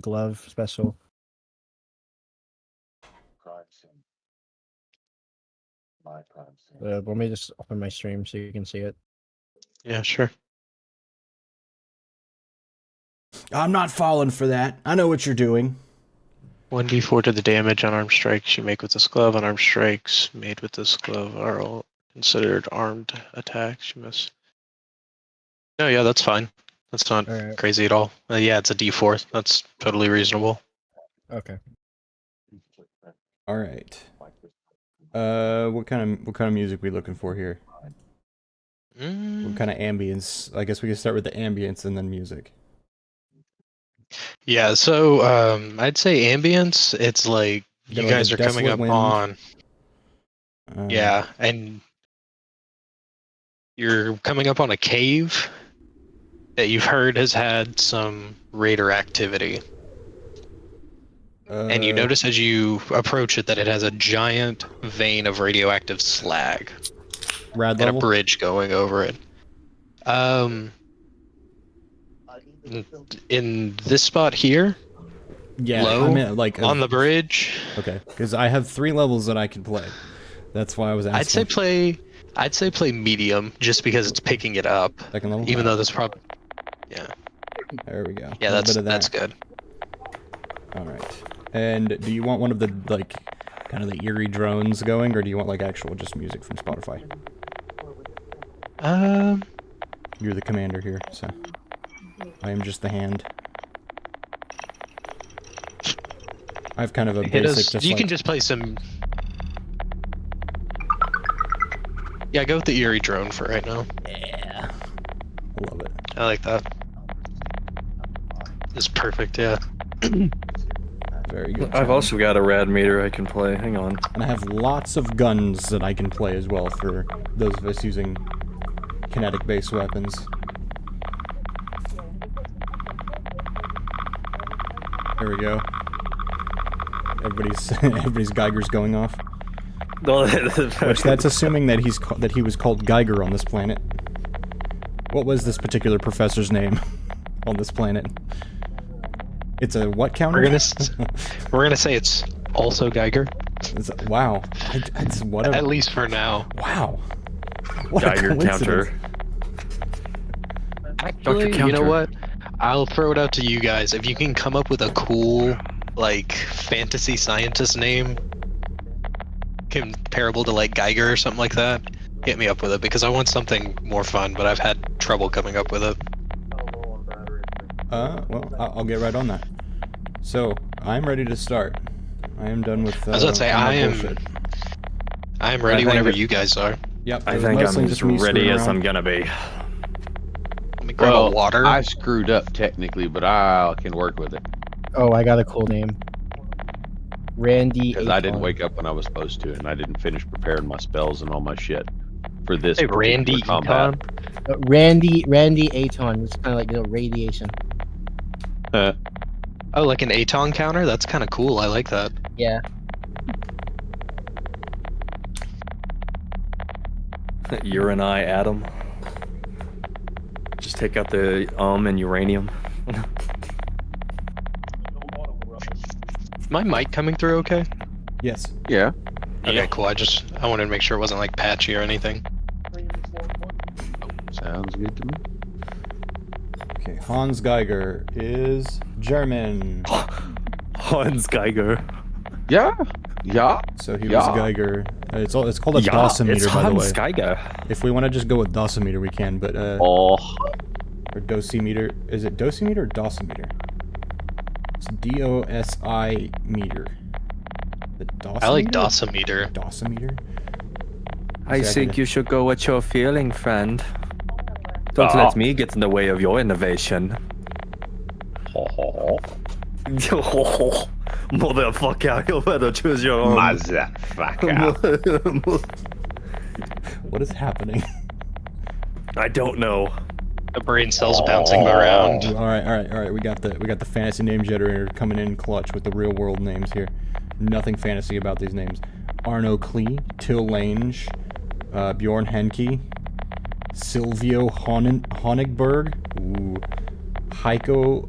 glove special. Let me just open my stream so you can see it. Yeah, sure. I'm not falling for that. I know what you're doing. 1d4 to the damage on armed strikes you make with this glove. On armed strikes made with this glove are all considered armed attacks. You must. No, yeah, that's fine. That's not crazy at all. Yeah, it's a d4. That's totally reasonable. Okay. All right. What kind of music we looking for here? What kind of ambience? I guess we can start with the ambience and then music. Yeah, so I'd say ambience. It's like you like guys are coming up wind. on. Yeah, and you're coming up on a cave that you've heard has had some raider activity. And you notice as you approach it that it has a giant vein of radioactive slag. Rad and level? a bridge going over it. In this spot here, yeah, low, I mean, like on the bridge. Okay, because I have 3 levels that I can play. That's why I was asking. I'd say play medium, just because it's picking it up. Second level? Even though that's probably, yeah. There we go. Yeah, that's good. All right. And do you want one of the like, kind of the eerie drones going, or do you want like actual just music from Spotify? You're the commander here, so I am just the hand. I have kind of a basic. You can just play some. Yeah, go with the eerie drone for right now. Yeah, I love it. I like that. It's perfect, yeah. Very good. I've also got a rad meter I can play. Hang on. And I have lots of guns that I can play as well for those of us using kinetic-based weapons. There we go. Everybody's Geiger's going off. Which that's assuming that he was called Geiger on this planet. What was this particular professor's name on this planet? It's a what counter? We're gonna say it's also Geiger. Wow. It's whatever. At least for now. Wow. What Geiger counter. Actually, you know what? I'll throw it out to you guys. If you can come up with a cool, like, fantasy scientist name comparable to, like, Geiger or something like that, hit me up with it, because I want something more fun, but I've had trouble coming up with it. Well, I'll get right on that. So, I'm ready to start. I am done with, I was about to say, I am ready whenever you guys are. Yep. I think I'm as ready as I'm gonna be. Let me grab water. I screwed up technically, but I can work with it. Oh, I got a cool name. Randy. Because I didn't wake up when I was supposed to, and I didn't finish preparing my spells and all my shit for this. Hey, Randy combat. Randy Aton. It's kind of like, radiation. Oh, like an Aton counter? That's kind of cool. I like that. Yeah. You're and I, Adam. Just take out the and uranium. Is my mic coming through okay? Yes. Yeah. Okay, cool. I wanted to make sure it wasn't like patchy or anything. Sounds good to me. Okay, Hans Geiger is German. Hans Geiger. Yeah. Yeah. So he was Geiger. It's called a dosimeter, by the way. Hans Geiger. If we want to just go with dosimeter, we can, but or dosimeter. Is it dosimeter or dosimeter? It's DOSI meter. The dosimeter? I like dosimeter. Dosimeter? I think you should go with your feeling, friend. Don't let me get in the way of your innovation. Motherfucker, you better choose your own. Motherfucker. What is happening? I don't know. The brain cells bouncing around. All right. We got the fantasy name generator coming in clutch with the real world names here. Nothing fantasy about these names. Arno Klee, Till Lange, Bjorn Henke, Silvio Honigberg, Heiko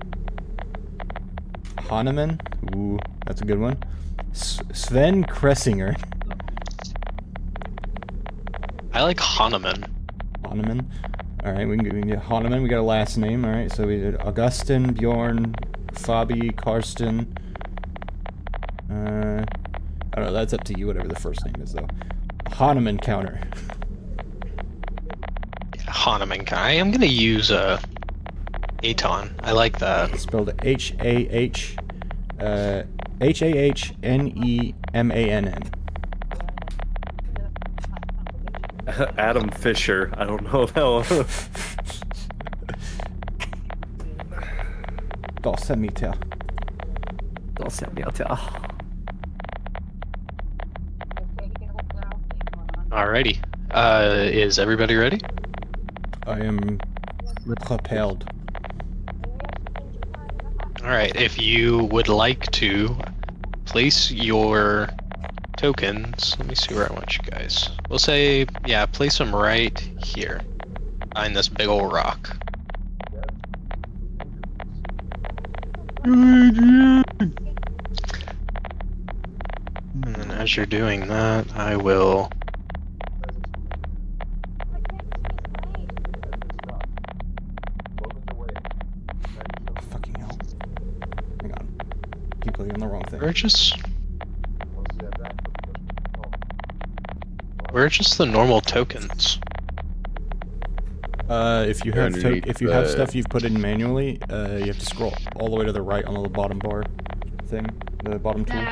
Hahnemann. Ooh, that's a good one. Sven Kressinger. I like Hahnemann. Hahnemann. Alright, we can get Hahnemann. We got a last name. Alright, so we did Augustin, Bjorn, Fabi, Karsten. I don't know, that's up to you, whatever the first name is, though. Hahnemann counter. Yeah, Hahnemann. I am gonna use Aton. I like that. Spelled Hahnemann. Adam Fisher. I don't know that one. Dos meter. Alrighty. Is everybody ready? I am propelled. Alright, if you would like to place your tokens, let me see where I want you guys. We'll say, yeah, place them right here, behind this big old rock. And then as you're doing that, I will... Fucking hell. Hang on. Keep clicking on the wrong thing. We're just the normal tokens. If you have stuff you've put in manually, you have to scroll all the way to the right on the bottom bar thing, the bottom tool.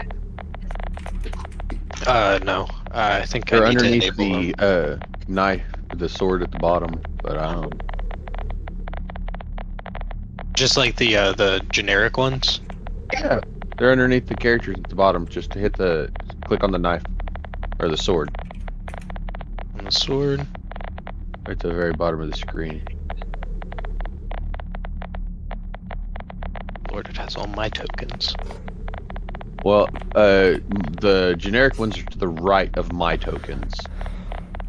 No. I think They're I need underneath to enable the knife, the sword at the bottom, but just like the generic ones. yeah, they're underneath the characters at the bottom. Just to click on the knife or the sword. On the sword. Right at the very bottom of the screen. Lord, it has all my tokens. Well, the generic ones are to the right of my tokens.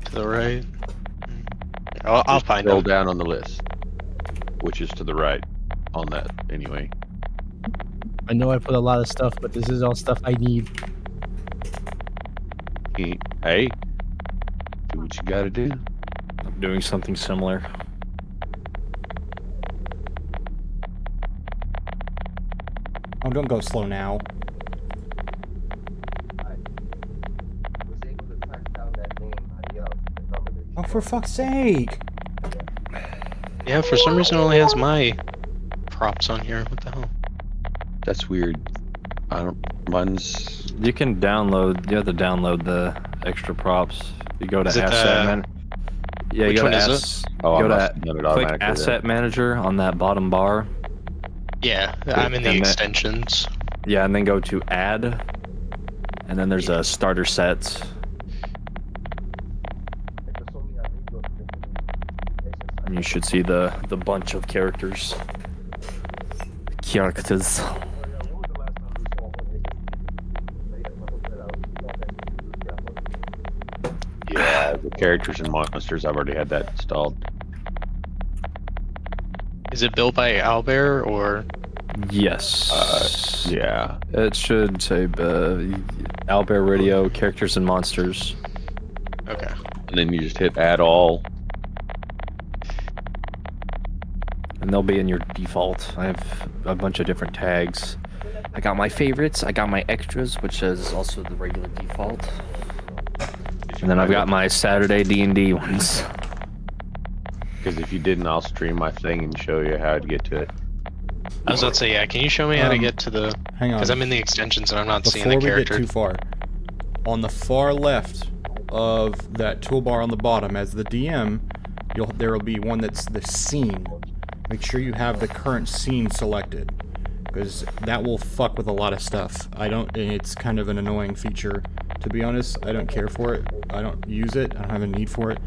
To the right. I'll Just find scroll them. down on the list, which is to the right on that anyway. I know I put a lot of stuff, but this is all stuff I need. Hey, do what you gotta do. I'm doing something similar. Oh, don't go slow now. Oh, for fuck's sake! Yeah, for some reason it only has my props on here. What the hell? That's weird. Mine's... You can download. You have to download the extra props. You go to Is it, asset yeah, which you go one to is it? Oh, go I to must have done it click automatically asset manager on that bottom bar. Yeah, I'm in the And that- extensions. Yeah, and then go to add, and then there's a starter sets. And you should see the bunch of characters. Yeah, the characters and monsters, I've already had that installed. Is it built by Owlbear or? Yes. Yeah. It should say Owlbear Radio, characters and monsters. Okay. And then you just hit add all. And they'll be in your default. I have a bunch of different tags. I got my favorites, I got my extras, which is also the regular default. And then I've got my Saturday D&D ones. Because if you didn't, I'll stream my thing and show you how to get to it. I was about to say, yeah. Can you show me how to get to the? Hang on. Because I'm in the extensions and I'm not seeing Before the we character. get too far, on the far left of that toolbar on the bottom, as the DM, there will be one that's the scene. Make sure you have the current scene selected, because that will fuck with a lot of stuff. It's kind of an annoying feature. To be honest, I don't care for it. I don't use it. I don't have a need for it.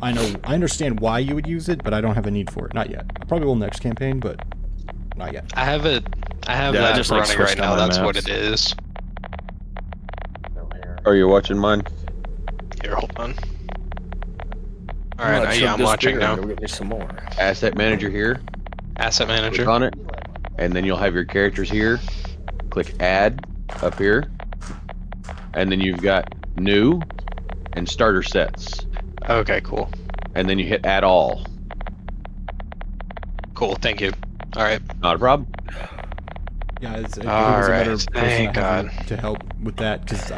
I understand why you would use it, but I don't have a need for it. Not yet. I probably will next campaign, but not yet. I have it. I have Yeah, I that just, like, running right switched now. on my That's what maps. it is. Are you watching mine? Here, hold on. All right, yeah, I'm watching now. Go get me some more. Asset manager here. Asset Click manager. on it. And then you'll have your characters here. click add up here, and then you've got new and starter sets, Okay, cool. and then you hit add all. Cool, thank you. All right. Not a problem. Yeah, it was a Alright, better person thank to have God. to help with that because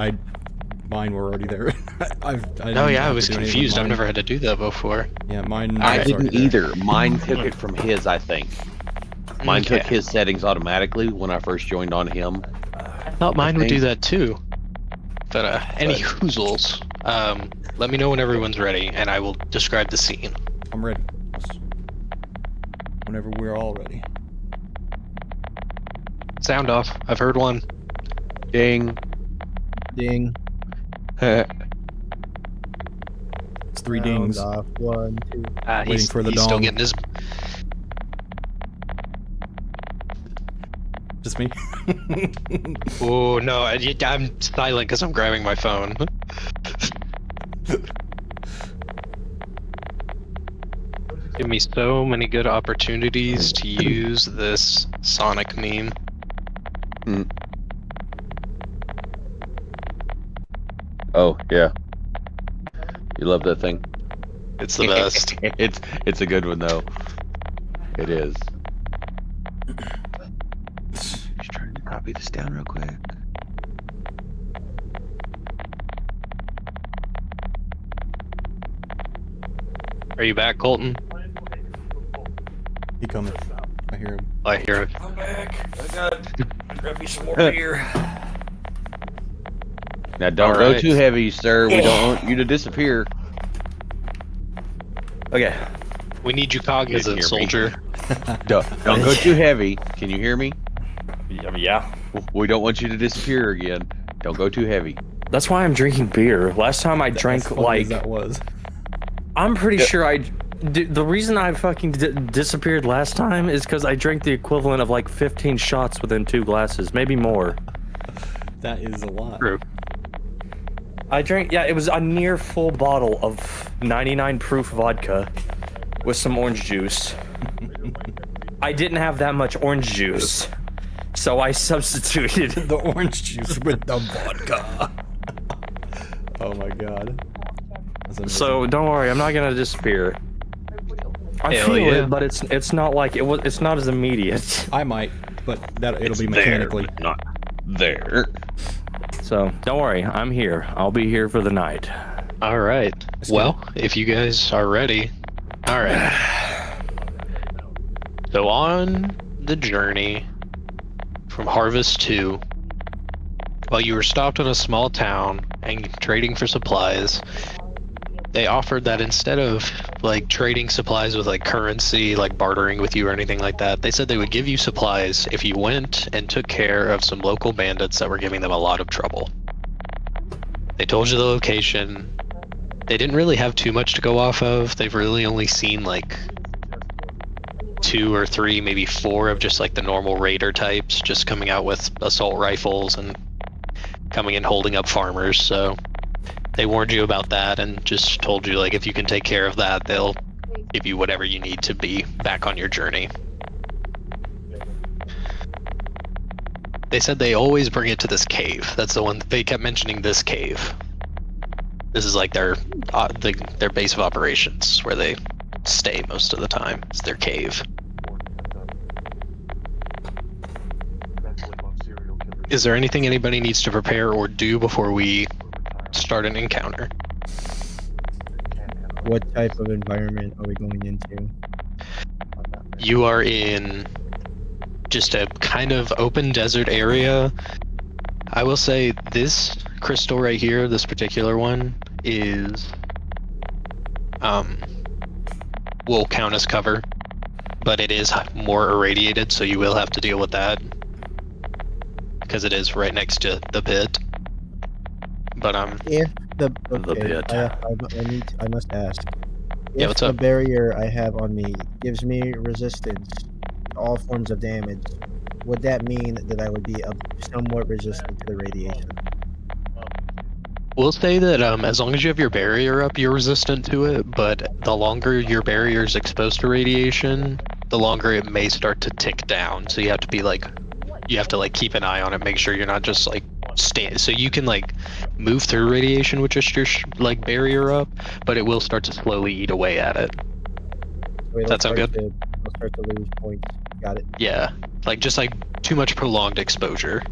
mine were already there. I No, yeah, I have was to do anything with confused. I've mine. never had to do that before. Yeah, mine. I was already didn't there. either. Mine took it from his, I think. Mine took his settings automatically when I first joined on him. I thought mine would do that too. But any hoozles, let me know when everyone's ready, and I will describe the scene. I'm ready. Whenever we're all ready. Sound off. I've heard one. Ding. Ding. It's 3 dings. Sound off. 1, 2. Waiting for the he's still dong. getting his. Just me. Oh no, I'm silent because I'm grabbing my phone. Give me so many good opportunities to use this Sonic meme. Oh yeah. You love that thing. It's the best. It's a good one though. It is. Just trying to copy this down real quick. Are you back, Colton? He coming. I hear him. I hear it. I'm back. I gotta grab me some more beer. Now don't All go right. too heavy, sir. We don't want you to disappear. Okay. We need you Didn't cognizant, hear me. soldier. Don't go too heavy. Can you hear me? I mean, yeah. We don't want you to disappear again. Don't go too heavy. That's why I'm drinking beer. Last time I drank As funny like as that was. I'm pretty sure the reason I fucking disappeared last time is because I drank the equivalent of like 15 shots within 2 glasses, maybe more. That is a lot. True. I drank, yeah, it was a near full bottle of 99 proof vodka with some orange juice. I didn't have that much orange juice, so I substituted The orange juice with the vodka. Oh my god. That's amazing. So don't worry, I'm not gonna disappear. I Hell feel yeah. it, but it's not like it's not as immediate. I might, but it'll be It's mechanically. there, but not there. So don't worry, I'm here. I'll be here for the night. All right. Let's Well, if you guys are ready. All right. So on the journey from Harvest 2, while you were stopped in a small town and trading for supplies, they offered that instead of like trading supplies with like currency, like bartering with you or anything like that, they said they would give you supplies if you went and took care of some local bandits that were giving them a lot of trouble. They told you the location. They didn't really have too much to go off of. They've really only seen like 2 or 3, maybe 4 of just like the normal raider types just coming out with assault rifles and coming in holding up farmers. So they warned you about that and just told you like if you can take care of that, they'll give you whatever you need to be back on your journey. They said they always bring it to this cave. That's the one they kept mentioning, this cave. This is like their base of operations where they stay most of the time. It's their cave. Is there anything anybody needs to prepare or do before we start an encounter? What type of environment are we going into? You are in just a kind of open desert area. I will say this crystal right here, this particular one, will count as cover, but it is more irradiated, so you will have to deal with that because it is right next to the pit. But If the pit. I must ask. Yeah, If what's the up? barrier I have on me gives me resistance to all forms of damage, would that mean that I would be somewhat resistant to the radiation? We'll say that as long as you have your barrier up, you're resistant to it, but the longer your barrier is exposed to radiation, the longer it may start to tick down. So you have to be like you have to like keep an eye on it, make sure you're not just like so you can like move through radiation with just your like barrier up, but it will start to slowly eat away at it. So That sound good? It'll start to lose points. Got it. Yeah, like just like too much prolonged exposure.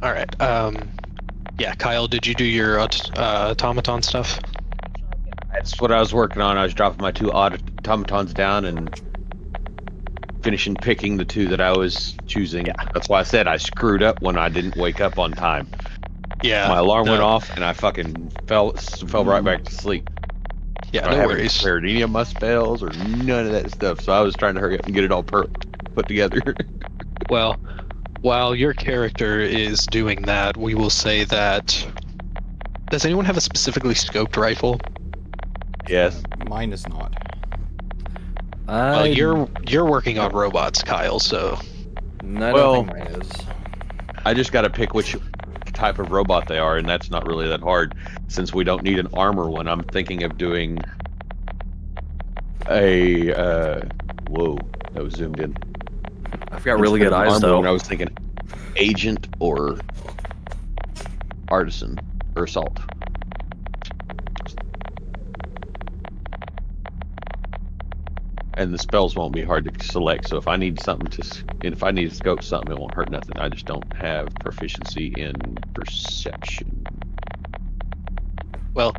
All right. Yeah, Kyle, did you do your automaton stuff? That's what I was working on. I was dropping my 2 automatons down and finishing picking the 2 that I was choosing. Yeah. That's why I said I screwed up when I didn't wake up on time. Yeah. My alarm went off and I fucking fell right back to sleep. Yeah, I no haven't worries. prepared any of my spells or none of that stuff, so I was trying to hurry up and get it all put together. Well, while your character is doing that, we will say that... Does anyone have a specifically scoped rifle? Yes. Mine is not. Well, you're working on robots, Kyle, so... I don't think mine is. I just got to pick which type of robot they are, and that's not really that hard since we don't need an armor one. I'm thinking of doing a whoa, that was zoomed in. I've got really good Instead of eyes armor though. one, I was thinking agent or artisan or assault. And the spells won't be hard to select, so if I need something if I need to scope something, it won't hurt nothing. I just don't have proficiency in perception. Well,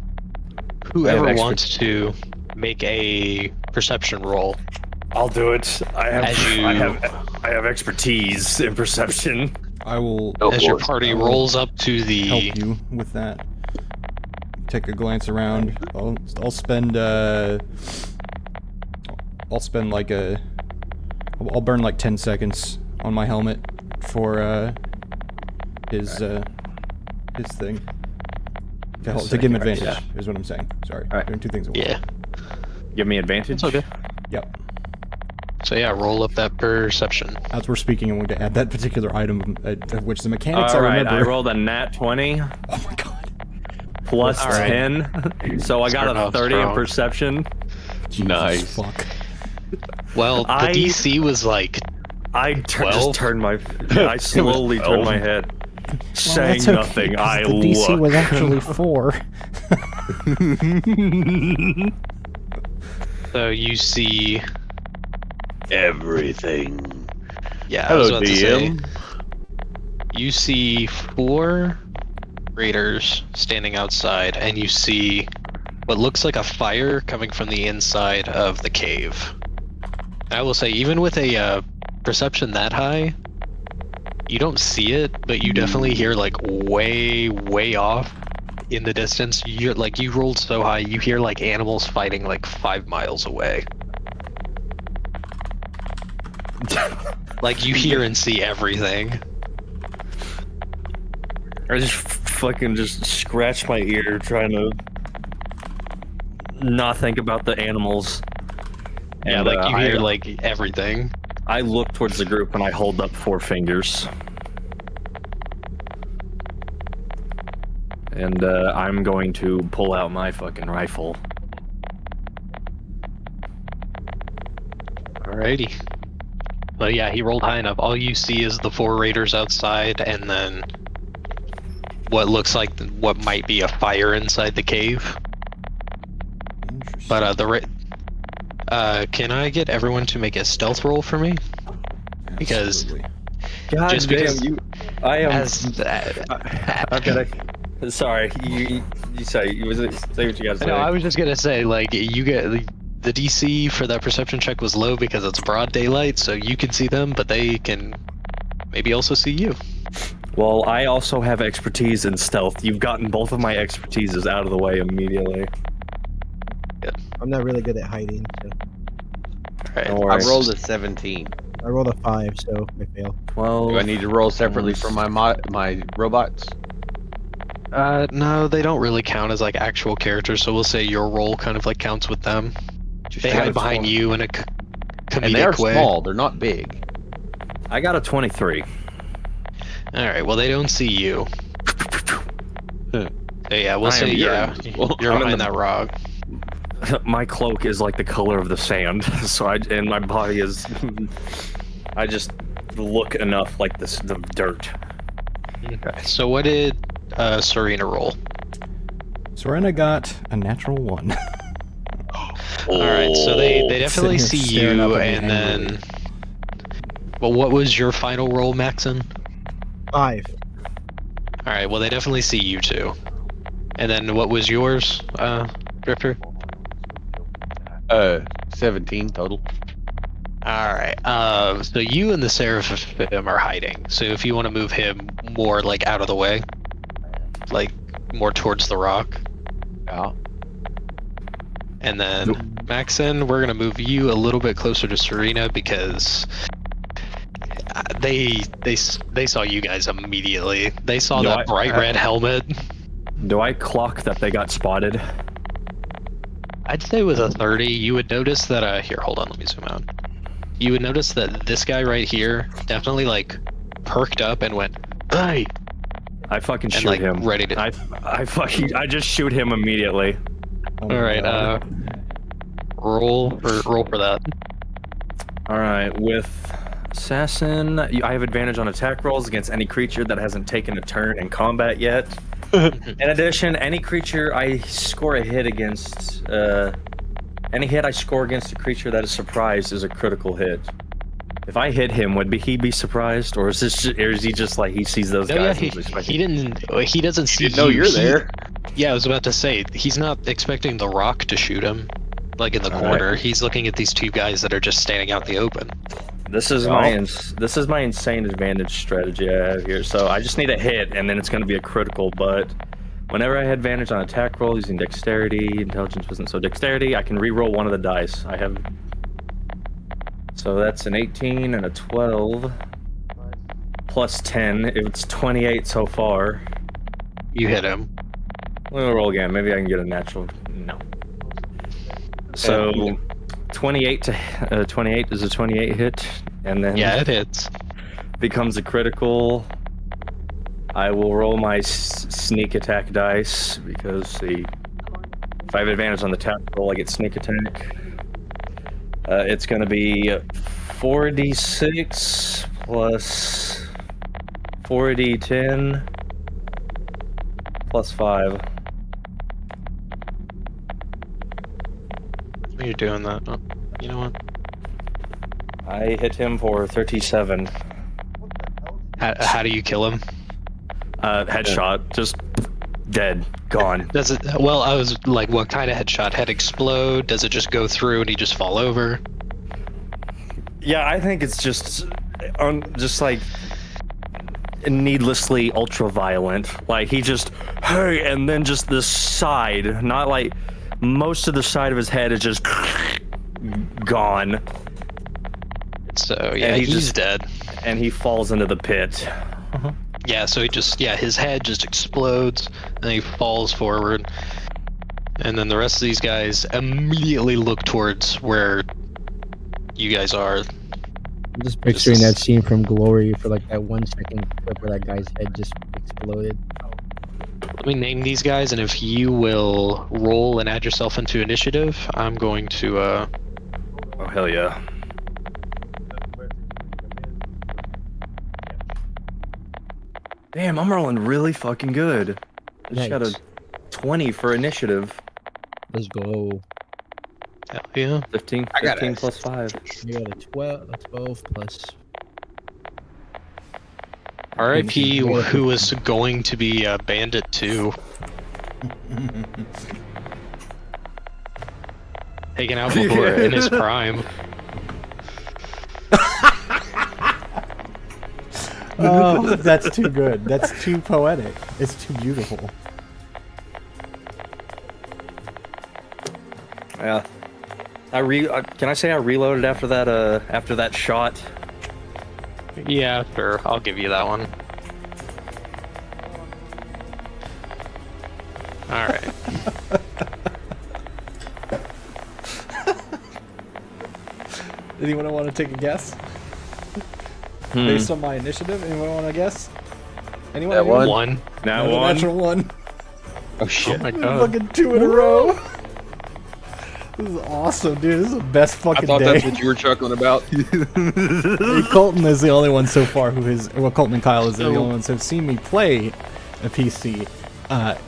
I whoever have wants to make a perception roll. I'll do it. I As have expertise in perception. I will As your party rolls up to the... help you with that. Take a glance around. I'll spend like I'll burn like 10 seconds on my helmet for his thing. To give him advantage, is what I'm saying. Sorry. Alright. Doing 2 things at once. Yeah. Give me advantage. It's okay. Yep. So yeah, roll up that perception. As we're speaking, I'm going to add that particular item, which the mechanics I All right, remember. I rolled a nat 20 Oh my god. plus All right. 10, so I got Starting a off 30 in strong. perception. Jesus Nice. fuck. Well, the DC was like... I 12? just turned my. I slowly turned my head, saying That's okay, nothing. 'cause I the DC look. was actually 4. So you see... Everything. Yeah, I was Hello, about to say, DM. you see 4 raiders standing outside, and you see what looks like a fire coming from the inside of the cave. I will say, even with a perception that high, you don't see it, but you definitely hear like way off in the distance. You rolled so high, you hear like animals fighting like 5 miles away. Like you hear and see everything. I just fucking just scratch my ear trying to not think about the animals. Yeah, And, like you hear I, like everything. I look towards the group and I hold up 4 fingers. And I'm going to pull out my fucking rifle. Alrighty. But yeah, he rolled high enough. All you see is the 4 raiders outside, and then what looks like what might be a fire inside the cave. Interesting. But can I get everyone to make a stealth roll for me? Because Absolutely. God Just damn because- you! I am. I've got to. Sorry, you say what you guys say. No, I was just gonna say, like, you get the DC for that perception check was low because it's broad daylight, so you can see them, but they can maybe also see you. Well, I also have expertise in stealth. You've gotten both of my expertises out of the way immediately. I'm not really good at hiding, so Alright. Don't I worry. rolled a 17. I rolled a 5, so I fail. Well, Do I need to roll separately from my robots? No, they don't really count as like actual characters, so we'll say your role kind of like counts with them. They hide behind you in a comedic And they're way. small. They're not big. I got a 23. Alright, well they don't see you. So yeah, we'll I say am yeah, invisible. you're I'm in behind the- that rock. my cloak is like the color of the sand, so and my body is. I just look enough like the dirt. Okay. So what did Serena roll? Serena got a natural 1. All right. So they definitely see Sitting here staring you, up at me and angrily. then. But what was your final roll, Maxon? 5. All right. Well, they definitely see you too. And then what was yours, Drifter? 17 total. All right. So you and the Seraphim are hiding. So if you want to move him more like out of the way, like more towards the rock, Yeah. and then Maxon, we're gonna move you a little bit closer to Serena because they saw you guys immediately. They saw No, that bright red helmet. Do I clock that they got spotted? I'd say with a 30, you would notice that. Here, hold on, let me zoom out. You would notice that this guy right here definitely like perked up and went, "Hey!" I fucking and shoot like him. ready to. I just shoot him immediately. Oh my All right. God. Roll for that. All right, with assassin, I have advantage on attack rolls against any creature that hasn't taken a turn in combat yet. In addition, any creature I score a hit against, any hit I score against a creature that is surprised is a critical hit. If I hit him, would he be surprised, or is he just like he sees those No, guys? yeah, and is expecting- he doesn't see Didn't know you're He- there. Yeah, I was about to say he's not expecting the rock to shoot him, like in the All corner. He's looking at these two guys that are just standing out in the open. This is my insane advantage strategy I have here. So I just need a hit, and then it's going to be a critical. But whenever I had advantage on attack roll using dexterity, intelligence wasn't so dexterity, I can re-roll one of the dice. I have. So that's an 18 and a 12 plus 10. It's 28 so far. You hit him. We'll roll again. Maybe I can get a natural. No. So 28 to 28 is a 28 hit, and then Yeah, it hits. becomes a critical. I will roll my sneak attack dice because if I have advantage on the tap roll, I get sneak attack. It's going to be 4d6 plus 4d10 plus 5. You're doing that. Oh, you know what? I hit him for 37. How do you kill him? Headshot, just dead, gone. Does it? Well, I was like, what kind of headshot? Head explode? Does it just go through and he just fall over? Yeah, I think it's just like needlessly ultra violent. Like he just hey, and then just the side, not like most of the side of his head is just gone. So yeah, And he he's just- dead. And he falls into the pit. Yeah, so his head just explodes and he falls forward. And then the rest of these guys immediately look towards where you guys are. I'm just picturing that scene from Glory for like that 1 second clip where that guy's head just exploded. Let me name these guys, and if you will roll and add yourself into initiative, I'm going to Oh hell yeah. Damn, I'm rolling really fucking good. I just got a Nice. 20 for initiative. Let's go. hell yeah. 15 I got 15 it. plus 5. You got a 12 plus. R.I.P. who was going to be Bandit 2. Taken out before in his prime. Oh, that's too good. That's too poetic. It's too beautiful. Yeah. Can I say I reloaded after that shot? Yeah, sure. I'll give you that one. Alright. Anyone want to take a guess? Based on my initiative, anyone want to guess? Anyone? That one? One. Now Another one. natural 1. Oh shit. Oh my god. Fucking 2 in a row. This is awesome, dude. This is the best fucking I thought day. that's what you were chuckling about. Hey, Colton is the only one so far who has. Well, Colton and Kyle is the only ones who have seen me play a PC.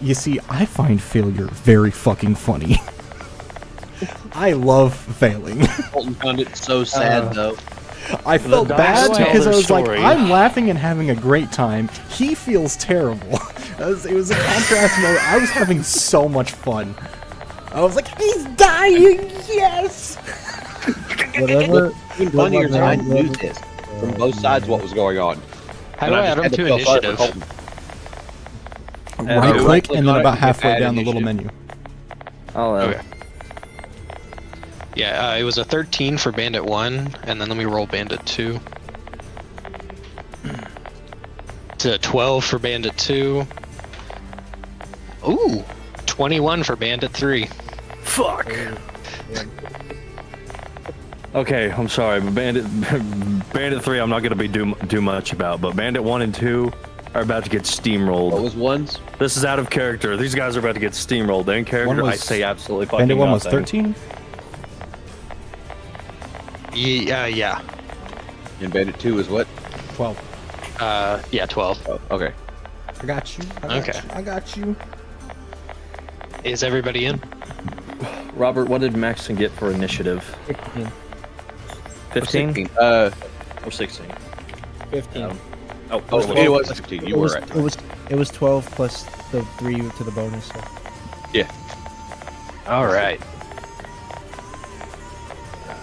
You see, I find failure very fucking funny. I love failing. Colton found it so sad though. I felt dogs bad tell because I their was like, story. I'm laughing and having a great time. He feels terrible. It was a contrast mode. I was having so much fun. I was like, he's dying, yes! Whatever. Even funnier is I knew this from both sides what was going on. How do I add them to initiative? Right click and then on it, about you can halfway add down the little initiative. menu. I'll Okay. Yeah, it was a 13 for Bandit 1, and then let me roll Bandit 2. It's a 12 for Bandit 2. Ooh, 21 for Bandit 3. Fuck. Okay, I'm sorry, but Bandit 3 I'm not gonna be do much about, but Bandit 1 and 2 are about to get steamrolled. What was ones? This is out of character. These guys are about to get steamrolled. In character, I say absolutely fucking Bandit 1 was nothing. 13? Yeah. And Bandit 2 is what? 12. Yeah, 12. Oh, okay. I got you. Okay. I got you. Is everybody in? Robert, what did Maxon get for initiative? 15? 16. Or 16? 15. Oh, It was 16. You were right. It was 12 plus the 3 to the bonus. So. All right.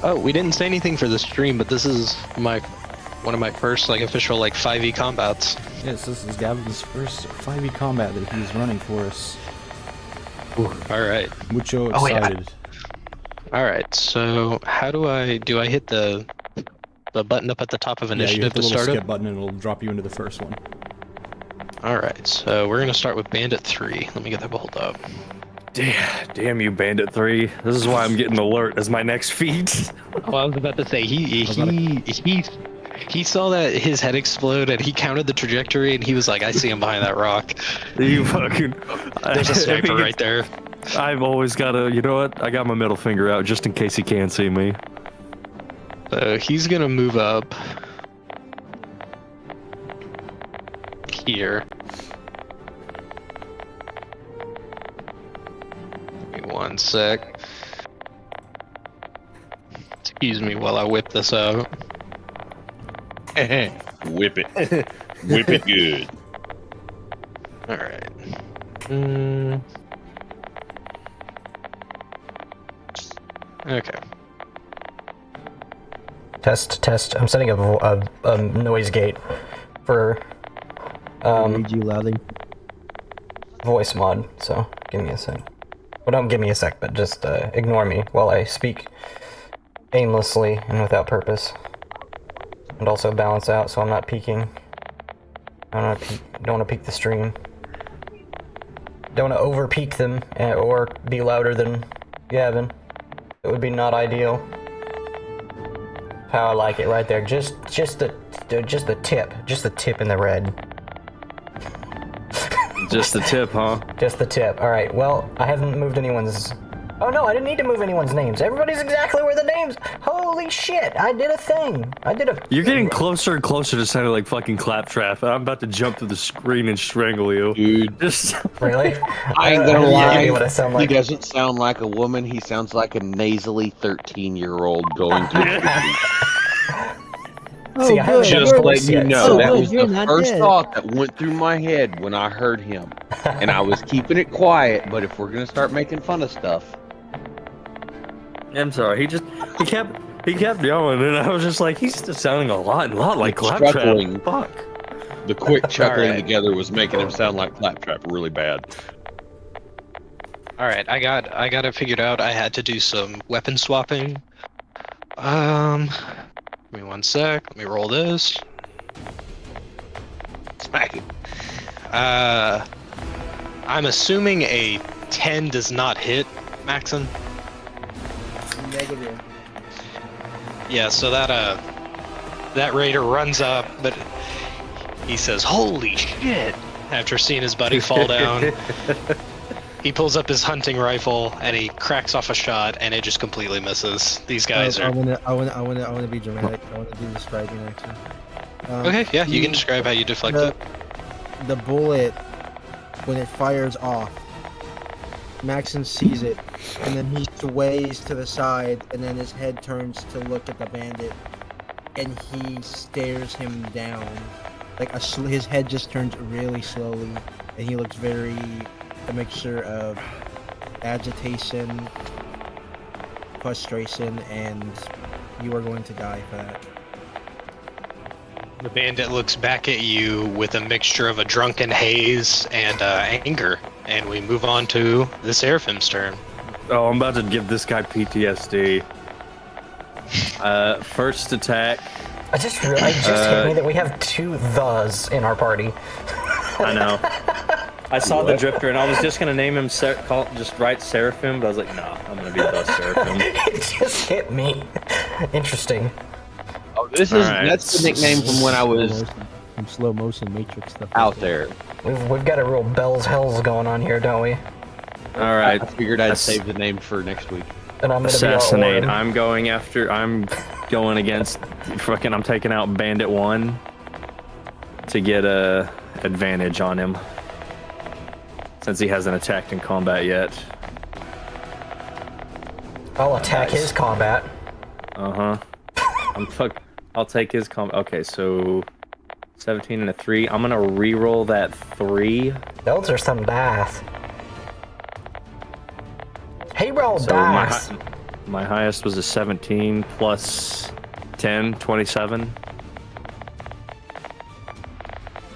Oh, we didn't say anything for the stream, but this is one of my first official 5e combats. Yes, this is Gavin's first 5e combat that he's running for us. All right. Mucho Oh, wait, excited. All right. So how do I hit the button up at the top of Yeah, you initiative hit the to little start skip it? button and it'll drop you into the first one. All right. So we're gonna start with Bandit 3. Let me get that pulled up. Damn you, Bandit 3. This is why I'm getting alert as my next feat. Well, I was about to say he saw that his head explode and he counted the trajectory and he was like, I see him behind that rock. You fucking... There's a sniper right there. I've always got to... You know what? I got my middle finger out just in case he can't see me. So he's gonna move up here. Give me 1 sec. Excuse me while I whip this out. Whip it. Whip it good. All right. Okay. Test. I'm setting up a noise gate for Read you loudly. voice mod, so give me a sec. Well, don't give me a sec, but just ignore me while I speak aimlessly and without purpose. And also balance out so I'm not peeking. I don't want to peek the stream. Don't want to over peak them or be louder than Gavin. It would be not ideal. How I like it right there. Just the tip in the red. Just the tip, huh? Just the tip. All right. Well, I haven't moved anyone's. Oh no, I didn't need to move anyone's names. Everybody's exactly where the names. Holy shit! I did a thing. You're getting closer and closer to sounding like fucking Claptrap. I'm about to jump through the screen and strangle you. Dude. Just... Really? I ain't I gonna have no lie. idea what I sound like. He doesn't sound like a woman. He sounds like a nasally 13-year-old going through puberty. See, I haven't Just done letting this you yet, know, so- that good, was you're the not first dead. thought that went through my head when I heard him. And I was keeping it quiet, but if we're gonna start making fun of stuff, I'm sorry. He kept yelling, and I was just like, he's just sounding a lot like Claptrap. Struggling. Fuck. the quick chuckling Alright. together was making him sound like Claptrap really bad. All right, I got it figured out. I had to do some weapon swapping. Give me 1 sec. Let me roll this. Smack it. I'm assuming a 10 does not hit, Maxon. Negative. Yeah, so that raider runs up, but he says, "Holy shit!" after seeing his buddy fall down. He pulls up his hunting rifle and he cracks off a shot, and it just completely misses. These guys I are. want to be dramatic. I want to do the describing action. Okay, yeah, you can describe how you deflect it. The bullet, when it fires off, Maxon sees it, and then he sways to the side, and then his head turns to look at the bandit, and he stares him down. Like his head just turns really slowly, and he looks very a mixture of agitation, frustration, and you are going to die for that. The bandit looks back at you with a mixture of a drunken haze and anger, and we move on to the Seraphim's turn. Oh, I'm about to give this guy PTSD. First attack. I just hit me that we have 2 thes in our party. I know. I saw the drifter, and I was just gonna name him just write Seraphim, but I was like, nah, I'm gonna be the Seraphim. It just hit me. Interesting. Oh, that's the nickname from when I was Some slow motion Matrix stuff out there. We've got a real bells hells going on here, don't we? All right. I figured I'd save the name for next week. And I'm gonna Assassinate. Be I'm going against I'm taking out Bandit 1 to get a advantage on him, since he hasn't attacked in combat yet. I'll attack his combat. I'll take his combat. Okay, so 17 and a 3. I'm gonna re-roll that 3. Those are some dice. He rolled So dice. my highest was a 17 plus 10, 27.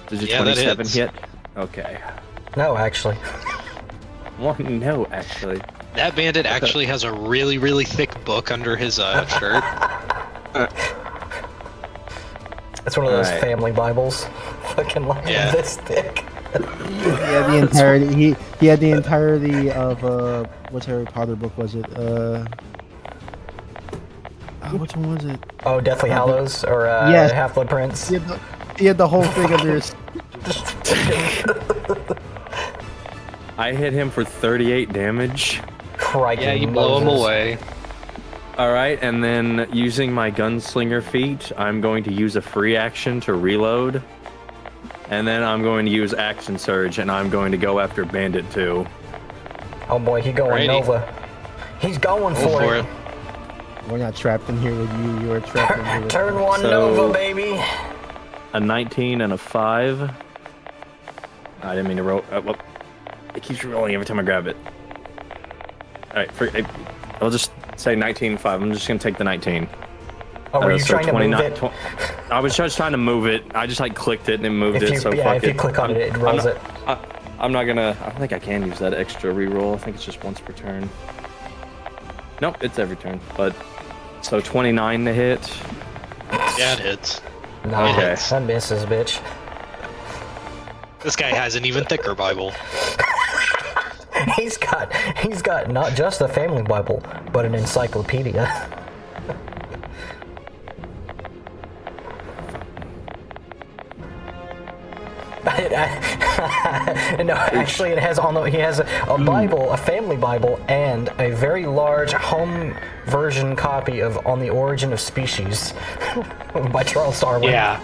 Did your 27 hit? Okay. No, actually. No, actually. That bandit actually has a really, really thick book under his shirt. It's one of those Alright. family Bibles. Fucking like this thick. He had the entirety. He had the entirety of what Harry Potter book was it? Which one was it? Oh, Deathly Hallows or yes. Half-Blood Prince. He had the whole thing under his. I hit him for 38 damage. Crikey, Yeah, you blow him Moses. away. Alright, and then using my gunslinger feat, I'm going to use a free action to reload. And then I'm going to use action surge, and I'm going to go after Bandit 2. Oh boy, he going Alrighty. Nova. He's going for it. We're not trapped in here with you. You are trapped in here with Turn 1 So- Nova, baby. A 19 and a 5. I didn't mean to roll. Well, it keeps rolling every time I grab it. Alright, I'll just say 19 and 5. I'm just going to take the 19. Oh, were you trying to move it? I was just trying to move it. I just like clicked it and it moved If it. you, So yeah, fuck if you click on it, it rolls it. I'm not gonna. I don't think I can use that extra reroll. I think it's just once per turn. Nope, it's every turn. But so 29 to hit. Yeah, it hits. Nah, Okay. that misses, bitch. This guy has an even thicker Bible. He's got not just a family Bible, but an encyclopedia. No, actually, it has he has a Bible, a family Bible, and a very large home version copy of On the Origin of Species by Charles Darwin. Yeah.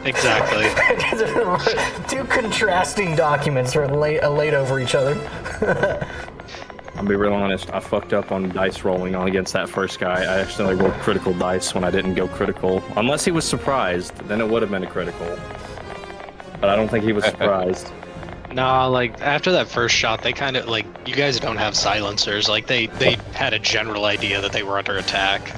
Exactly. 2 contrasting documents are laid over each other. I'll be real honest. I fucked up on dice rolling against that first guy. I accidentally rolled critical dice when I didn't go critical. Unless he was surprised, then it would have been a critical. But I don't think he was surprised. Nah, like after that first shot, they kind of like you guys don't have silencers. Like they had a general idea that they were under attack.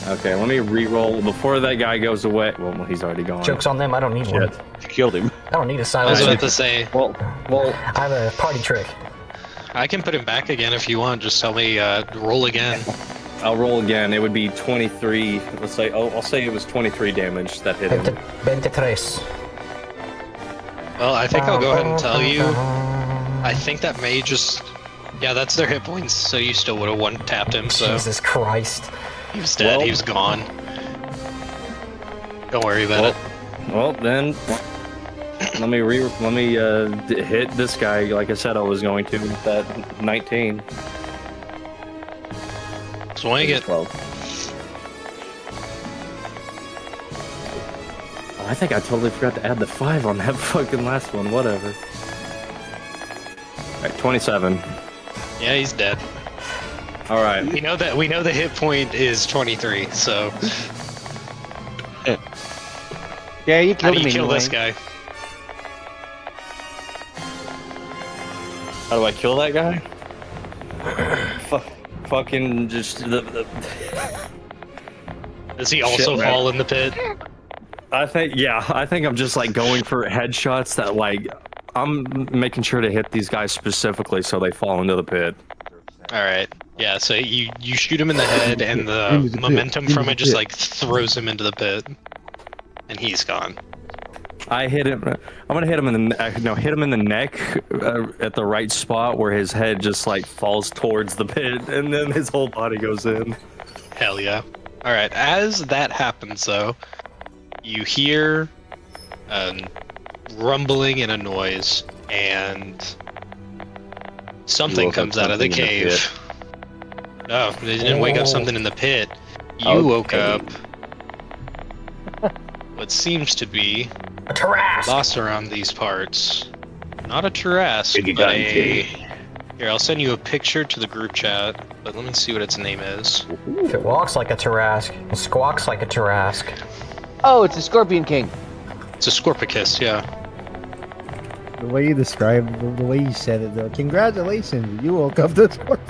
Okay, let me re-roll before that guy goes away. Well, he's already gone. Joke's on them, I don't need one. You killed him. I don't need a I was silencer. about to say, Well, I have a party trick. I can put him back again if you want. Just tell me, roll again. I'll roll again. It would be 23. Let's say. Oh, I'll say it was 23 damage that hit him. 23. Well, I think I'll go ahead and tell you. I think that may just... Yeah, that's their hit points, so you still would have one-tapped him, so... Jesus Christ. He was dead, he was gone. Don't worry about it. Well, then... Let me hit this guy like I said I was going to with that 19. Swing it. 12. Oh, I think I totally forgot to add the 5 on that fucking last one. Whatever. Alright, 27. Yeah, he's dead. Alright. We know the hit point is 23, so Yeah, you how killed do him you kill anyway. this guy? How do I kill that guy? Fucking just the Does he also man. fall in the pit? I think I'm just like going for headshots that like I'm making sure to hit these guys specifically so they fall into the pit. Alright. Yeah, so you shoot him in the head and the momentum from it just like throws him into the pit. And he's gone. I hit him. I'm gonna hit him in the hit him in the neck at the right spot where his head just like falls towards the pit, and then his whole body goes in. Hell yeah. Alright, as that happens though, you hear rumbling and a noise, and something woke up comes out of the something in the cave. No, they didn't wake up something in the pit. You Okay. woke up what seems to be A Tarrasque! boss around these parts. Not a Tarrasque, Biggie but gun a... Here, I'll send you a picture to the group chat, but let me see what its name is. If it walks like a Tarrasque, it squawks like a Tarrasque. Oh, it's a Scorpion King. It's a Scorpicus, yeah. The way you described, the way you said it, though. Congratulations, you woke up this morning.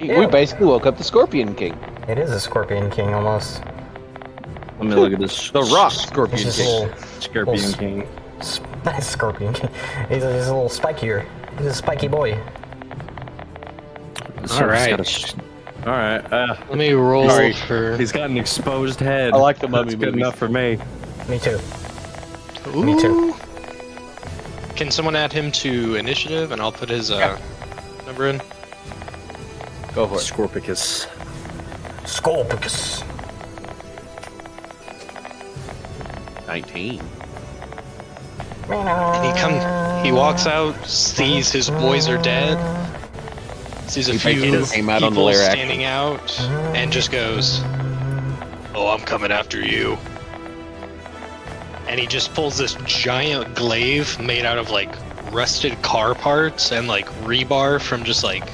We basically woke up the Scorpion King. It is a Scorpion King almost. Let me look at this. The Rock He's Scorpion just a King. little, Scorpion King. Nice Scorpion King. He's a little spikier. He's a spiky boy. Alright. Alright. Let me roll Sorry. for... He's got an exposed head. I like the Mummy That's good movies. enough for me. Me too. Ooh. Me too. Can someone add him to initiative, and I'll put his number in? Go for it. Scorpicus. Scorpicus. 19. And he walks out, sees his boys are dead, sees a few came out on the people lair action. standing out, and just goes, "Oh, I'm coming after you." And he just pulls this giant glaive made out of like rusted car parts and like rebar from just like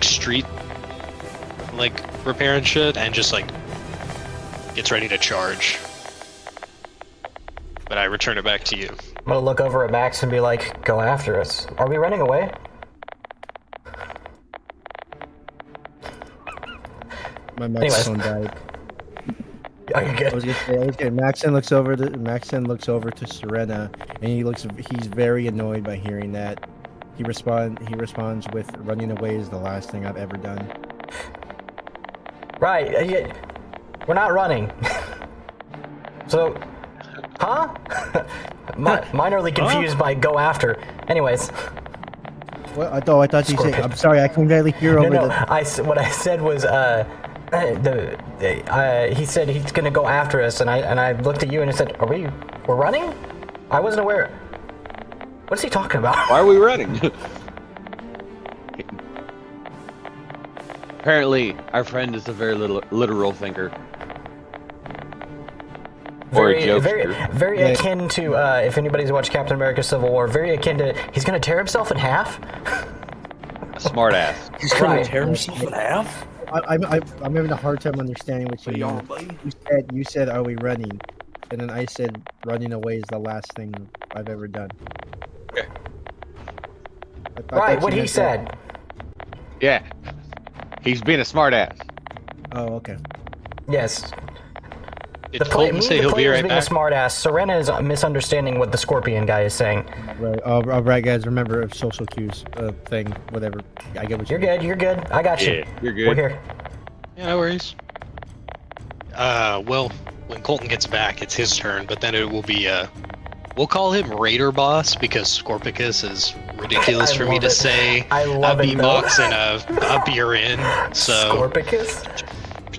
street like repair and shit, and just like gets ready to charge. But I return it back to you. I'm gonna look over at Max and be like, go after us. Are we running away? My Anyways. microphone died. Are you I good? was gonna say, Maxon looks over to Serena, and he's very annoyed by hearing that. He responds with, "Running away is the last thing I've ever done." Right. We're not running. So, huh? Minorly confused by go after. Anyways. What? I thought you said. Scorpion. I'm sorry, I couldn't barely hear over No. the. What I said was he said he's gonna go after us, and I looked at you and I said, we're running? I wasn't aware. What's he talking about? Why are we running? Apparently, our friend is a very literal thinker. Or a jokester. Very Yeah. akin to if anybody's watched Captain America: Civil War. Very akin to he's gonna tear himself in half. A smart ass. He's gonna Right. tear himself in half? I'm having a hard time understanding what you mean. You said, "Are we running?" And then I said, "Running away is the last thing I've ever done." I thought Right, you what he meant that. said. Yeah. He's being a smart ass. Oh, okay. Yes. Did Colton say he'll be player's right being a back? smart ass. Serena is misunderstanding what the Scorpion guy is saying. Right. All right, guys. Remember a social cues thing. Whatever. I get what You're good. You're good. I got you. You're good. We're here. Yeah, no worries. Well, when Colton gets back, it's his turn, but then it will be, we'll call him Raider Boss, because Scorpicus is ridiculous I for me love to it. say I love a it, though. B-box and a beer in, so... Scorpicus?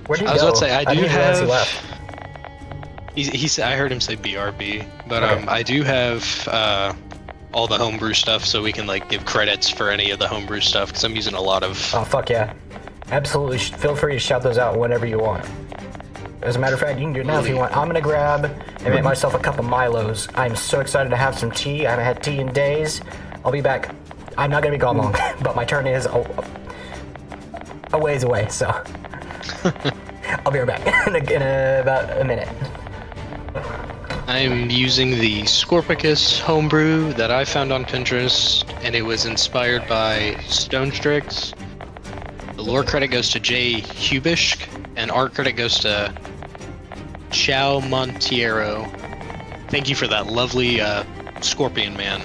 Where'd he I was go? about to say, I do didn't realize he have... left. I heard him say BRB, but I do have all the homebrew stuff, so we can like give credits for any of the homebrew stuff because I'm using a lot of. Oh fuck yeah! Absolutely, feel free to shout those out whenever you want. As a matter of fact, you can do it now if you want. I'm gonna grab and make myself a cup of Milos. I'm so excited to have some tea. I haven't had tea in days. I'll be back. I'm not gonna be gone long, but my turn is a ways away, so I'll be right back in about a minute. I'm using the Scorpicus homebrew that I found on Pinterest, and it was inspired by Stone Strix. The lore credit goes to Jay Hubishk, and art credit goes to Chow Montiero. Thank you for that lovely Scorpion Man.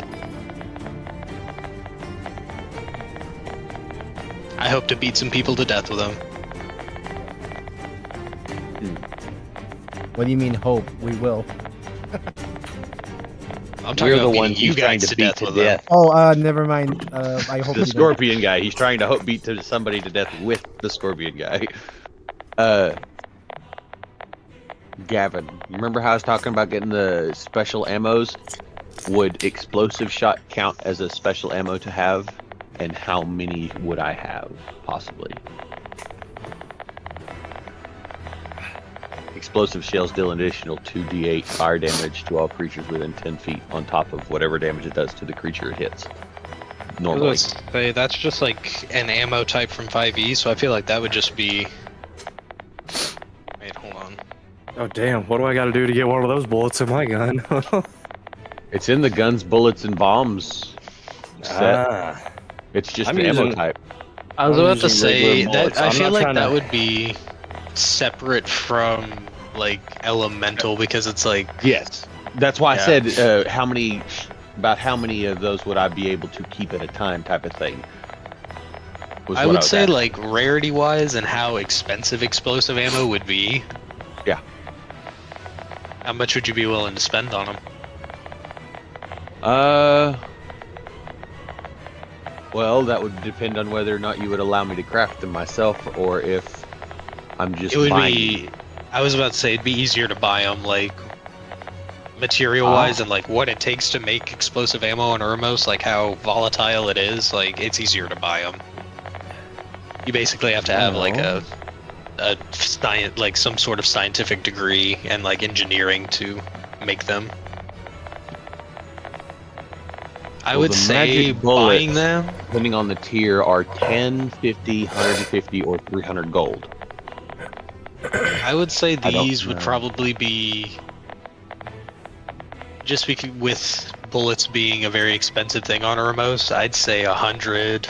I hope to beat some people to death with him. What do you mean hope? We will. I'm talking about the one beating you he's trying guys to to beat death to with them. death. Oh, never mind. I hope The we don't. Scorpion guy. He's trying to beat somebody to death with the Scorpion guy. Gavin, you remember how I was talking about getting the special ammos? Would explosive shot count as a special ammo to have? And how many would I have, possibly? Explosive shells deal an additional 2d8 fire damage to all creatures within 10 feet on top of whatever damage it does to the creature it hits. Normally. Let's say that's just like an ammo type from 5e, so I feel like that would just be. Wait, hold on. Oh damn! What do I got to do to get one of those bullets in my gun? It's in the guns, bullets, and bombs set. It's just I'm an ammo using- type. I was I'm about to using say regular that bullets. I I'm feel not like trying that to- would be separate from like elemental because it's like Yes, that's why Yeah. I said how many of those would I be able to keep at a time, type of thing. was I what would was say asking. like rarity wise and how expensive explosive ammo would be. Yeah. How much would you be willing to spend on them? Well, that would depend on whether or not you would allow me to craft them myself, or if I'm just It would buying be. I was about to say it'd be easier to buy them like material wise and like what it takes to make explosive ammo on Urmos, like how volatile it is. Like it's easier to buy them. You basically have to have like a science, like some sort of scientific degree and like engineering to make them. I Well, would the say magic bullets, buying them. depending on the tier, are 10, 50, 150, or 300 gold. I would say don't these would know. probably be just because with bullets being a very expensive thing on Urmos, I'd say 100.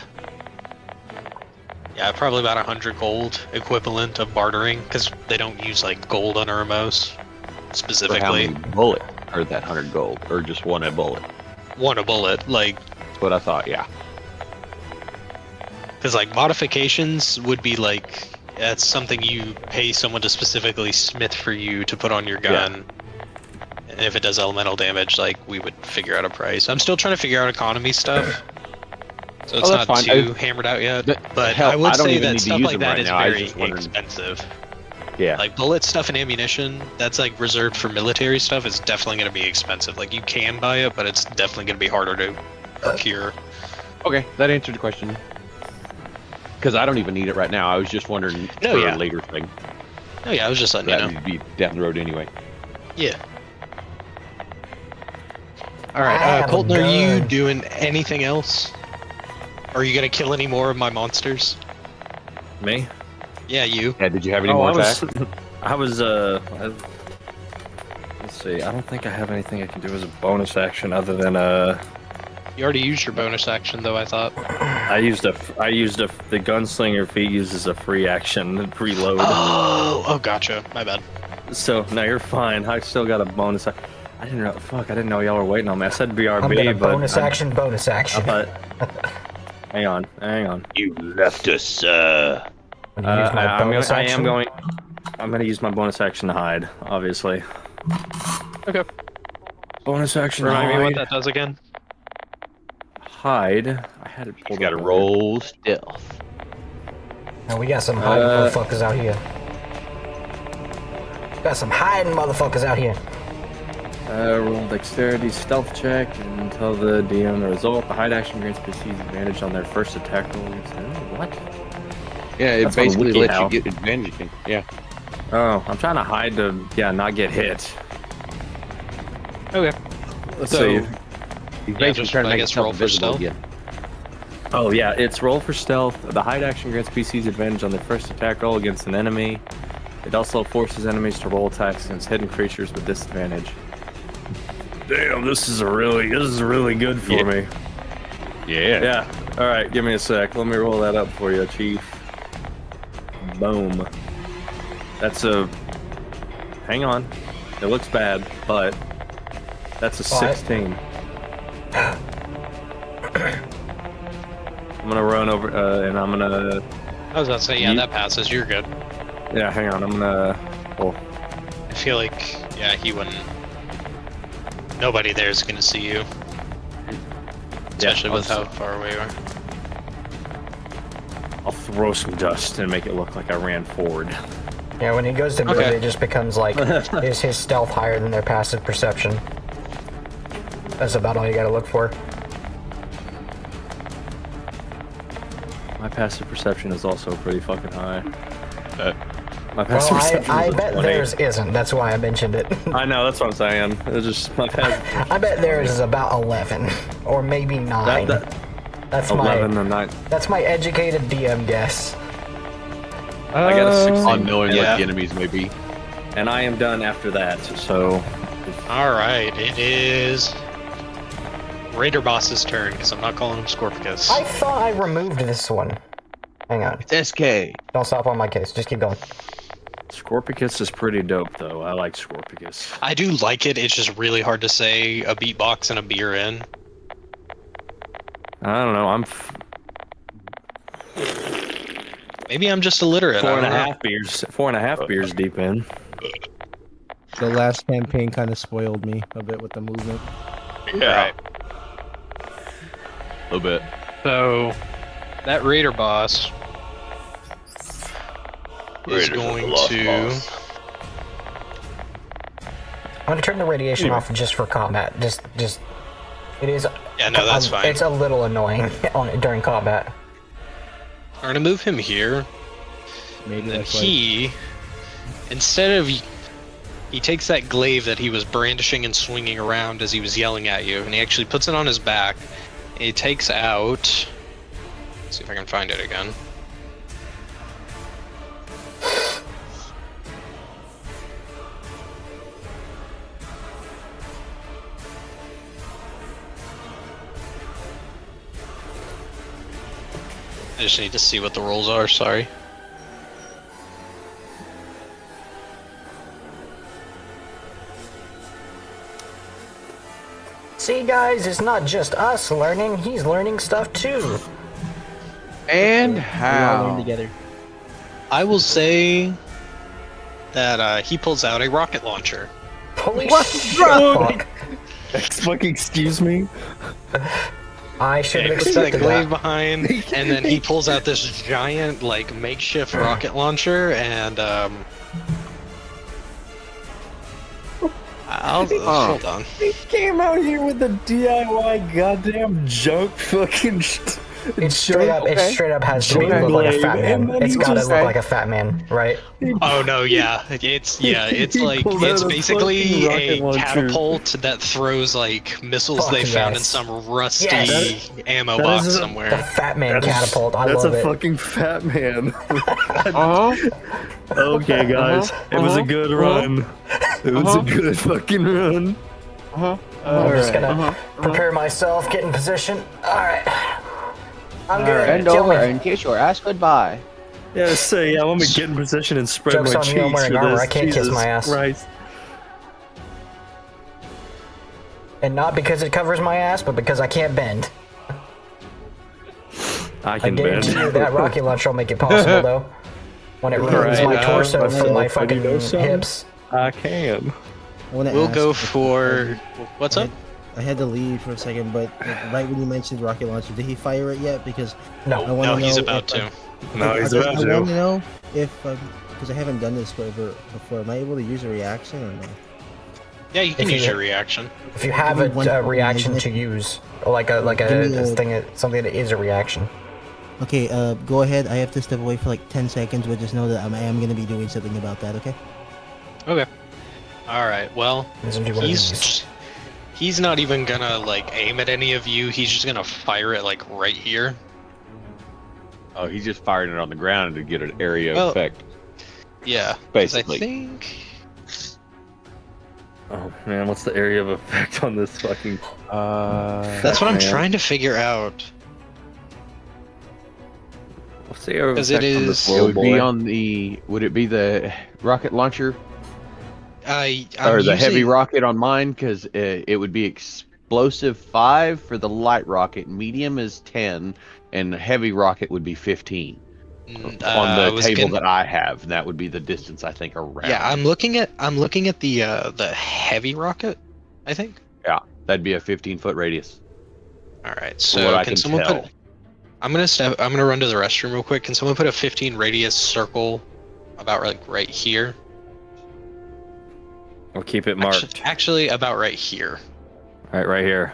Yeah, probably about 100 gold equivalent of bartering because they don't use like gold on Urmos For how specifically. many bullets are that 100 gold, or just one a bullet? One a bullet, like That's what I thought. Yeah. because like modifications would be like that's something you pay someone to specifically smith for you to put on your gun. And if it does elemental damage, like we would figure out a price. I'm still trying to figure out economy stuff. So it's that's not fine. too hammered out yet. But hell, I would I don't say even that need to stuff use like them that right is now. I was very just wondering. expensive. Yeah. Like bullet stuff and ammunition, that's like reserved for military stuff, is definitely going to be expensive. Like you can buy it, but it's definitely going to be harder to procure. Okay, that answered the question. Because I don't even need it right now. I was just wondering No, for yeah. a later thing. Oh yeah, I was just letting you That know. would be down the road anyway. Yeah. All I right, have a Colton, are you gun. doing anything else? Are you gonna kill any more of my monsters? Me? Yeah, you. Yeah, did you have any more attacks? Let's see. I don't think I have anything I can do as a bonus action other than You already used your bonus action, though. I thought. the gunslinger feat uses a free action reload. Oh, gotcha. My bad. So no, you're fine. I still got a bonus. I didn't know. Fuck, I didn't know y'all were waiting on me. I said BRB, I'm gonna but bonus action. hang on. You left us, I'm gonna use my bonus action. I'm gonna use my bonus action to hide, obviously. Okay. Bonus action. Remind me hide. what that does again. Hide. I had it you pulled gotta up. roll stealth. Now we got some hiding motherfuckers out here. Got some hiding motherfuckers out here. Roll dexterity stealth check and tell the DM the result. The hide action grants PCs advantage on their first attack roll against them. What? Yeah, it That's on basically lets WikiHow. you get advantage. Yeah. Oh, I'm trying to hide to, not get hit. Okay. Let's So- see. He's Yeah, basically just, trying to I make guess, himself roll for invisible stealth. again. Oh yeah, it's roll for stealth. The hide action grants PCs advantage on their first attack roll against an enemy. It also forces enemies to roll attacks against hidden creatures with disadvantage. Damn, this is really good for me. Yeah. Yeah. All right, give me a sec. Let me roll that up for you, Chief. Boom. That's a. Hang on. It looks bad, but that's a What? 16. I'm gonna run over, and I'm gonna. I was about to say, yeah, You- that passes. You're good. Yeah, hang on. I'm gonna. Well, I feel like, yeah, he wouldn't. Nobody there is gonna see you, especially I'll with how just- far away you are. I'll throw some dust and make it look like I ran forward. Yeah, when he goes to move, Okay. it just becomes like, is his stealth higher than their passive perception? That's about all you gotta look for. My passive perception is also pretty fucking high. My Well, passive perception I is a bet 20. theirs isn't. That's why I mentioned it. I know, that's what I'm saying. It's just my passive. I bet theirs is about 11, or maybe 9. That's 11 my and 9. that's my educated DM guess. I got a 16. Unknowing Yeah. what the enemies may be. And I am done after that, so. All right, it is Raider Boss's turn because I'm not calling him Scorpicus. I thought I removed this one. Hang on. It's SK. Don't stop on my case. Just keep going. Scorpicus is pretty dope, though. I like Scorpicus. I do like it. It's just really hard to say a beatbox and a beer in. I don't know. I'm Maybe I'm just illiterate. four I and a don't know. half beers. 4.5 beers deep in. The last campaign kind of spoiled me a bit with the movement. Right. A little bit. So that Raider boss is Raiders of the going Lost to. Boss. I'm gonna turn the radiation off just for combat. Just. It is. Yeah, no, that's fine. It's a little annoying during combat. I'm gonna move him here. Maybe And then that's why. he, instead of, he takes that glaive that he was brandishing and swinging around as he was yelling at you, and he actually puts it on his back. And he takes out. Let's see if I can find it again. I just need to see what the rolls are. Sorry. See, guys, it's not just us learning. He's learning stuff too. And We all learn how? together. I will say that he pulls out a rocket launcher. Holy What? fuck. Fucking excuse me? I should Yeah, have he puts that expected glaive that. behind, and then he pulls out this giant, like, makeshift rocket launcher, and hold on. He came out here with the DIY goddamn junk fucking It's straight up. It straight up has to be look like a fat And man. then It's he gotta just- look like a fat man, right? Oh no, yeah, it's He like pulled it's out a basically fucking a rocket launcher. catapult that throws like missiles Fuck they found in yes. some rusty Yes. ammo that box is a- The somewhere. fat man catapult. I That's love a it. fucking fat man. Uh-huh. Okay, guys. It was a good run. It was a Uh-huh. good fucking run. I'm just gonna prepare myself, get in position. All right. I'm good. Bend Kill over me. and kiss your ass goodbye. Yeah, say, yeah, let me get in position and spread Joke's my on cheeks you, I'm wearing for armor, this. I can't kiss Jesus my ass. Christ. And not because it covers my ass, but because I can't bend. I I can bend. guarantee you that rocket launcher will make it possible, though. When it removes Alright, my torso that's from my a funny fucking notion. hips. I can. I wanna We'll ask go if- for what's up? I had to leave for a second, but like, right when you mentioned rocket launcher, did he fire it yet? Because No. I want No, to know. he's about if, to. No, he's I about want to to. know if because I haven't done this before. Am I able to use a reaction or no? Yeah, you can If use you- your reaction. If you have Give me one a point, reaction and to then- use, like a Give me a- thing, something that is a reaction. Okay, go ahead. I have to step away for like 10 seconds, but just know that I am going to be doing something about that, okay? Okay. All right. Well, Doesn't do one of these. he's not even gonna like aim at any of you. He's just gonna fire it like right here. Oh, he's just firing it on the ground to get an area Well, effect. Yeah. 'Cause Basically. I think. Oh man, what's the area of effect on this fucking? That's what I'm man. trying to figure out. What's the area of 'Cause effect it on is- this It little would be boy? on the. Would it be the rocket launcher I'm or the heavy using- rocket on mine? Because it would be explosive 5 for the light rocket, medium is 10, and the heavy rocket would be 15 on I the was table gonna- that I have. And that would be the distance I think around. Yeah, I'm looking at the heavy rocket. I think. That'd be a 15-foot radius. All right. From So what I can can someone tell. put? I'm gonna run to the restroom real quick. Can someone put a 15 radius circle about like right here? I'll keep it marked. Actually, about right here. All right here.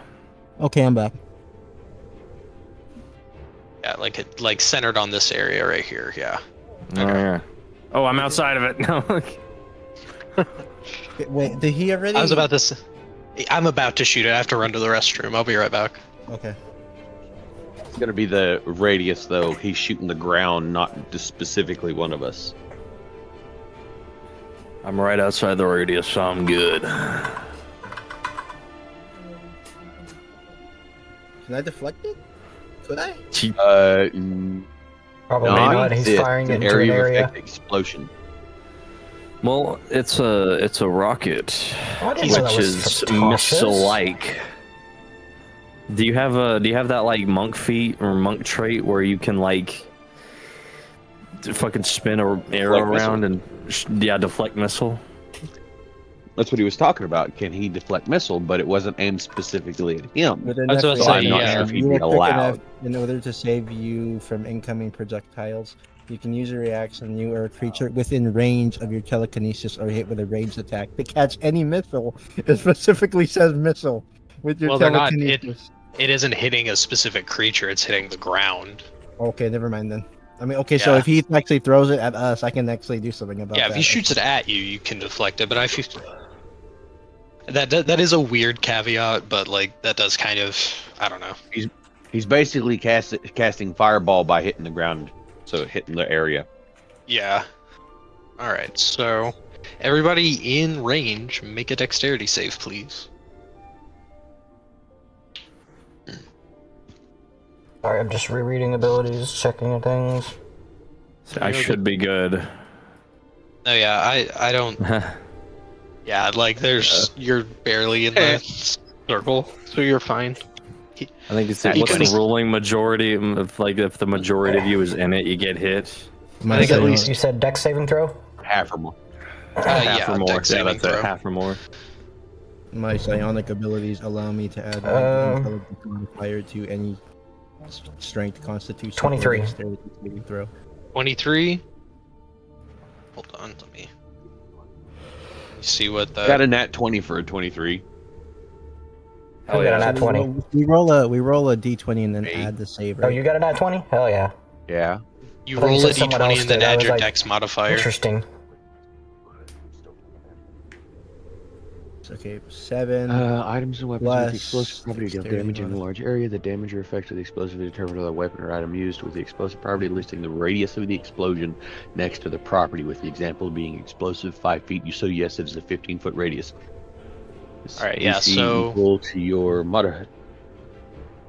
Okay, I'm back. Yeah, like centered on this area right here. Yeah. Oh yeah. Oh, I'm outside of it. No. Wait, did he already? I'm about to shoot it. I have to run to the restroom. I'll be right back. Okay. It's gonna be the radius though. He's shooting the ground, not just specifically one of us. I'm right outside the radius, so I'm good. Can I deflect it? Could I? Probably not. not. He's It's firing it an into an area of area. effect explosion. Well, it's a rocket, Oh, I didn't know that which was is cautious. missile-like. Do you have that like monk feat or monk trait where you can like fucking spin a arrow Deflect missile. around and deflect missile? That's what he was talking about. Can he deflect missile? But it wasn't aimed specifically at him. But then I was about to So say, I'm not yeah. sure if he'd you be were quick enough allowed. in order to save you from incoming projectiles. You can use a reaction. You or a creature within range of your telekinesis or hit with a ranged attack to catch any missile. It specifically says missile with your Well, they're not- telekinesis. It isn't hitting a specific creature. It's hitting the ground. Okay, never mind then. I mean, okay, so Yeah. if he actually throws it at us, I can actually do something about Yeah, that. if he shoots it at you, you can deflect it. But if you that is a weird caveat, but like that does kind of, I don't know. He's basically casting fireball by hitting the ground, so hitting the area. Yeah. All right. So everybody in range, make a dexterity save, please. Sorry, I'm just rereading abilities, checking things. I should be good. No, yeah, I don't. Yeah, like you're barely in the circle, so you're fine. I think it's He what's could've- the ruling majority of like if the majority of you is in it, you get hit. My I think at second- least- You said dex saving throw? Half or more. Half Yeah, or more. dex Yeah, saving that's it. throw. Half or more. My psionic abilities allow me to add Um, one intelligence modifier to any strength, constitution, or 23. dexterity saving throw. 23. Hold on, let me see what the. Got a nat 20 for a 23. Who got a nat 20? We roll a d20 and then Me. add the save. Oh, Right? you got a nat 20? Hell yeah. Yeah. You I thought you roll a said someone d20 else and then did. I add was your like, dex modifier. Interesting. Okay, 7. Items and weapons Plus with explosive property deal dexterity damage in a modifier. large area. The damage or effect of the explosive is determined by the weapon or item used with the explosive property, listing the radius of the explosion next to the property, with the example being explosive 5 feet. So yes, it is a 15-foot radius. It's Alright, yeah, DC so- equal to your mother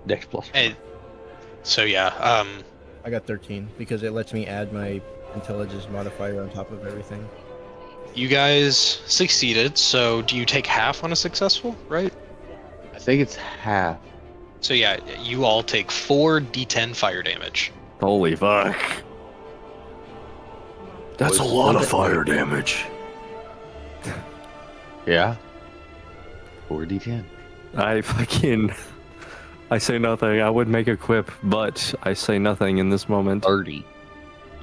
dex plus. Hey, so yeah, I got 13 because it lets me add my intelligence modifier on top of everything. you guys succeeded. So do you take half on a successful, right? I think it's half. So yeah, you all take 4 d10 fire damage. Holy fuck. That's a Was- lot of fire damage. Yeah. 4d10. I say nothing. I would make a quip, but I say nothing in this moment. 30.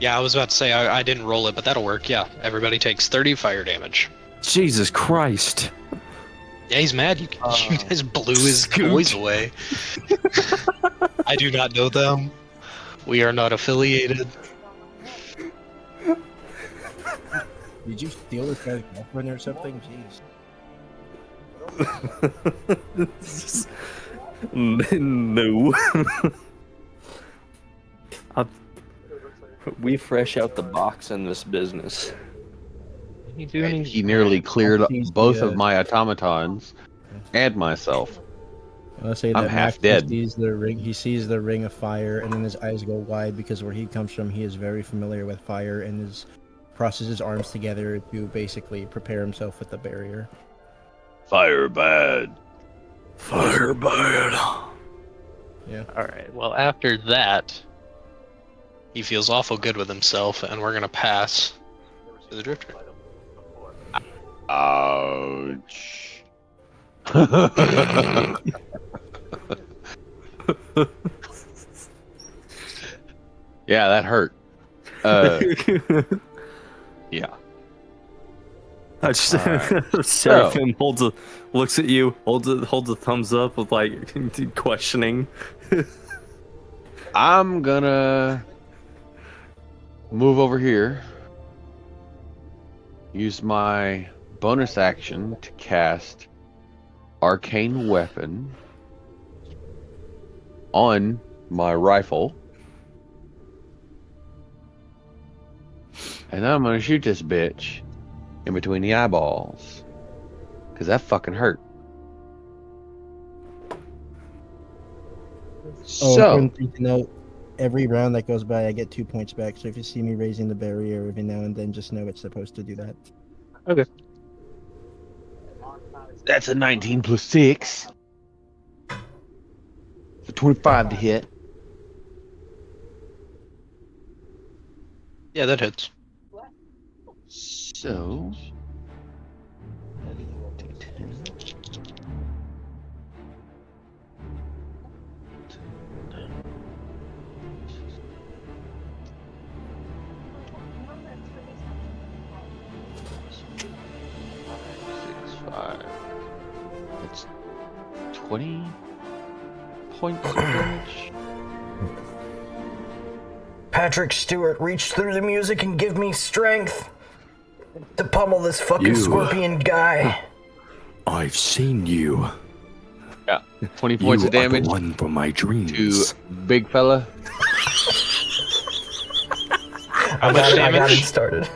Yeah, I was about to say I didn't roll it, but that'll work. Yeah, everybody takes 30 fire damage. Jesus Christ. Yeah, he's mad. You guys blew his Scoot. boys away. I do not know them. We are not affiliated. Did you steal this guy's girlfriend or something? Jeez. No. We fresh out the box in this business. And he nearly cleared both of my automatons and myself. I'll say I'm that half Max dead. Sees the ring. He sees the ring of fire, and then his eyes go wide because where he comes from, he is very familiar with fire, and crosses his arms together to basically prepare himself with the barrier. Fire bad. Fire bad. Yeah. Alright, well, after that, he feels awful good with himself, and we're gonna pass to the Drifter. Ouch. Yeah, that hurt. Yeah. I just Alright. Seraphim looks at you, holds a thumbs up with like questioning. I'm gonna move over here. Use my bonus action to cast Arcane Weapon on my rifle. And then I'm gonna shoot this bitch in between the eyeballs. Cause that fucking hurt. So, important thing to note, every round that goes by, I get 2 points back. So if you see me raising the barrier every now and then, just know it's supposed to do that. that's a 19 plus 6. For 25 to hit. Yeah, that hits. So, that's 20 points of damage. Patrick Stewart, reach through the music and give me strength to pummel this fucking scorpion guy. I've seen you. Yeah, 20 points of damage the one from my to dreams. big fella. How much I got him damage? started.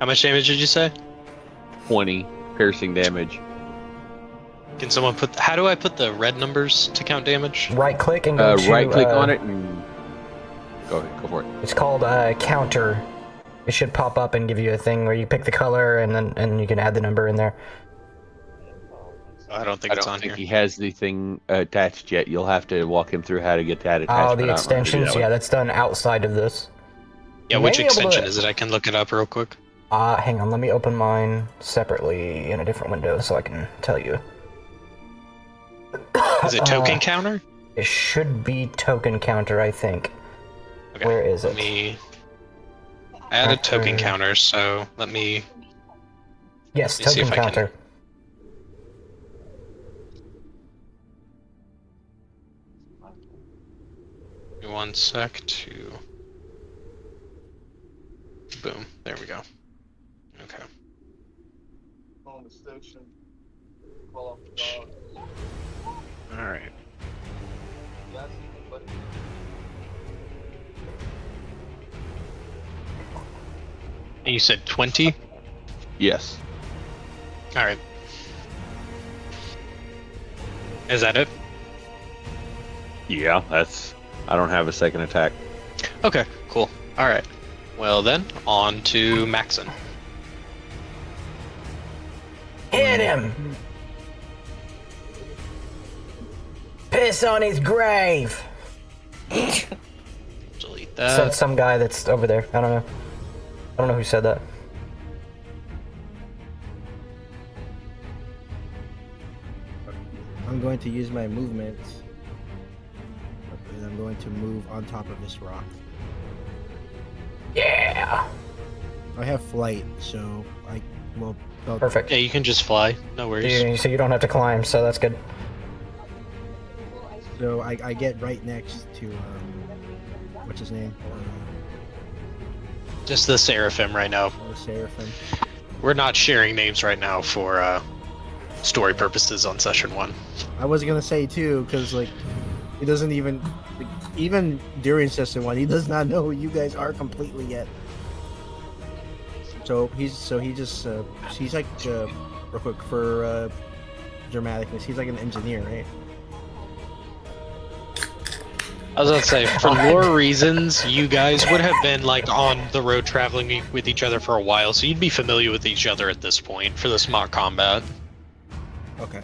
How much damage did you say? 20 piercing damage. Can someone put... How do I put the red numbers to count damage? Right click and go to, Right click on it and go ahead, go for it. It's called counter. It should pop up and give you a thing where you pick the color and you can add the number in there. I don't think I it's don't on think here. he has the thing attached yet. You'll have to walk him through how to get that attached. Oh, the extensions? Yeah, that's done outside of this. Yeah, You which may be able to- extension is it? I can look it up real quick. Hang on, let me open mine separately in a different window so I can tell you. Is it token counter? It should be token counter, I think. Okay, Where is let it? me... I added token Counter. counter, so let me... Yes, Let me see token if I can- counter. Give me 1 sec to... Boom, there we go. Okay. Alright. And you said 20? Yes. Alright. Is that it? Yeah, that's. I don't have a second attack. Okay, cool. Alright. Well then, on to Maxon. Hit him! Piss on his grave! Delete So that. it's some guy that's over there. I don't know. I don't know who said that. I'm going to use my movement. And I'm going to move on top of this rock. I have flight, so I well. Perfect. Yeah, you can just fly. No worries. So you don't have to climb, so that's good. So I get right next to what's his name? Just the Seraphim right now. The Seraphim. We're not sharing names right now for story purposes on session 1. I was gonna say too, because like he doesn't even during session 1, he does not know who you guys are completely yet. So he's like real quick for dramaticness. He's like an engineer, right? I was about to say, for lore reasons, you guys would have been like on the road traveling with each other for a while, so you'd be familiar with each other at this point for this mock combat. Okay.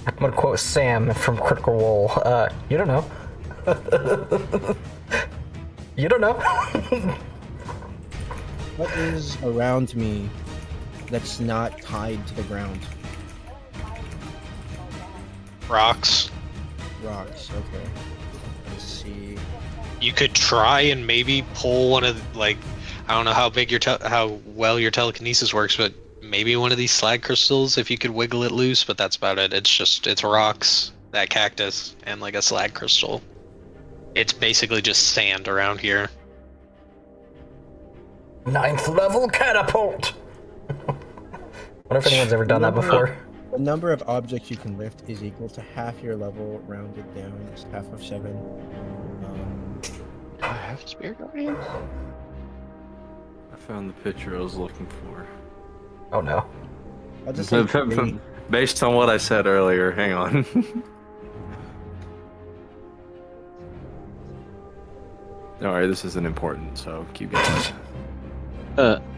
I'm gonna quote Sam from Critical Role. You don't know. You don't know. What is around me that's not tied to the ground? Rocks. Rocks. Okay. Let's see. You could try and maybe pull one of I don't know how big how well your telekinesis works, but maybe one of these slag crystals if you could wiggle it loose. But that's about it. It's rocks, that cactus, and like a slag crystal. It's basically just sand around here. 9th level catapult. Wonder if anyone's ever done that before. The number of objects you can lift is equal to half your level rounded down. It's half of 7. I have Spirit Guardian. I found the picture I was looking for. Oh no. I'll just say 3. Based on what I said earlier, hang on. Don't worry, this isn't important, so keep going.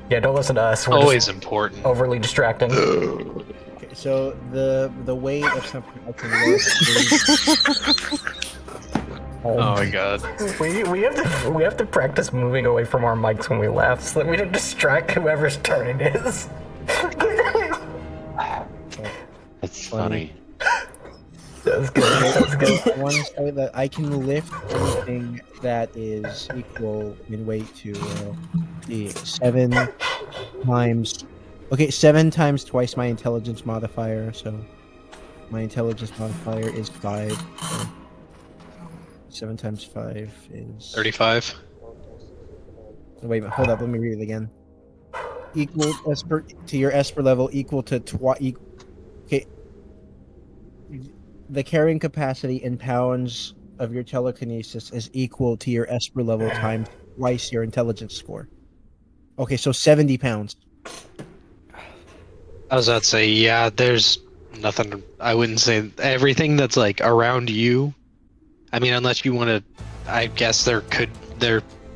Yeah, don't listen to us. We're Always just important. overly distracting. Okay, so the weight of something I can lift is Oh my god. We have to practice moving away from our mics when we laugh so that we don't distract whoever's turn it is. That's funny. That's good. That's good. I want to say that I can lift anything that is equal in weight to the 7 times. Okay, 7 times twice my intelligence modifier. So my intelligence modifier is 5. So 7 times 5 is 35. Wait a minute, hold up. Let me read it again. Equal Esper to your Esper level equal to okay. The carrying capacity in pounds of your telekinesis is equal to your Esper level times twice your intelligence score. Okay, so 70 pounds. I was about to say, yeah, there's nothing. I wouldn't say everything that's like around you. I mean, unless you want to, I guess there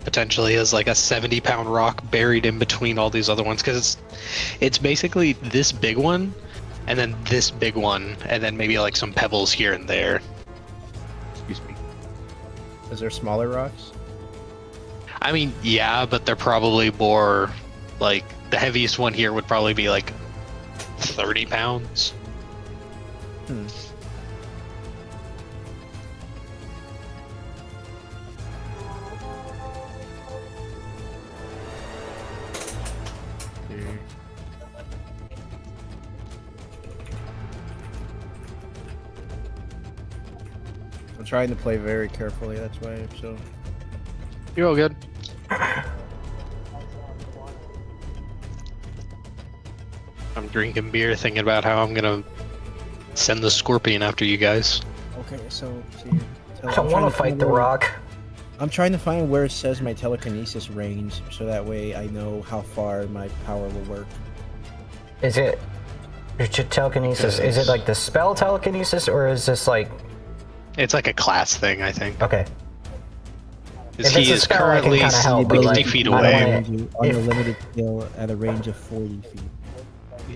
potentially is like a 70-pound rock buried in between all these other ones, because it's basically this big one and then this big one and then maybe like some pebbles here and there. Excuse me. Is there smaller rocks? I mean, yeah, but they're probably more like the heaviest one here would probably be like 30 pounds. Hmm. I'm trying to play very carefully, that's why I'm so... You're all good. I'm drinking beer thinking about how I'm gonna send the scorpion after you guys. Okay, so... I don't want to fight the rock. I'm trying to find where it says my telekinesis range, so that way I know how far my power will work. Is it... Your telekinesis, is it like the spell telekinesis, or is this like... It's like a class thing, I think. Okay. Because If it's he a is spell, I can currently kinda help, but, 60 like, feet I don't away. wanna- On if- a limited scale at a range of 40 feet.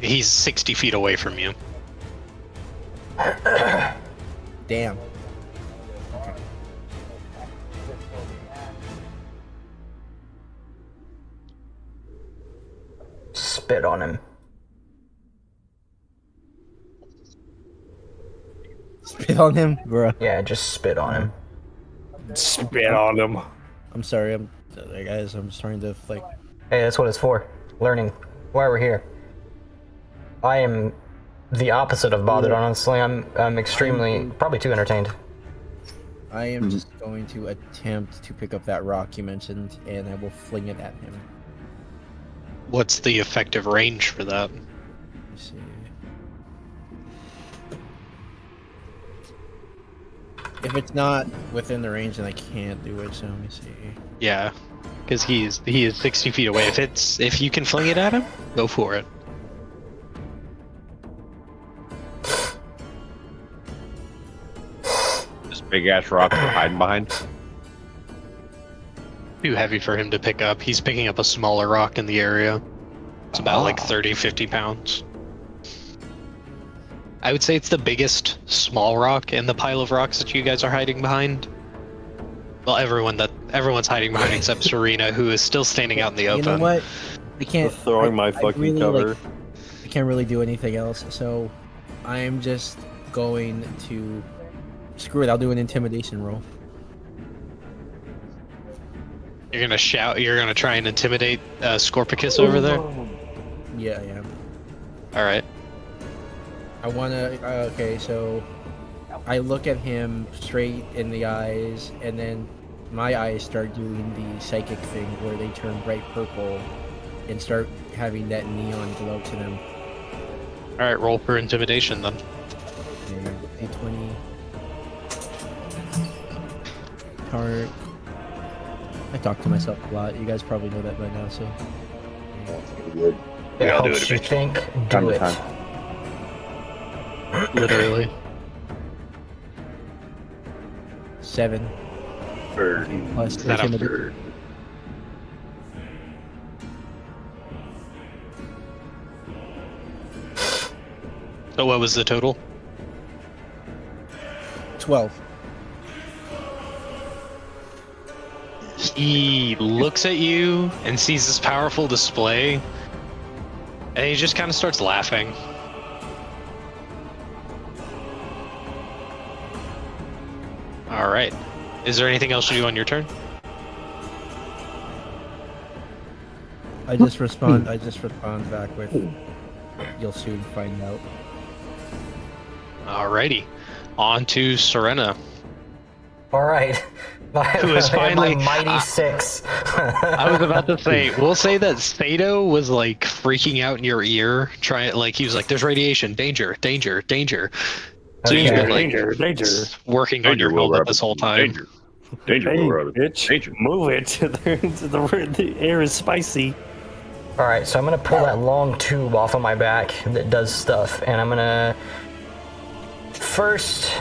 He's 60 feet away from you. Damn. Spit on him. Spit on him, bro. Yeah, just spit on him. Spit on him. I'm sorry, guys. I'm just trying to like. Hey, that's what it's for. learning why we're here. I am the opposite of bothered, honestly. I'm extremely, probably too entertained. I am just going to attempt to pick up that rock you mentioned, and I will fling it at him. What's the effective range for that? Let me see. If it's not within the range, then I can't do it. So let me see. Yeah, because he is 60 feet away. If you can fling it at him, go for it. This big ass rock we're hiding behind. Too heavy for him to pick up. He's picking up a smaller rock in the area. It's about like 30, 50 pounds. I would say it's the biggest small rock in the pile of rocks that you guys are hiding behind. Well, everyone's hiding behind except Serena, who is still standing out in the open. You know what? I can't. Throwing my fucking really, cover. I can't really do anything else, so I'm just going to screw it. I'll do an intimidation roll. You're gonna shout. You're gonna try and intimidate Scorpicus over there. Yeah, I am. All right. I wanna. Okay, so I look at him straight in the eyes, and then my eyes start doing the psychic thing where they turn bright purple and start having that neon glow to them. All right. Roll for intimidation then. A20. Tart. I talk to myself a lot. You guys probably know that by now, so. It I'll do helps it you eventually. think, Time do to it. time. Literally. 7 plus Is that a intimidation. So what was the total? 12. He looks at you and sees this powerful display, and he just kind of starts laughing. All right. Is there anything else you do on your turn? I just respond back with, "You'll soon find out." Alrighty. On to Serena. All right. Who is finally- my mighty 6. I was about to say, we'll say that Sato was like freaking out in your ear, he was like, "There's radiation, danger, danger, danger." So Okay. you've been like Danger. working on your Will helmet Rabbit. this whole time. Danger, Hey, Will Rabbit. bitch, Danger. move it. The air is spicy. All right, so I'm gonna pull that long tube off of my back that does stuff, and I'm gonna first,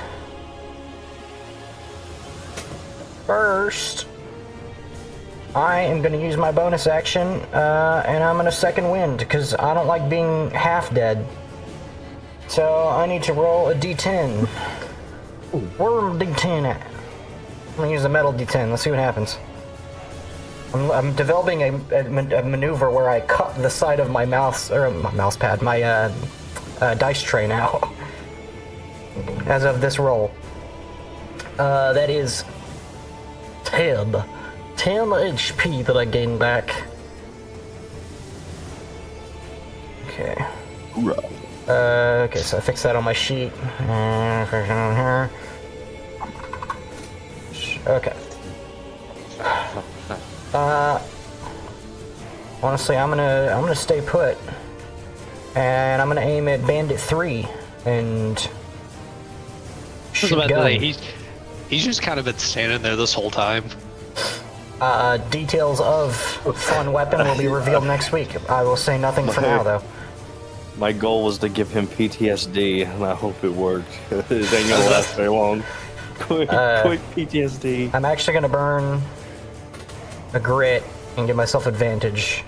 I am gonna use my bonus action, and I'm gonna second wind because I don't like being half dead. So I need to roll a D10. Where am D10 at? I'm gonna use a metal D10. Let's see what happens. I'm developing a maneuver where I cut the side of my mouse pad, my dice tray now. As of this roll, that is 10 HP that I gain back. Okay. Okay, so I fix that on my sheet. Okay. Honestly, I'm gonna stay put, and I'm gonna aim at Bandit 3 and I was shoot about to gun. say, he's just kind of been standing there this whole time. Details of fun weapon will be revealed next week. I will say nothing for now, though. My goal was to give him PTSD, and I hope it worked. It ain't gonna last very long. Quick PTSD. I'm actually gonna burn a grit and give myself advantage.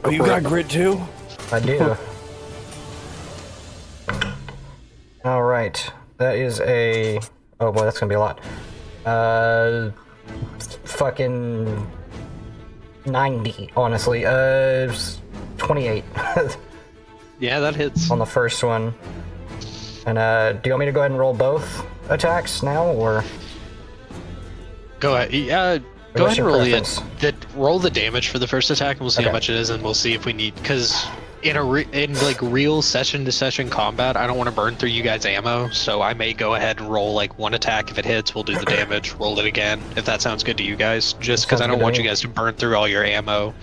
Oh, you got grit too? I do. All right, that is a. Oh boy, that's gonna be a lot. Fucking 90, honestly. 28 Yeah, that hits. on the first one. And do you want me to go ahead and roll both attacks now, or? Go ahead. Yeah, Go What's ahead and your roll preference? roll the damage for the first attack, and we'll see how Okay. much it is, and we'll see if we need. Because in like real session to session combat, I don't want to burn through you guys' ammo, so I may go ahead and roll like one attack. If it hits, we'll do the damage. Roll it again, if that sounds good to you guys. Just because Sounds I don't good to want me. you guys to burn through all your ammo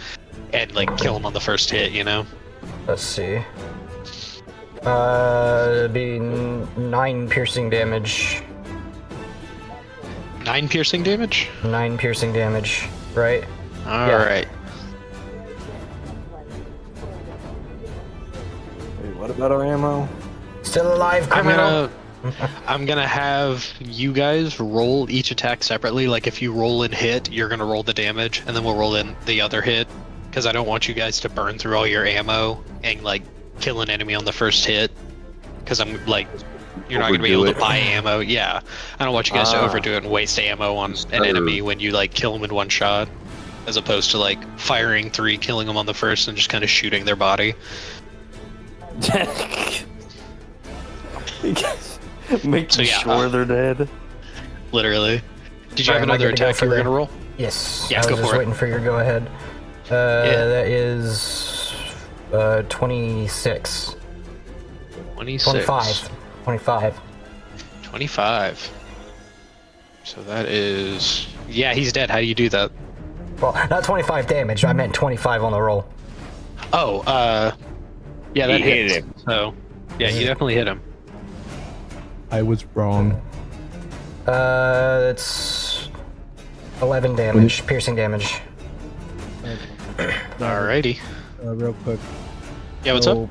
and like kill them on the first hit. You know. Let's see. It'd be 9 piercing damage. 9 piercing damage. 9 piercing damage, right? All Yeah. right. Wait, what about our ammo? Still alive, criminal. I'm gonna have you guys roll each attack separately. Like if you roll and hit, you're gonna roll the damage, and then we'll roll in the other hit. Because I don't want you guys to burn through all your ammo and like kill an enemy on the first hit. Because I'm like, you're not gonna be able Overdo to buy ammo. Yeah, I don't want you guys to overdo it and waste ammo on an enemy when you like kill them in one shot, as opposed to like firing 3, killing them on the first, and just kind of shooting their body. Make So, yeah, sure they're dead. Literally. Did you have Alright, am I another good to go attack for you were the- gonna roll? Yes. Yeah, I was go just for it. waiting for your go ahead. That is 26. 26. 25. 25. 25. So that is... Yeah, he's dead. How do you do that? Well, not 25 damage. I meant 25 on the roll. Oh, yeah, that He hit hits. him. So, yeah, you definitely hit him. I was wrong. That's 11 damage, piercing damage. Alrighty. Real quick. Yeah, what's So, up?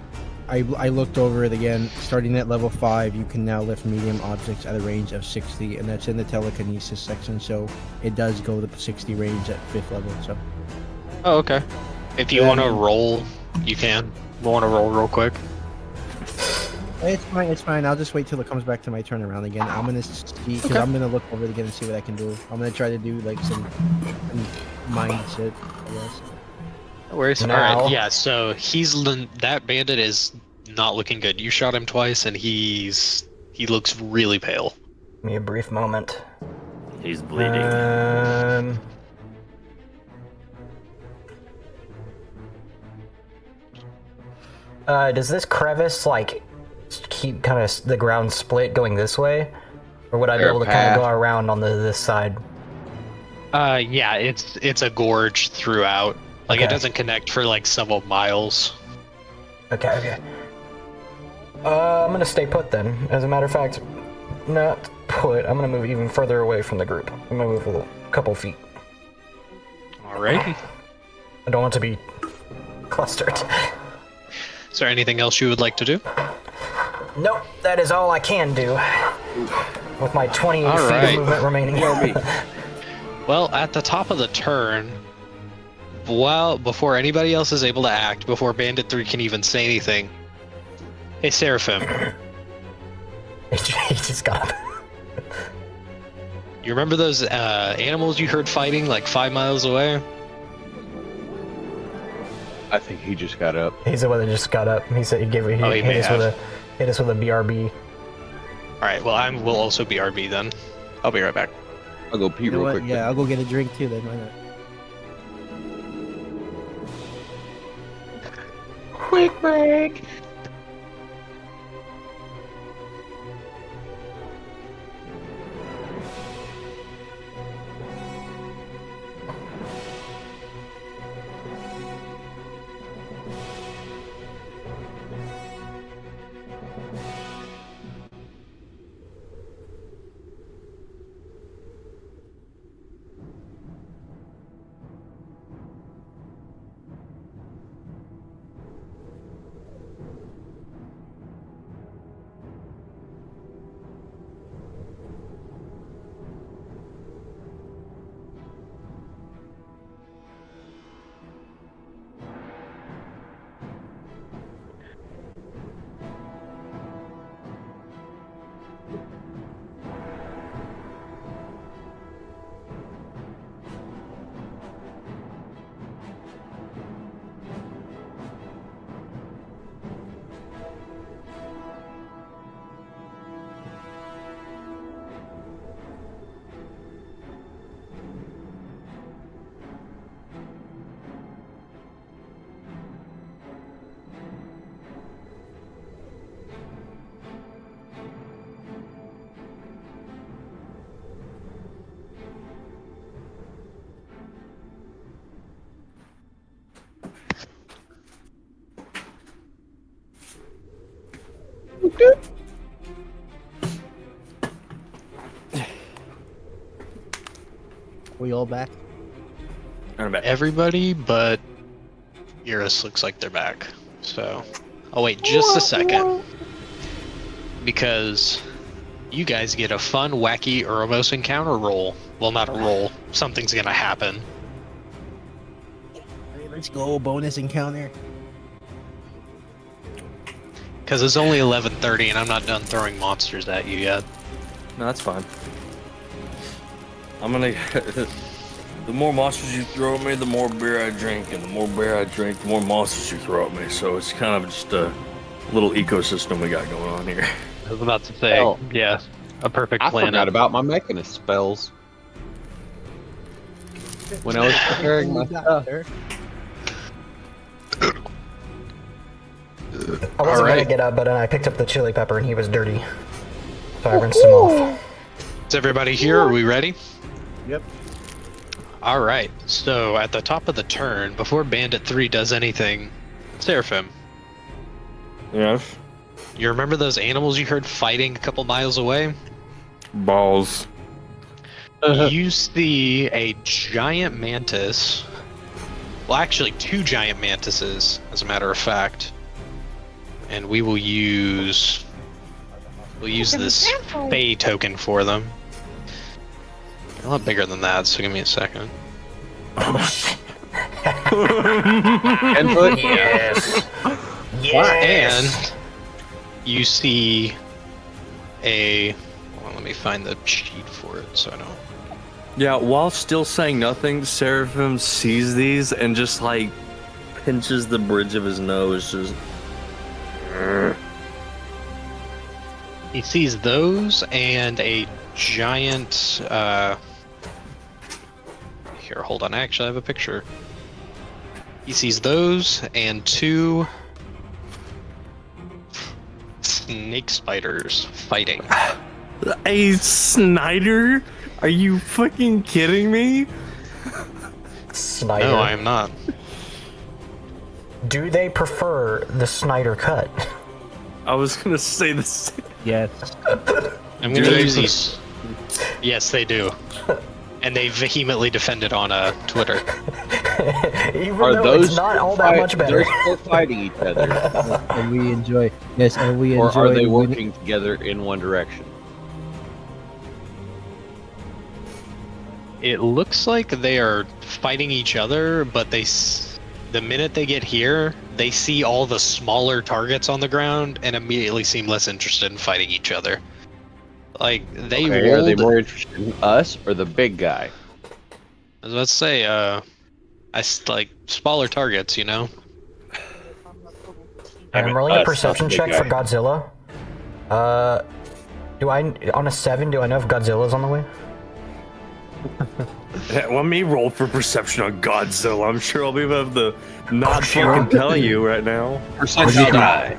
I looked over it again. Starting at level 5, you can now lift medium objects at a range of 60, and that's in the telekinesis section. So it does go to 60 range at 5th level. So Oh, okay. If you Yeah, want to I mean- roll, you can. Want to roll real quick? it's fine. It's fine. I'll just wait till it comes back to my turn around again. I'm gonna see because I'm gonna look over it again and see what I can do. I'm gonna try to do like some mind shit, I guess. No worries. Now- Alright, yeah, so that bandit is not looking good. You shot him twice, and he looks really pale. Give me a brief moment. He's bleeding. Does this crevice like keep kind of the ground split going this way, or would I be There a able to kind path? of go around on this side? Yeah, it's a gorge throughout. Like it Okay. doesn't connect for like several miles. Okay. I'm gonna stay put then. As a matter of fact, not put. I'm gonna move even further away from the group. I'm gonna move a couple feet. Alrighty. I don't want to be clustered. Is there anything else you would like to do? Nope, that is all I can do. With my 28 All feet right. of movement remaining. Well, at the top of the turn, before anybody else is able to act, before Bandit 3 can even say anything, hey Seraphim, He just got up. you remember those animals you heard fighting like 5 miles away? I think he just got up. He's the one that just got up. He said he may hit us with have. hit us with a BRB. Alright, well I will also be RB then. I'll be right back. I'll go pee You know real what? quick. Yeah, I'll go get a drink too. Then why not? Quick break. We all back? I'm back. Everybody but Eurus looks like they're back. So, I'll wait just a second. Because you guys get a fun, wacky Uramos encounter roll. Well, not a roll. Something's gonna happen. Hey, let's go, bonus encounter. Because it's only 11:30 and I'm not done throwing monsters at you yet. No, that's fine. I'm gonna. The more monsters you throw at me, the more beer I drink, and the more beer I drink, the more monsters you throw at me. So it's kind of just a little ecosystem we got going on here. I was about to say, Well, yeah, a perfect I planet. forgot about my Mechanist spells. When I was preparing my stuff. I wasn't gonna get up, but then I picked up the chili pepper and he was dirty. So I rinsed him off. Is everybody here? Are we ready? Yep. Alright, so at the top of the turn, before Bandit 3 does anything, Seraphim, Yes. you remember those animals you heard fighting a couple miles away? Balls. You see a giant mantis, well actually 2 giant mantises, as a matter of fact, and we'll use this Fey token for them. A lot bigger than that, so give me a second. 10 foot? Yes. And you see a... Well, let me find the sheet for it so I don't... Yeah, while still saying nothing, Seraphim sees these and just like pinches the bridge of his nose. Just. He sees those and a giant... Here, hold on. Actually, I have a picture. He sees those and 2 snake spiders fighting. A Snyder? Are you fucking kidding me? Snyder. No, I am not. Do they prefer the Snyder cut? I was gonna say this. Yes. I'm Do gonna they use these. Yes, they do. And they vehemently defended on Twitter. Even Are though those it's not all that much better. They're still fighting each other, And we enjoy. Yes, and we or enjoy. are they working together in one direction? It looks like they are fighting each other, but the minute they get here, they see all the smaller targets on the ground and immediately seem less interested in fighting each other. Like, they Okay, are they rolled... more interested in us or the big guy? I was about to say, like, smaller targets, you know? I'm rolling a us, perception not the check big for guy. Godzilla. Do I, on a 7, do I know if Godzilla's on the way? Let me roll for perception on Godzilla. I'm sure I'll be able to not fucking tell you right now. Perception die.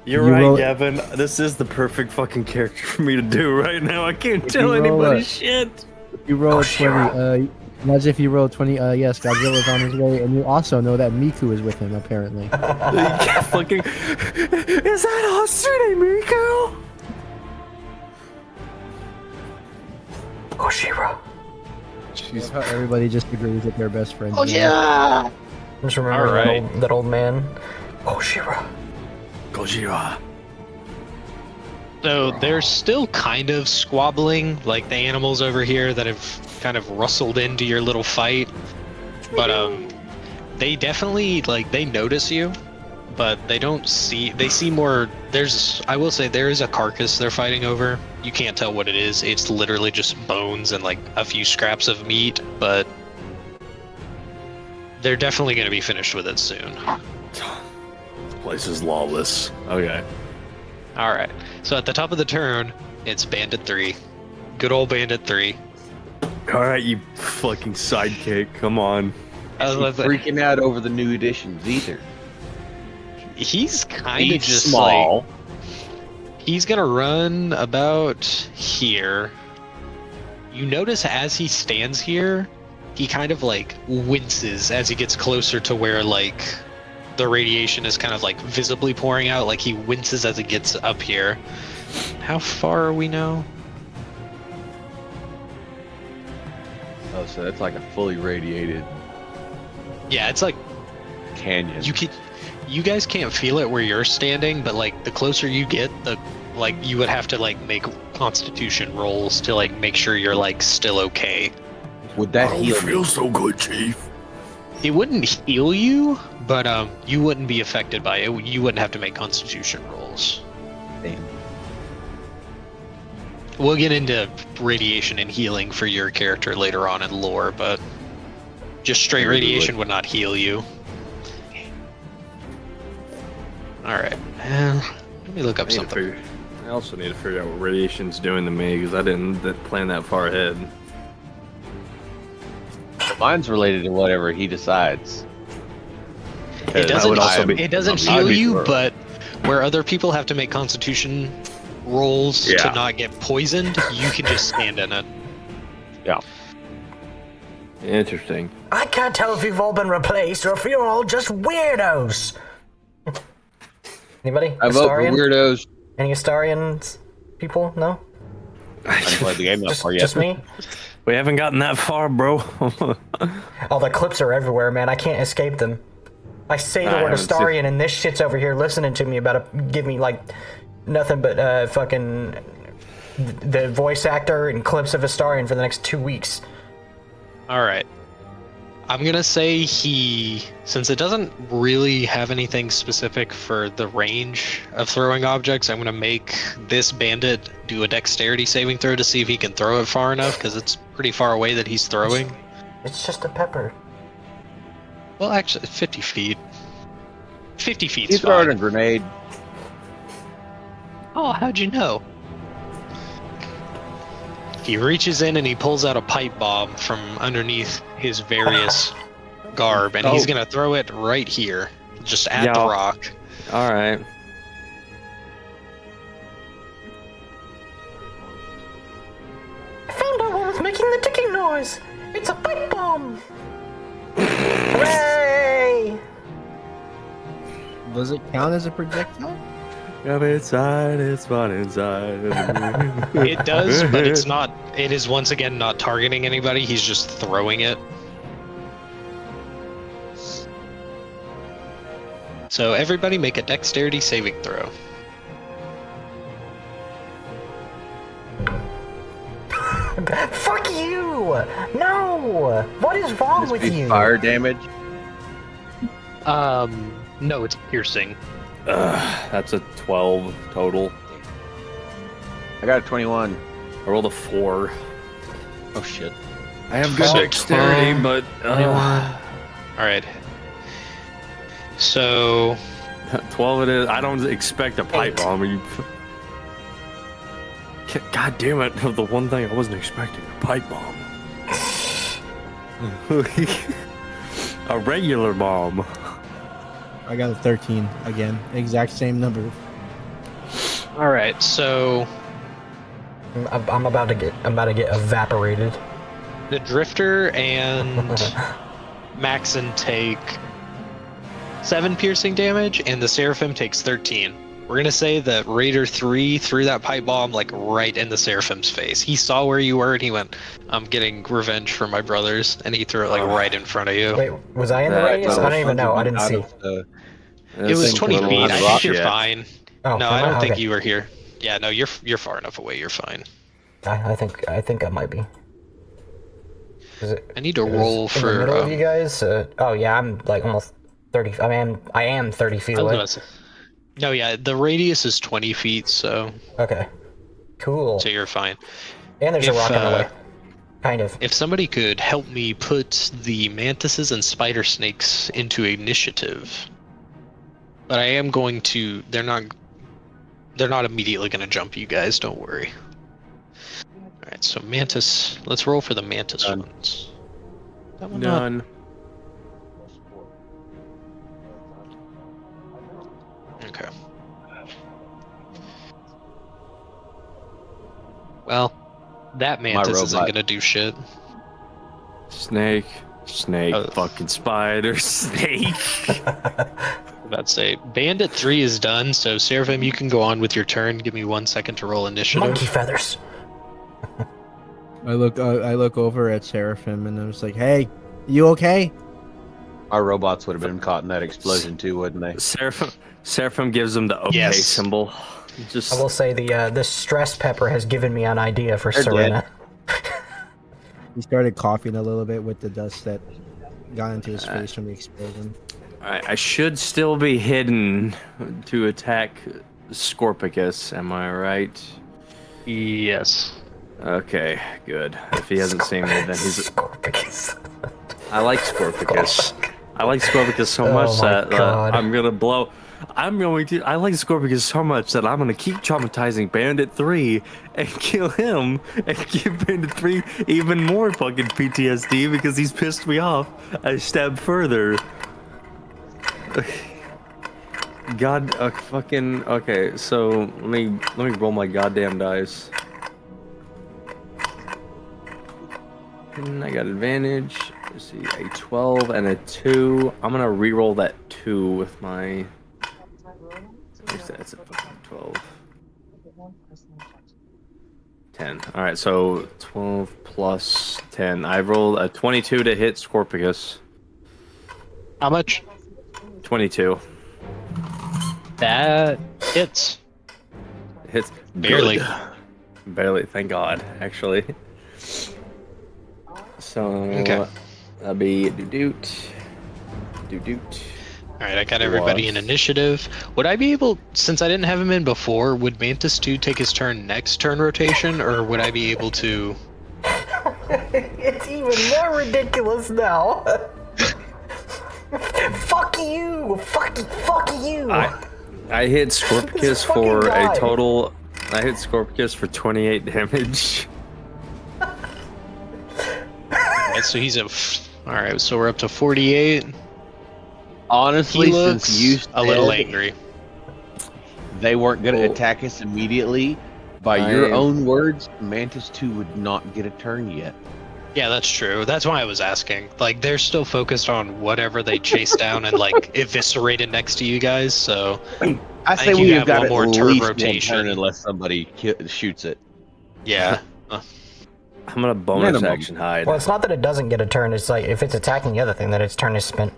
You're You right, roll- Gavin. This is the perfect fucking character for me to do right now. I can't If tell you roll anybody a- shit. You roll a Shira. 20. Imagine if you roll 20. Yes, Godzilla's on his way, and you also know that Miku is with him apparently. You can't fucking. Is that Hatsune Miku? Oshira. That's how everybody just agrees that they're best friends. Oh yeah. Just remember Alright. that old man. Oshira. Gojira. So they're still kind of squabbling, like the animals over here that have kind of rustled into your little fight. But they definitely, like, they notice you, but they don't see, they see more. I will say there is a carcass they're fighting over. You can't tell what it is. It's literally just bones and like a few scraps of meat, but they're definitely going to be finished with it soon. This place is lawless. Okay. All right. So at the top of the turn, it's Bandit 3. Good old Bandit 3. Alright, you fucking sidekick. Come on. I was like, Freaking out over the new editions either. he's kind of He's just small. like, he's gonna run about here. You notice as he stands here, he kind of like winces as he gets closer to where like the radiation is kind of like visibly pouring out. Like he winces as it gets up here. How far are we now? Oh, so that's like a fully radiated Yeah, it's like canyon. you guys can't feel it where you're standing, but like the closer you get, the like you would have to like make Constitution rolls to like make sure you're like still okay. Would that heal me? so good, Chief. It wouldn't heal you, but you wouldn't be affected by it. You wouldn't have to make Constitution rolls. Damn. We'll get into radiation and healing for your character later on in lore, but just straight radiation would not heal you. Alright, let me look up something. I also need to figure out what radiation's doing to me, because I didn't plan that far ahead. Mine's related to whatever he decides. It doesn't heal you, sure. but where other people have to make Constitution rolls to not get poisoned, you can just stand in it. Yeah. Interesting. I can't tell if you've all been replaced or if you're all just weirdos. Anybody? I vote for Astarian? weirdos. Any Astarians people? No? I haven't played the game that far yet. Just me? We haven't gotten that far, bro. Oh, the clips are everywhere, man. I can't escape them. I say the I word haven't Astarian, and this shit's over here listening to me about to give me, like, nothing but fucking the voice actor and clips of Astarian for the next 2 weeks. Alright. I'm gonna say since it doesn't really have anything specific for the range of throwing objects, I'm gonna make this bandit do a dexterity saving throw to see if he can throw it far enough, because it's pretty far away that he's throwing. It's just a pepper. Well, actually, 50 feet. 50 feet's He's throwing fine. a grenade. Oh, how'd you know? He reaches in and he pulls out a pipe bomb from underneath his various garb, and he's gonna throw it right here, just at the rock. All right. I found out what was making the ticking noise. It's a pipe bomb. Hooray! Does it count as a projectile? Come inside, it's fun inside. It does, but it's not. It is once again not targeting anybody. He's just throwing it. So everybody make a dexterity saving throw. Fuck you! No! What is wrong with you? Fire damage. No, it's piercing. That's a 12 total. I got a 21. I rolled a 4. Oh shit. I have good dexterity, but Alright. So 12 it is. I don't expect a pipe bomb. God damn it! The one thing I wasn't expecting, a pipe bomb. A regular bomb. I got a 13 again. Exact same number. alright, so I'm about to get evaporated. the Drifter and Maxon take 7 piercing damage, and the Seraphim takes 13. We're gonna say that Raider 3 threw that pipe bomb like right in the Seraphim's face. He saw where you were and he went, I'm getting revenge for my brothers, and he threw it like right in front of you. Wait, was I in the radius? I don't even know. I didn't see. It was 20 feet. I think you're fine. Oh, No, I don't think okay. you were here. Yeah, no, you're far enough away. You're fine. I think I might be. Is it? I need to roll in for. the middle of you guys. Oh yeah, I'm like almost 30. I am 30 feet away. No, yeah, the radius is 20 feet, so Okay. Cool. so you're fine. And there's a if, rock in the way. Kind of. If somebody could help me put the mantises and spider snakes into initiative, but I am going to. They're not immediately going to jump you guys. Don't worry. All right, so mantis. Let's roll for the mantis ones. That one not- None. Okay. Well, that mantis isn't robot. gonna do shit. Snake. Oh. Fucking spider. Snake. about to say, Bandit 3 is done, so Seraphim, you can go on with your turn. Give me 1 second to roll initiative. Monkey feathers. I look over at Seraphim and I was like, "Hey, you okay?" Our robots would have been caught in that explosion too, wouldn't they? Seraphim gives him the okay symbol. Just I will say the stress pepper has given me an idea for They're Serena. He started coughing a little bit with the dust that got into his face from the explosion. I should still be hidden to attack Scorpicus, am I right? Yes. Okay, good. If he hasn't seen me, then he's... Scorpicus. I like Scorpicus. I like Scorpicus so much that I'm gonna blow... I like Scorpicus so much that I'm gonna keep traumatizing Bandit 3 and kill him and give Bandit 3 even more fucking PTSD because he's pissed me off. I stab further. God, fucking okay. So let me roll my goddamn dice. And I got advantage. Let's see, a 12 and a 2. I'm gonna re-roll that 2 with my. That's a fucking 12. 10. All right, so 12 plus 10. I rolled a 22 to hit Scorpicus. How much? 22. That hits. Hits Barely. good. Barely, thank God, actually. So Okay. that'll be doot. Alright, I got everybody in initiative. Would I be able, since I didn't have him in before, would Mantis 2 take his turn next turn rotation, or would I be able to... It's even more ridiculous now. Fuck you! Fuck you! I hit Scorpicus for a total... I hit Scorpicus for 28 damage. Alright, so he's at... Alright, so we're up to 48. Honestly, He looks since you a little said angry. they weren't going to attack us immediately, by your own words, Mantis 2 would not get a turn yet. Yeah, that's true. That's why I was asking. Like, they're still focused on whatever they chased down and, like, eviscerated next to you guys, so... I say think we you have got one at more least turn one rotation. turn unless somebody shoots it. Yeah. I'm gonna bonus Minimum. action hide. Well, it's not that it doesn't get a turn. It's like if it's attacking the other thing, that its turn is spent.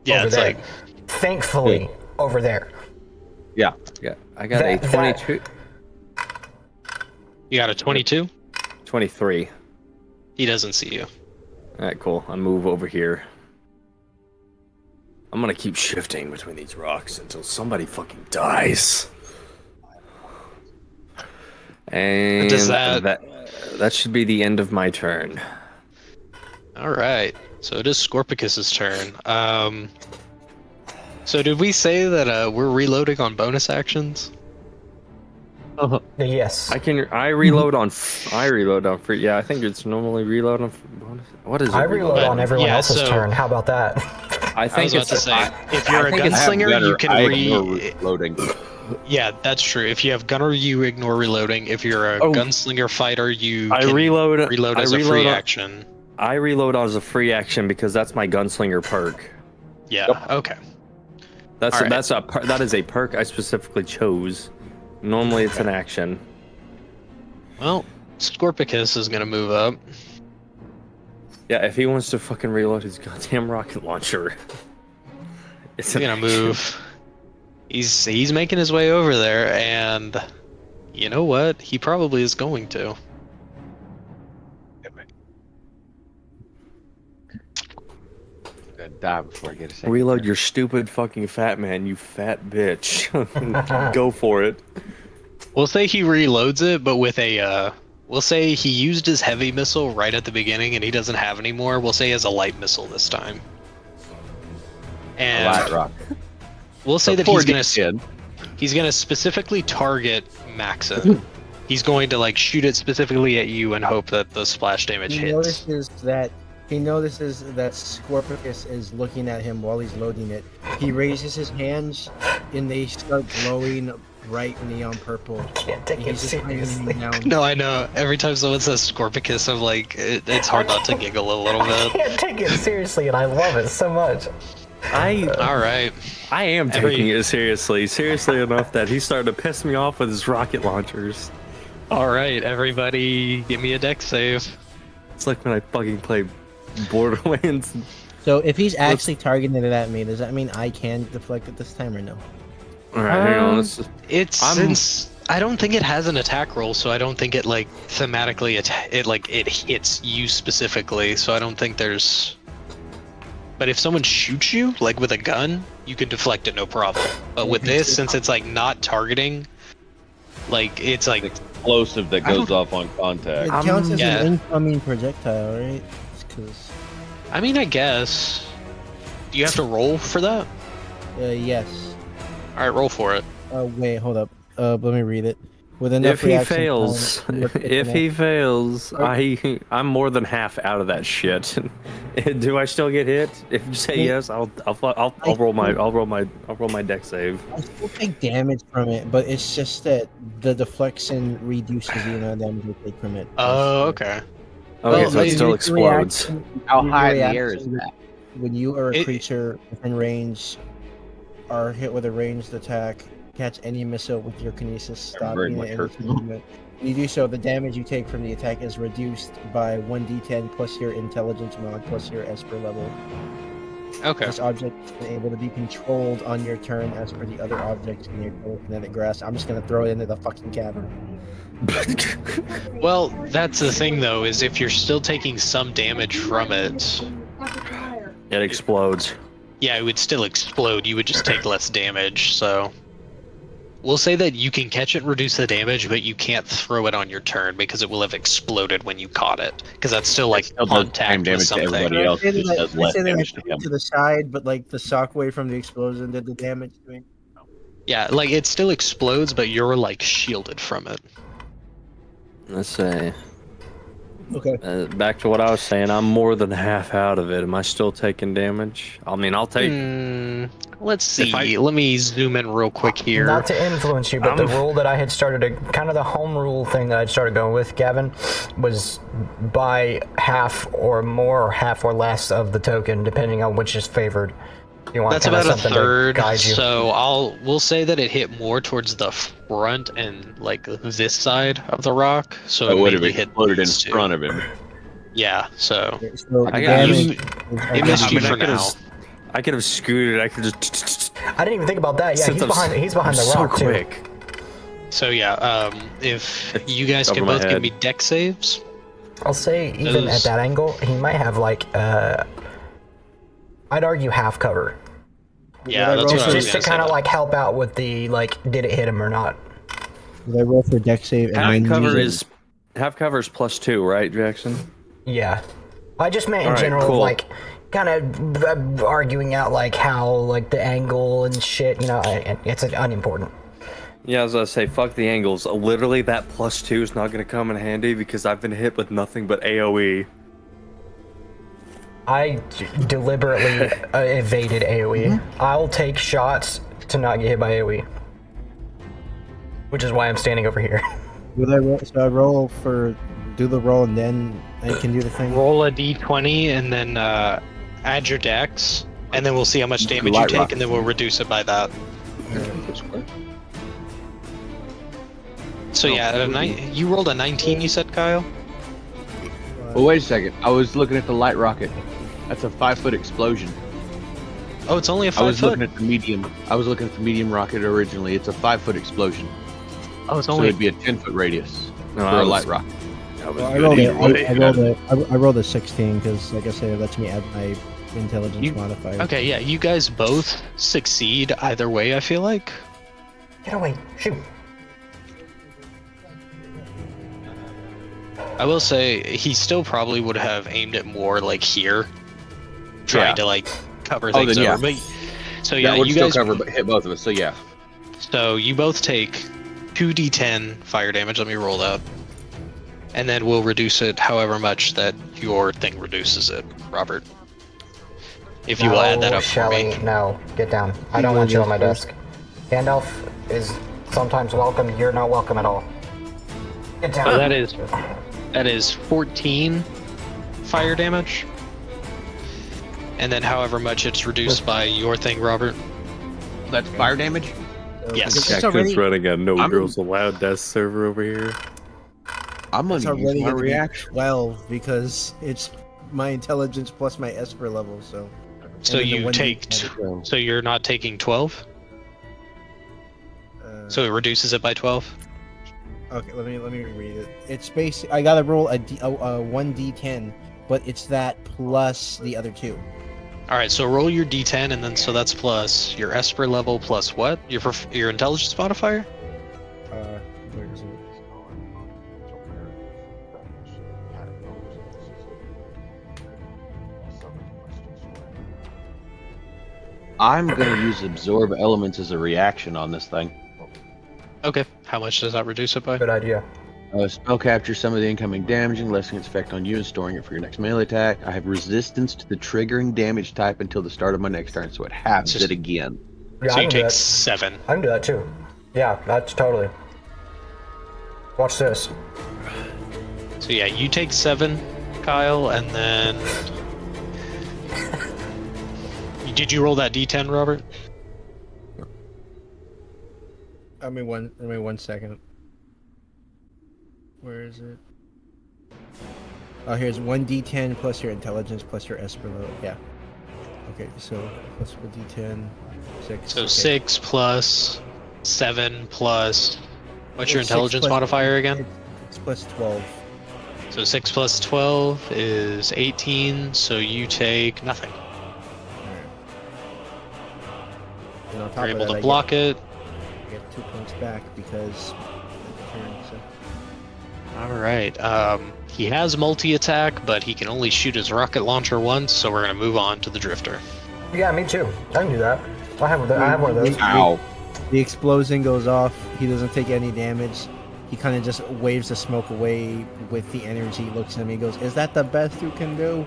Yeah, over it's there. like... Thankfully, over there. Yeah. Yeah, I got a 22. You got a 22? 23. He doesn't see you. Alright, cool. I move over here. I'm gonna keep shifting between these rocks until somebody fucking dies. And Does that should be the end of my turn. Alright, so it is Scorpicus's turn. So did we say that we're reloading on bonus actions? Yes. I reload on free. Yeah, I think it's normally reload on bonus. What is it? I reload on everyone else's turn. How about that? I think I was about to say, if you're a I have gunslinger, gunner, you can I ignore reloading. Yeah, that's true. If you have gunner, you ignore reloading. If you're a gunslinger fighter, you can reload as a free action. I reload as a free action because that's my gunslinger perk. Yeah. Okay. That is a perk I specifically chose. Normally it's an action. Well, Scorpicus is gonna move up. Yeah, if he wants to fucking reload his goddamn rocket launcher, He's gonna move. He's making his way over there, and you know what? He probably is going to. Die before I get a second. Reload your stupid fucking fat man, you fat bitch. Go for it. We'll say he reloads it, but with a, we'll say he used his heavy missile right at the beginning and he doesn't have any more. We'll say he has a light missile this time. And Light rock. we'll say that he's he's gonna specifically target Maxon. He's going to like shoot it specifically at you and hope that the splash damage hits. He notices that Scorpicus is looking at him while he's loading it. He raises his hands and they start glowing bright neon purple. Can't take it seriously. No, I know. Every time someone says Scorpicus, I'm like, it's hard not to giggle a little I bit. can't take it seriously, and I love it so much. All right. I am taking it seriously enough that he's starting to piss me off with his rocket launchers. All right, everybody, give me a deck save. It's like when I fucking play Borderlands. So if he's actually targeting it at me, does that mean I can deflect it this time or no? All right, hang on. Since I don't think it has an attack roll, so I don't think it like thematically it hits you specifically. So I don't think there's. But if someone shoots you like with a gun, you can deflect it no problem. But with this, since it's like not targeting, like it's like explosive that goes off on It contact. counts as yeah. an incoming projectile, right? Because I mean, I guess. Do you have to roll for that? yes. All right, roll for it. Wait, hold up. Let me read it. With enough If he reaction fails, time, if he fails, I'm more than half out of that shit. Do I still get hit? If you say yes, I'll roll my deck save. I still take damage from it, but it's just that the deflection reduces the amount of damage I take from it. Oh, okay. Okay, Well, so it maybe still explodes. How high in the air is that? When you or a It- creature within range are hit with a ranged attack, catch any missile with your kinesis, very stopping much it in hurt. its movement. When you do so, the damage you take from the attack is reduced by 1d10 plus your intelligence mod plus your Esper level. Okay. This object is able to be controlled on your turn as per the other objects in your telekinetic grasp. I'm just gonna throw it into the fucking cavern. Well, that's the thing though, is if you're still taking some damage from it, It explodes. yeah, it would still explode. You would just take less damage. So we'll say that you can catch it and reduce the damage, but you can't throw it on your turn because it will have exploded when you caught it. Because that's still like Still does the same contact with damage to something. everybody else. I said It that does I less said that I damage to threw it him. to the side, but like the shockwave from the explosion did the damage to me. Yeah, like it still explodes, but you're like shielded from it. Let's say. Okay. Back to what I was saying. I'm more than half out of it. Am I still taking damage? I mean, I'll take. Let's see. I- Let me zoom in real quick here. Not to influence you, but the rule that I had started, kind of the home rule thing that I'd started going with, Gavin, was buy half or more or half or less of the token, depending on which is favored. You want That's kinda about a something to third. guide you. So we'll say that it hit more towards the front and like this side of the rock. So It it would have mainly hit exploded in these two. front of him. Yeah. So So I the got damage you- is- it missed I you mean, for I could now. have. I could have scooted. I could just. I didn't even think about that. Yeah, Since he's behind the so rock, too. quick. So yeah. If you guys over can my both head. give me deck saves. I'll say, even Those- at that angle, he might have, like, I'd argue half cover. Yeah, that's what I was Just to gonna say. kind of, like, help out with the, like, did it hit him or not? Did I roll for deck save? And Half then cover use it? half cover is +2, right, Jackson? Yeah. I just meant in Alright, general, cool. like, kind of arguing out, like, how, like, the angle and shit, you know, it's unimportant. Yeah, as I say, fuck the angles. Literally, that +2 is not going to come in handy because I've been hit with nothing but AOE. I deliberately evaded AoE. I'll take shots to not get hit by AoE. Which is why I'm standing over here. Would I roll? So I roll for do the roll and then I can do the thing. Roll a d20 and then add your dex, and then we'll see how much damage you Light take, rock. and then we'll reduce it by that. So yeah, you rolled a 19, you said, Kyle? Well, wait a second. I was looking at the light rocket. That's a 5-foot explosion. Oh, it's only a I 5 was foot? looking at the medium. I was looking at the medium rocket originally. It's a 5-foot explosion. Oh, it's So only... it'd be a 10-foot radius No, for I a was- light rocket. Well, I rolled it. I rolled a 16 because, like I said, it lets me add my intelligence modifier. Okay, yeah, you guys both succeed either way, I feel like. Get away. Shoot. I will say, he still probably would have aimed it more, like, here. Trying Yeah. to, like, cover Oh, things then, yeah. over. But, so yeah, That would you still guys... cover, but hit both of us. So yeah. So you both take 2d10 fire damage. Let me roll that. And then we'll reduce it however much that your thing reduces it, Robert. If you will add that up for Shelly, me. no. Get down. I don't want you on my desk. Gandalf is sometimes welcome. You're not welcome at all. Get down. So that is 14 fire damage. and then however much it's reduced by your thing, Robert. That's fire damage? Yes. It's Jackson's already, running a no I'm- girls allowed death server over here. I'm it's gonna use already my gonna be reaction. 12 because it's my intelligence plus my Esper level. So. So And then the you 1d10. take. So you're not taking 12. So it reduces it by 12. Okay, let me read it. It's basic. I gotta roll a 1d10, but it's that plus the other two. All right. So roll your d10, and then so that's plus your Esper level plus what? Your intelligence modifier. Where is it? I'm gonna use absorb elements as a reaction on this thing. Okay. How much does that reduce it by? Good idea. Spell capture some of the incoming damage and lessening its effect on you and storing it for your next melee attack. I have resistance to the triggering damage type until the start of my next turn, so it halves Just- it again. Yeah, So I you can do take that. 7. I can do that too. Yeah, that's totally. Watch this. So yeah, you take 7, Kyle, and then. Did you roll that d10, Robert? Give me one second. Where is it? Oh, here's 1d10 plus your intelligence plus your Esper level. Yeah. Okay, so plus 1d10, 6. So okay. 6 plus 7 plus. What's your It's 6 intelligence plus- modifier again? It's plus 12. So 6 plus 12 is 18, so you take nothing. And on top You're of able that, to I block it. get 2 points back because of the turn. So. Alright, he has multi-attack, but he can only shoot his rocket launcher once, so we're gonna move on to the Drifter. Yeah, me too. I can do that. I have one of those. Ow. The explosion goes off. He doesn't take any damage. He kind of just waves the smoke away with the energy. He looks at me and goes, "Is that the best you can do?"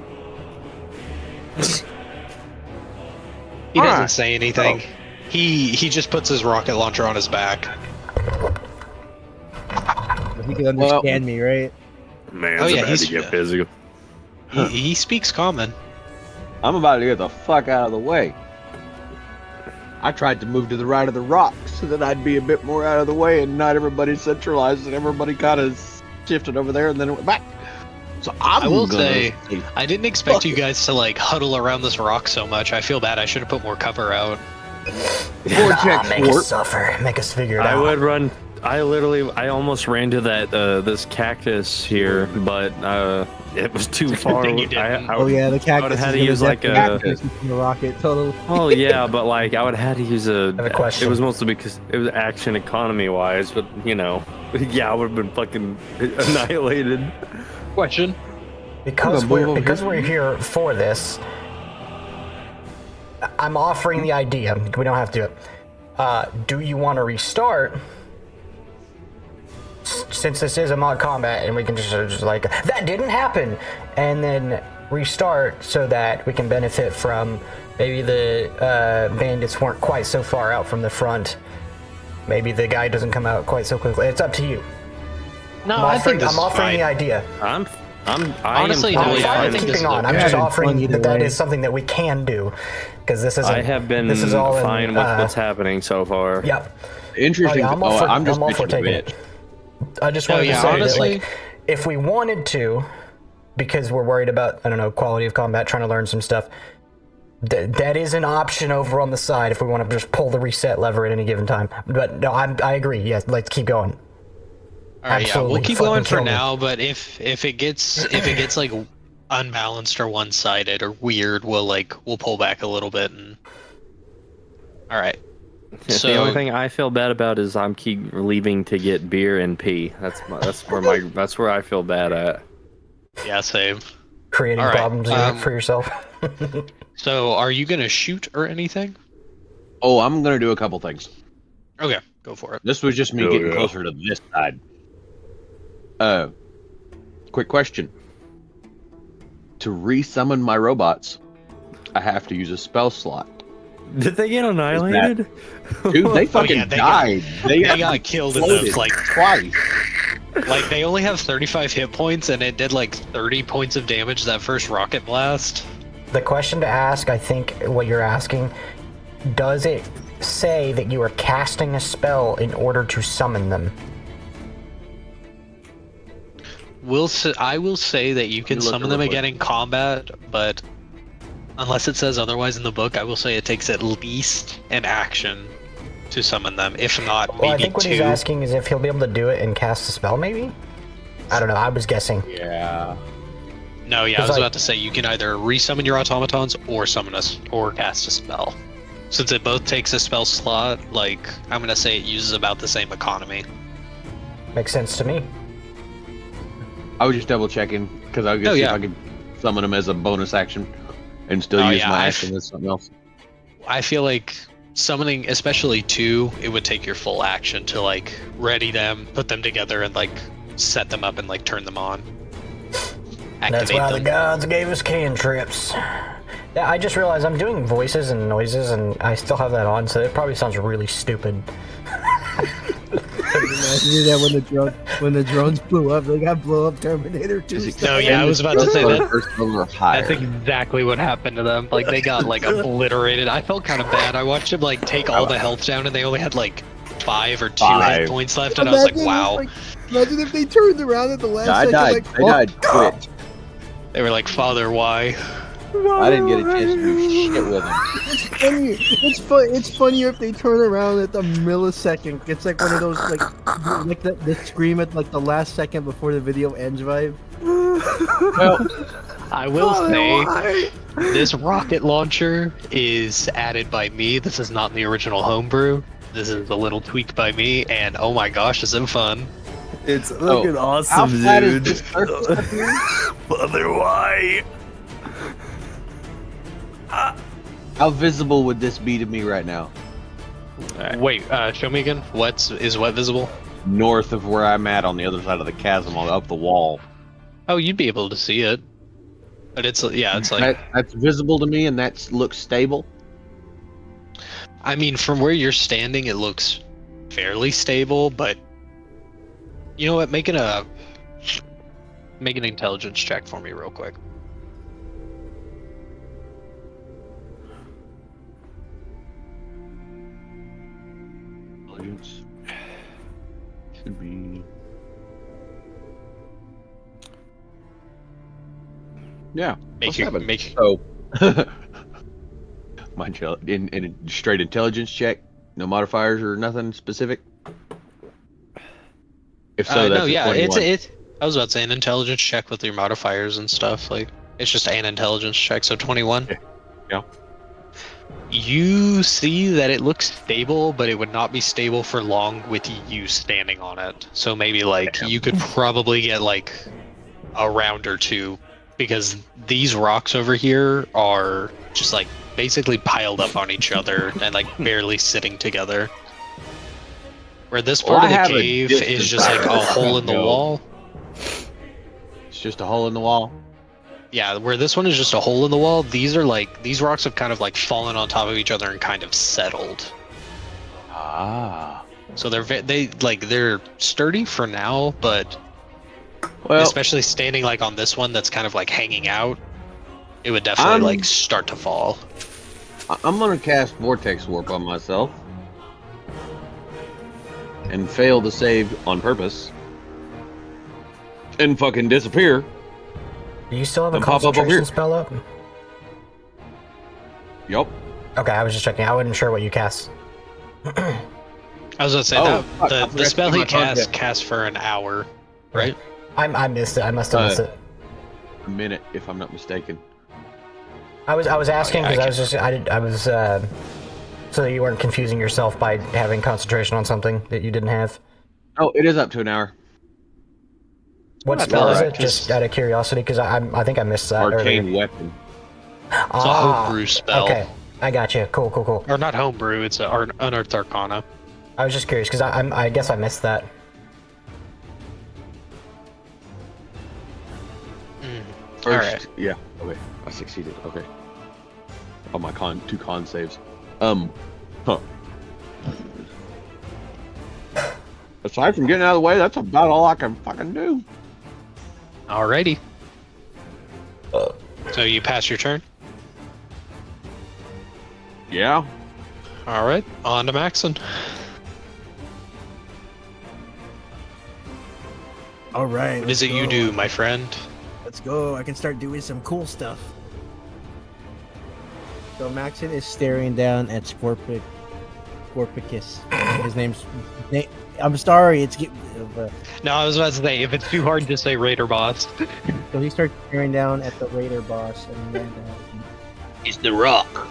He doesn't Alright. say anything. He just puts his rocket launcher on his back. But he can understand me, right? Man, Oh, yeah, about he's- to get busy. He speaks common. I'm about to get the fuck out of the way. I tried to move to the right of the rock so that I'd be a bit more out of the way and not everybody centralized and everybody kind of shifted over there and then it went back. So I will gonna say, I didn't expect you guys to like huddle around this rock so much. I feel bad. I should have put more cover out. Vortex Make us warp. suffer. Make us figure it I out. would run. I almost ran to that this cactus here, but it was too far. thing you didn't. Oh yeah, the cactus. had is to gonna use, like, definitely a- take you from the rocket. Totally. Oh yeah, but like I would have had to use a. I have a question. It was mostly because it was action economy wise, but you know, yeah, I would have been fucking annihilated. Question. Because I'm gonna move over we're here for this, I'm offering the idea. We don't have to do it. Do you want to restart? Since this is a mod combat, and we can just like that didn't happen, and then restart so that we can benefit from maybe the bandits weren't quite so far out from the front. Maybe the guy doesn't come out quite so quickly. It's up to you. No, I think this I'm is offering fine. the idea. Honestly, am no, I'm yeah, I fine think with this keeping is on. I'm okay. just Yeah, offering either that way. is something that we can do because this isn't. I have been this is all fine in, with what's happening so far. Yep. Interesting. Oh, yeah, I'm all for, I'm just I'm all for bitching a taking bit. it. I just No, wanted yeah, to say honestly- that, like, if we wanted to, because we're worried about, I don't know, quality of combat, trying to learn some stuff, that is an option over on the side if we want to just pull the reset lever at any given time. But no, I agree. Yes, let's keep going. All right, yeah, we'll Absolutely keep fucking going for kill me. now. But if it gets like unbalanced or one-sided or weird, we'll pull back a little bit. And all right. The So only thing I feel bad about is I'm keep leaving to get beer and pee. That's where I feel bad at. yeah, same. Creating All right, problems for yourself. So are you gonna shoot or anything? Oh, I'm gonna do a couple things. Okay, go for it. This was just me Hell getting yeah. closer to this side. Quick question. To resummon my robots, I have to use a spell slot. Did they get annihilated? Dude, they fucking yeah, they died. They got killed in the exploded like twice. like they only have 35 hit points and it did like 30 points of damage that first rocket blast. The question to ask, I think, what you're asking, does it say that you are casting a spell in order to summon them? I will say that you can summon them again in combat, but unless it says otherwise in the book, I will say it takes at least an action to summon them. If not, maybe 2. Well, I think what he's asking is if he'll be able to do it and cast a spell, maybe? I don't know, I was guessing. Yeah. No, yeah, I was about to say you can either resummon your automatons or summon us or cast a spell. Since it both takes a spell slot, like, I'm gonna say it uses about the same economy. Makes sense to me. I was just double checking because I was gonna see if I could summon him as a bonus action and still use my action as something else. I feel like summoning, especially 2, it would take your full action to like ready them, put them together, and like set them up and like turn them on. That's why the gods gave us cantrips. Yeah, I just realized I'm doing voices and noises, and I still have that on, so it probably sounds really stupid. That when the drones blew up, they got blow up Terminator 2. No, yeah, I was about to say that. That's exactly what happened to them. Like they got like obliterated. I felt kind of bad. I watched them like take all the health down, and they only had like 5 or 2 hit points left, and I was like, wow. Imagine if they turned around at the last second. I died quick. They were like, Father, why? I didn't get a chance to do shit with him. It's funnier if they turn around at the millisecond. It's like one of those like the scream at like the last second before the video ends vibe. Well, I will say this rocket launcher is added by me. This is not in the original homebrew. This is a little tweak by me, and oh my gosh, is it fun! It's looking awesome, dude. Father, why? How visible would this be to me right now? Wait, show me again. What visible? North of where I'm at on the other side of the chasm, up the wall. Oh, you'd be able to see it. But it's like that's visible to me, and that looks stable. I mean, from where you're standing, it looks fairly stable, but you know what? Make an intelligence check for me real quick. Intelligence should be. Yeah. So, mind you, in a straight intelligence check, no modifiers or nothing specific. If so, that's no, yeah, 21. it's. I was about to say an intelligence check with your modifiers and stuff. Like it's just an intelligence check, so 21. Yeah. You see that it looks stable, but it would not be stable for long with you standing on it. So maybe like you could probably get like a round or 2, because these rocks over here are just like basically piled up on each other and like barely sitting together. Where this part of the cave is just like a hole in the wall. It's just a hole in the wall. Yeah, where this one is just a hole in the wall, these rocks have kind of like fallen on top of each other and kind of settled. Ah. So they're sturdy for now, but well, especially standing like on this one that's kind of like hanging out, it would definitely like start to fall. I'm gonna cast Vortex Warp on myself and fail to save on purpose and fucking disappear. Do you still have a concentration spell up? Yup. Okay, I was just checking. I wasn't sure what you cast. I was gonna say the spell he cast for an hour, right? I missed it. I must have missed it. A minute, if I'm not mistaken. I was asking because I was so that you weren't confusing yourself by having concentration on something that you didn't have. Oh, it is up to an hour. What spell is it? Just out of curiosity, because I think I missed that. Arcane weapon. It's a homebrew spell. Okay, I got you. Cool. Or not homebrew. It's an unearthed arcana. I was just curious because I guess I missed that. First, yeah. Okay, I succeeded. Okay. Oh, my 2 con saves. Aside from getting out of the way, that's about all I can fucking do. Alrighty. So you pass your turn? Yeah. All right, on to Maxon. All right. What is it you do, my friend? Let's go. I can start doing some cool stuff. So Maxon is staring down at Scorpicus. His name's. I'm sorry. No, I was about to say, if it's too hard to say Raider boss. So he starts staring down at the Raider boss, and then It's the Rock.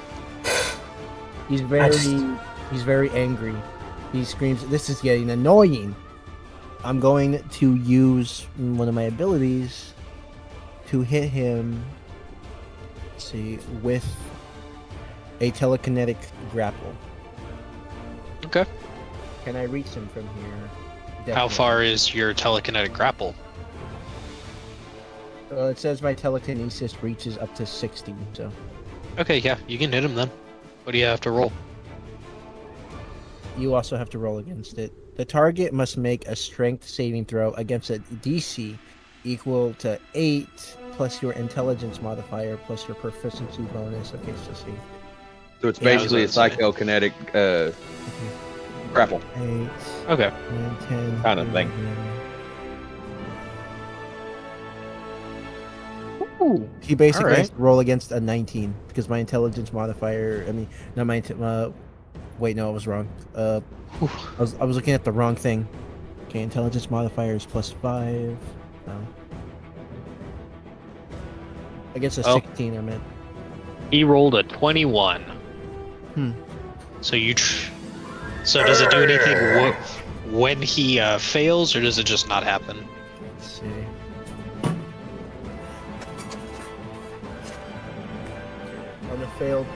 he's very angry. He screams, "This is getting annoying." I'm going to use one of my abilities to hit him. Let's see, with a telekinetic grapple. Okay. Can I reach him from here? How Definitely. far is your telekinetic grapple? It says my telekinesis reaches up to 60. So Okay, yeah, you can hit him then. What do you have to roll? you also have to roll against it. The target must make a strength saving throw against a DC equal to 8 plus your intelligence modifier plus your proficiency bonus. Okay, so see. So it's Yeah, I was basically a gonna say. psychokinetic grapple. 8, Okay. 9, 10. Kinda thing. 11. He basically Alright. has to roll against a 19 because my intelligence modifier. I mean, not my. Wait, no, I was wrong. I was looking at the wrong thing. Okay, intelligence modifier is +5. No. I guess a Oh. 16. I meant. He rolled a 21. So so does it do anything when he fails, or does it just not happen? Let's see. On the failed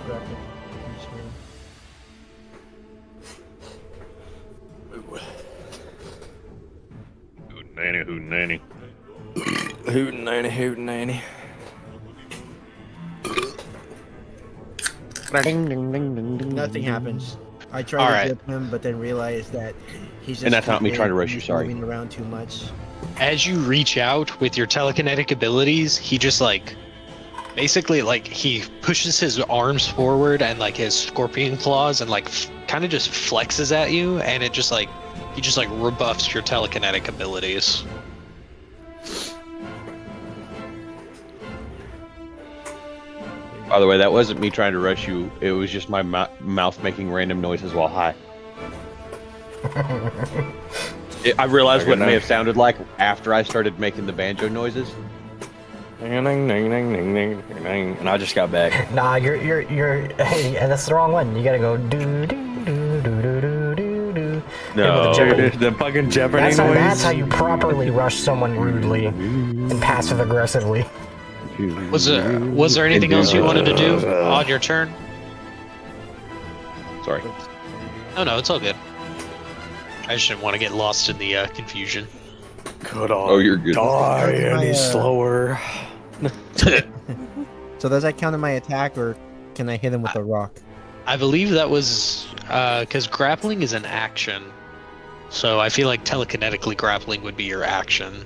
grapple. Hootenanny. Hootenanny. Nothing happens. I tried to Alright. grip him, but then realized that he's just. And that's not me trying to rush you, he's sorry. Moving around too much. As you reach out with your telekinetic abilities, he just basically he pushes his arms forward and his scorpion claws and kind of just flexes at you, and it just he just rebuffs your telekinetic abilities. By the way, that wasn't me trying to rush you. It was just my mouth making random noises while high. I realized what it may have sounded like after I started making the banjo noises. And I just got back. Nah, you're hey, that's the wrong one. You gotta go do do do do do do do do. No. The fucking Jeopardy noise. That's how you properly rush someone rudely and passive aggressively. Was there anything else you wanted to do on your turn? Sorry. Oh no, it's all good. I just didn't want to get lost in the confusion. Could I Oh, you're good. die any My, slower? So does that count in my attack, or can I hit him with a rock? I believe that was because grappling is an action, so I feel like telekinetically grappling would be your action.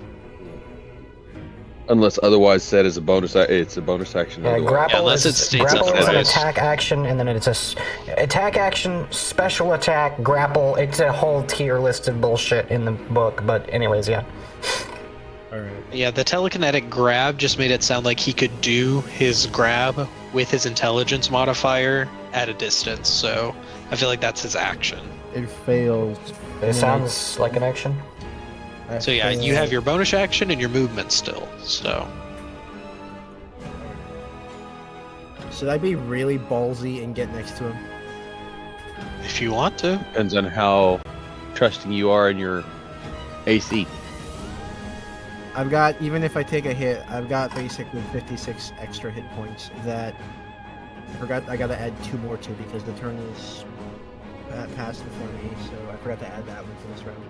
Unless otherwise said as a bonus, it's a bonus action. Yeah, otherwise. grapple unless it is, states grapple is an otherwise. attack action, and then it's attack action, special attack, grapple. It's a whole tier list of bullshit in the book. But anyways, yeah. Alright. Yeah, the telekinetic grab just made it sound like he could do his grab with his intelligence modifier at a distance, so I feel like that's his action. It fails. It sounds like an action. So yeah, you have your bonus action and your movement still, so. Should I be really ballsy and get next to him? If you want to. Depends on how trusting you are in your AC. I've got, even if I take a hit, I've got basically 56 extra hit points that I forgot I gotta add 2 more to because the turn is passed before me, so I forgot to add that one for this round.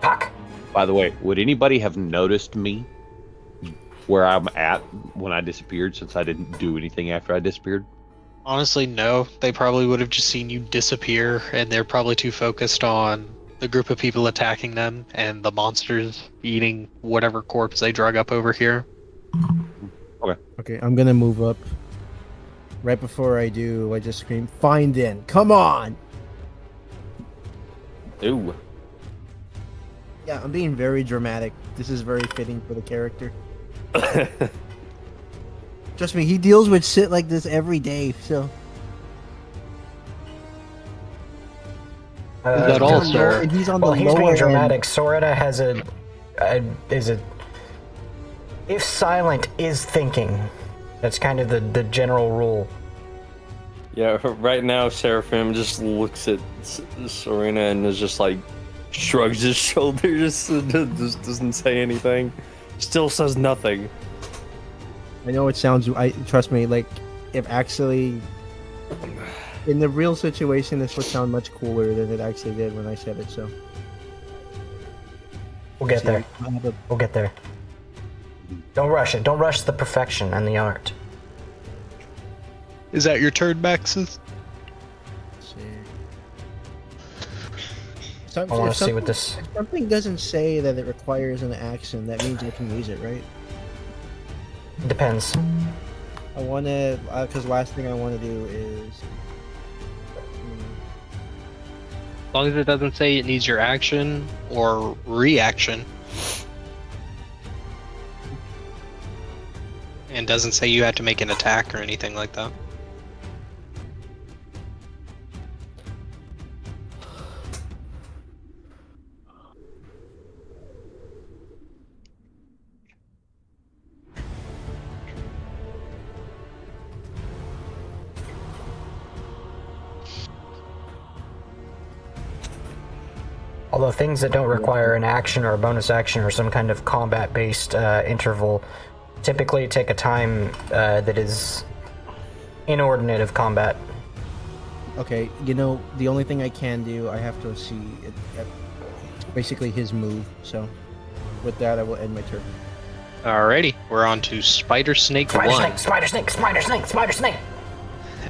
Fuck. By the way, would anybody have noticed me where I'm at when I disappeared, since I didn't do anything after I disappeared? Honestly, no. They probably would have just seen you disappear, and they're probably too focused on the group of people attacking them and the monsters eating whatever corpse they drug up over here. Okay, I'm gonna move up. Right before I do, I just scream, "Find in! Come on!" Ooh. Yeah, I'm being very dramatic. This is very fitting for the character. Trust me, he deals with shit like this every day, so... Is that all, sir? And he's on Well, the he's lower being end. dramatic. Soretta has if silent is thinking. That's kind of the general rule. Yeah, right now Seraphim just looks at Serena and is just like shrugs his shoulders, just doesn't say anything, still says nothing. I know it sounds. Trust me. Like, if actually, in the real situation, this would sound much cooler than it actually did when I said it. So We'll get there. We'll get there. Don't rush it. Don't rush the perfection and the art. Is that your turn, Maxis? I want to see what this. If something doesn't say that it requires an action, that means I can use it, right? Depends. I want to, because last thing I want to do is. As long as it doesn't say it needs your action or reaction. And doesn't say you have to make an attack or anything like that. Although things that don't require an action or a bonus action or some kind of combat-based interval typically take a time that is inordinate of combat. Okay, you know, the only thing I can do, I have to see basically his move. So, with that, I will end my turn. Alrighty, we're on to Spider Snake Spider 1. snake, spider snake, spider snake, spider snake.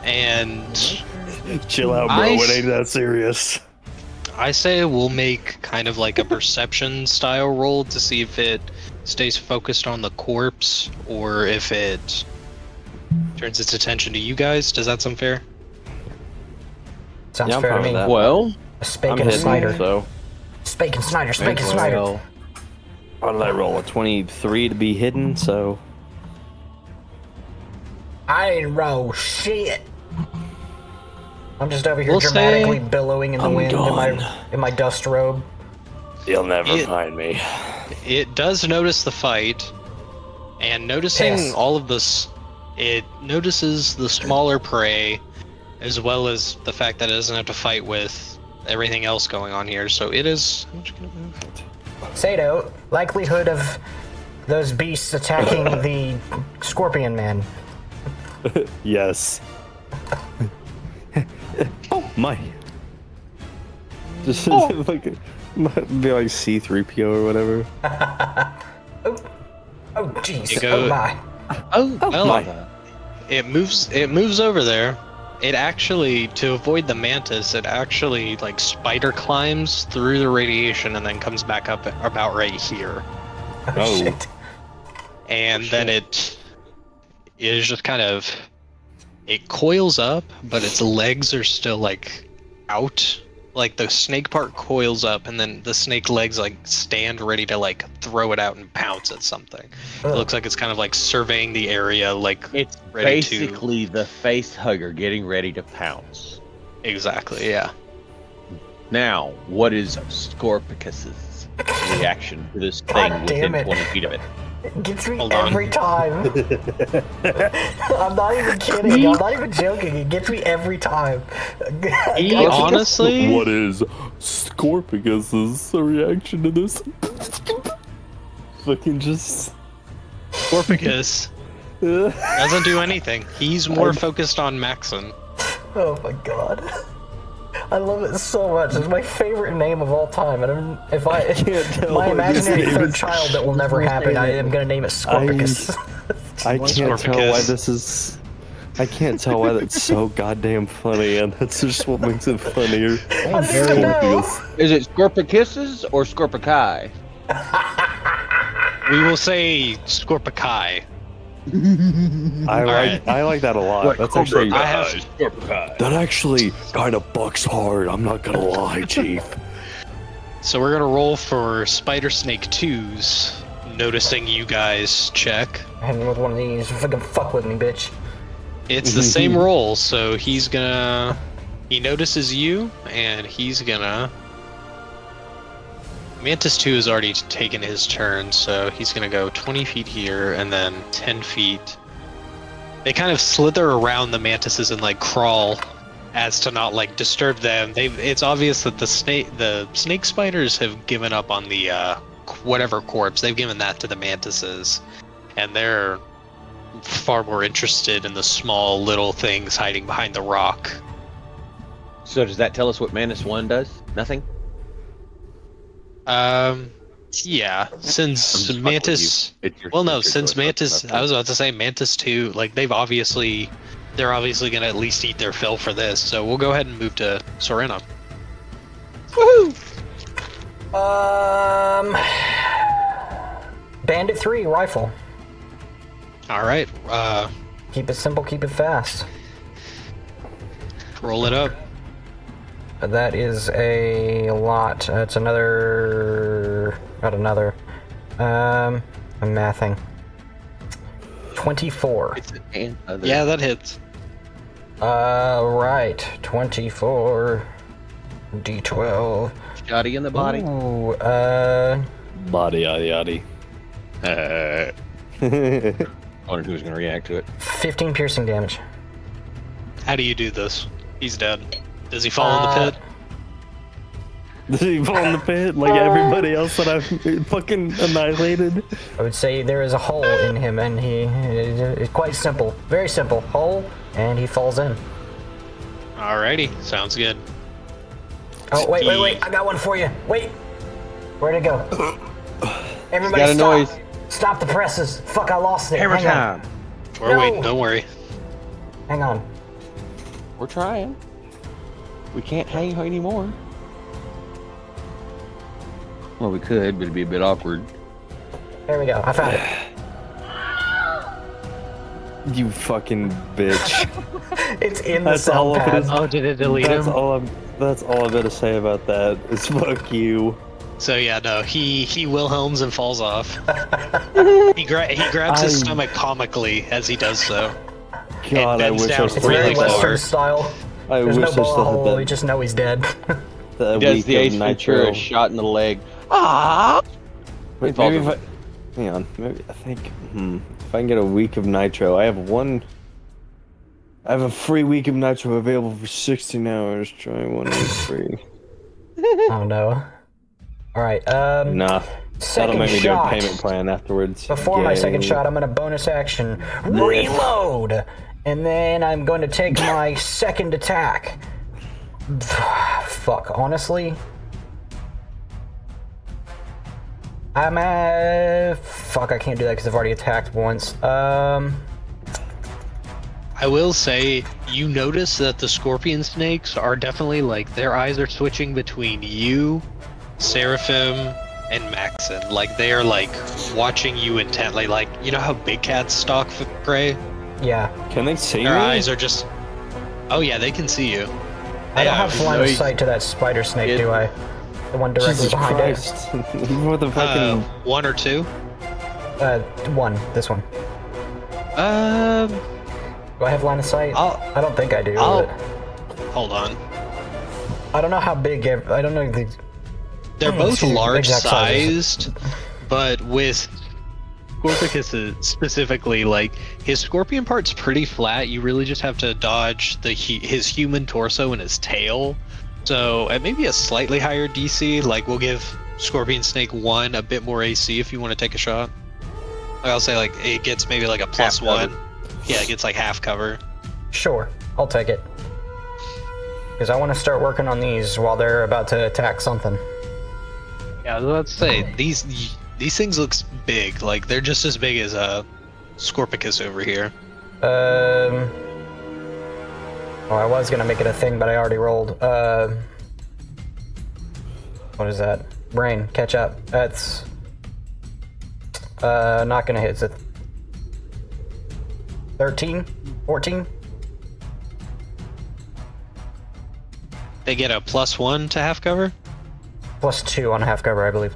And Chill out, bro. It ain't that serious. I say we'll make kind of like a perception style roll to see if it stays focused on the corpse or if it turns its attention to you guys. Does that sound fair? Sounds Yeah, I'm fair to fine with me. that. Well, A spake I'm and a hitting, snider. so Spake and snider, spake and snider. well, how did I roll? A 23 to be hidden, so I didn't roll shit. I'm just over here We'll dramatically say billowing in the I'm wind gone. in my dust robe. you'll never It- find me. It does notice the fight, and noticing Yes. all of this, it notices the smaller prey, as well as the fact that it doesn't have to fight with everything else going on here. So it is. How much can it move? Sato, likelihood of those beasts attacking the scorpion man. Yes. Oh my! Just like be like C-3PO or whatever. Oh jeez, You go- oh my. Oh, well, my. It moves over there. It actually, to avoid the mantis, it actually like spider climbs through the radiation and then comes back up about right here. Oh. Shit. And then it is just kind of, it coils up, but its legs are still like out. Like the snake part coils up, and then the snake legs like stand ready to like throw it out and pounce at something. It looks like it's kind of like surveying the area, like it's ready to. basically the face hugger getting ready to pounce. Exactly, yeah. Now, what is Scorpicus's reaction to this God thing damn within it. 20 feet of it? It gets me Hold on. every time. I'm not even kidding. I'm not even joking. It gets me every time. He I- honestly, What is Scorpicus's reaction to this? Fucking just. Scorpicus doesn't do anything. He's more focused on Maxon. Oh my god. I love it so much. It's my favorite name of all time. And if I tell my what his imaginary name third is. child that will never happen, I am gonna name it Scorpicus. I can't tell Scorpicus. why this is. I can't tell why that's so goddamn funny, and that's just what makes it funnier. Scorpicus. Is it Scorpicus's or Scorpici? We will say Scorpici. I like that a lot. That's actually That that actually kind of bucks hard. I'm not gonna lie, Chief. So we're gonna roll for Spider Snake 2's noticing you guys check. And with one of these, fucking fuck with me, bitch. It's the same roll, so he notices you, and he's gonna... Mantis 2 has already taken his turn, so he's gonna go 20 feet here, and then 10 feet. They kind of slither around the mantises and like crawl as to not like disturb them. It's obvious that the snake spiders have given up on the whatever corpse. They've given that to the mantises, and they're far more interested in the small little things hiding behind the rock. So does that tell us what Mantis 1 does? Nothing? Yeah, since I'm just Mantis... fucking with you. Well, no, It's your since choice, Mantis... that's I was about to say Mantis 2, like, they're obviously gonna at least eat their fill for this, so we'll go ahead and move to Sorena. Bandit 3 rifle. Alright, Keep it simple, keep it fast. roll it up. That is a lot. It's another... Not another. I'm mathing. 24. Yeah, that hits. Right. 24. D12. Shotty in the body. Ooh, Body, yaddy, I wonder who's gonna react to it. 15 piercing damage. How do you do this? He's dead. Does he fall in the pit? Does he fall in the pit like everybody else that I've fucking annihilated? I would say there is a hole in him, and it's quite simple. Very simple. Hole, and he falls in. Alrighty, sounds good. Oh, wait. I got one for you. Wait. Where'd it go? Everybody got a stop. noise. Stop the presses. Fuck, I lost it. Hammer Hang on. time. We're No. waiting, don't worry. Hang on. We're trying. We can't hang anymore. Well, we could, but it'd be a bit awkward. There we go. I found it. You fucking bitch. It's in the That's all sound of pad. it. Oh, did it delete That's him? all I'm gonna say about that. Is fuck you. So yeah, no, he Wilhelms and falls off. he grabs his stomach comically as he does so. God, I bends wish I down was It's really very far. Western style. I There's wish no I still bullet hole. had You that. just know he's dead. That Does week the of Ace Ventura nitro. shot in the leg? Ah! Wait, maybe if hang on. Maybe I think. If I can get a week of nitro, I have a free week of nitro available for 16 hours. Try 1 week free. Oh no. Alright, Nah. That'll second make me shot. do a payment plan afterwards. Before my second Yay. shot, I'm gonna bonus action reload, and then I'm going to take my second attack. Fuck, honestly, I'm at... Fuck, I can't do that because I've already attacked once. I will say, you notice that the scorpion snakes are definitely like, their eyes are switching between you, Seraphim, and Maxon. Like, they are like watching you intently. Like, you know how big cats stalk for prey? Yeah. Can they see Their me? eyes are just... Oh yeah, they can see you. I don't Yeah, have line of no, sight to that spider snake, do I? The one directly Jesus behind Christ. What the fucking... One or two? it. One. This one. Do I have line of sight? I don't think I do. But Hold on. I don't know how big... I don't know the... They're both Excuse me, large exact sizes. sized, but with Scorpicus specifically, like, his scorpion part's pretty flat. You really just have to dodge his human torso and his tail. So at maybe a slightly higher DC, like, we'll give Scorpion Snake 1 a bit more AC if you want to take a shot. Like, I'll say, like, it gets maybe like a plus Half cover. 1. Yeah, it gets like half cover. Sure, I'll take it. Because I want to start working on these while they're about to attack something. Yeah, I was about to say, these things look big. Like, they're just as big as Scorpicus over here. Oh, I was gonna make it a thing, but I already rolled. What is that? Brain, catch up. That's not gonna hit. It's a 13? 14? They get a +1 to half cover? +2 on half cover, I believe.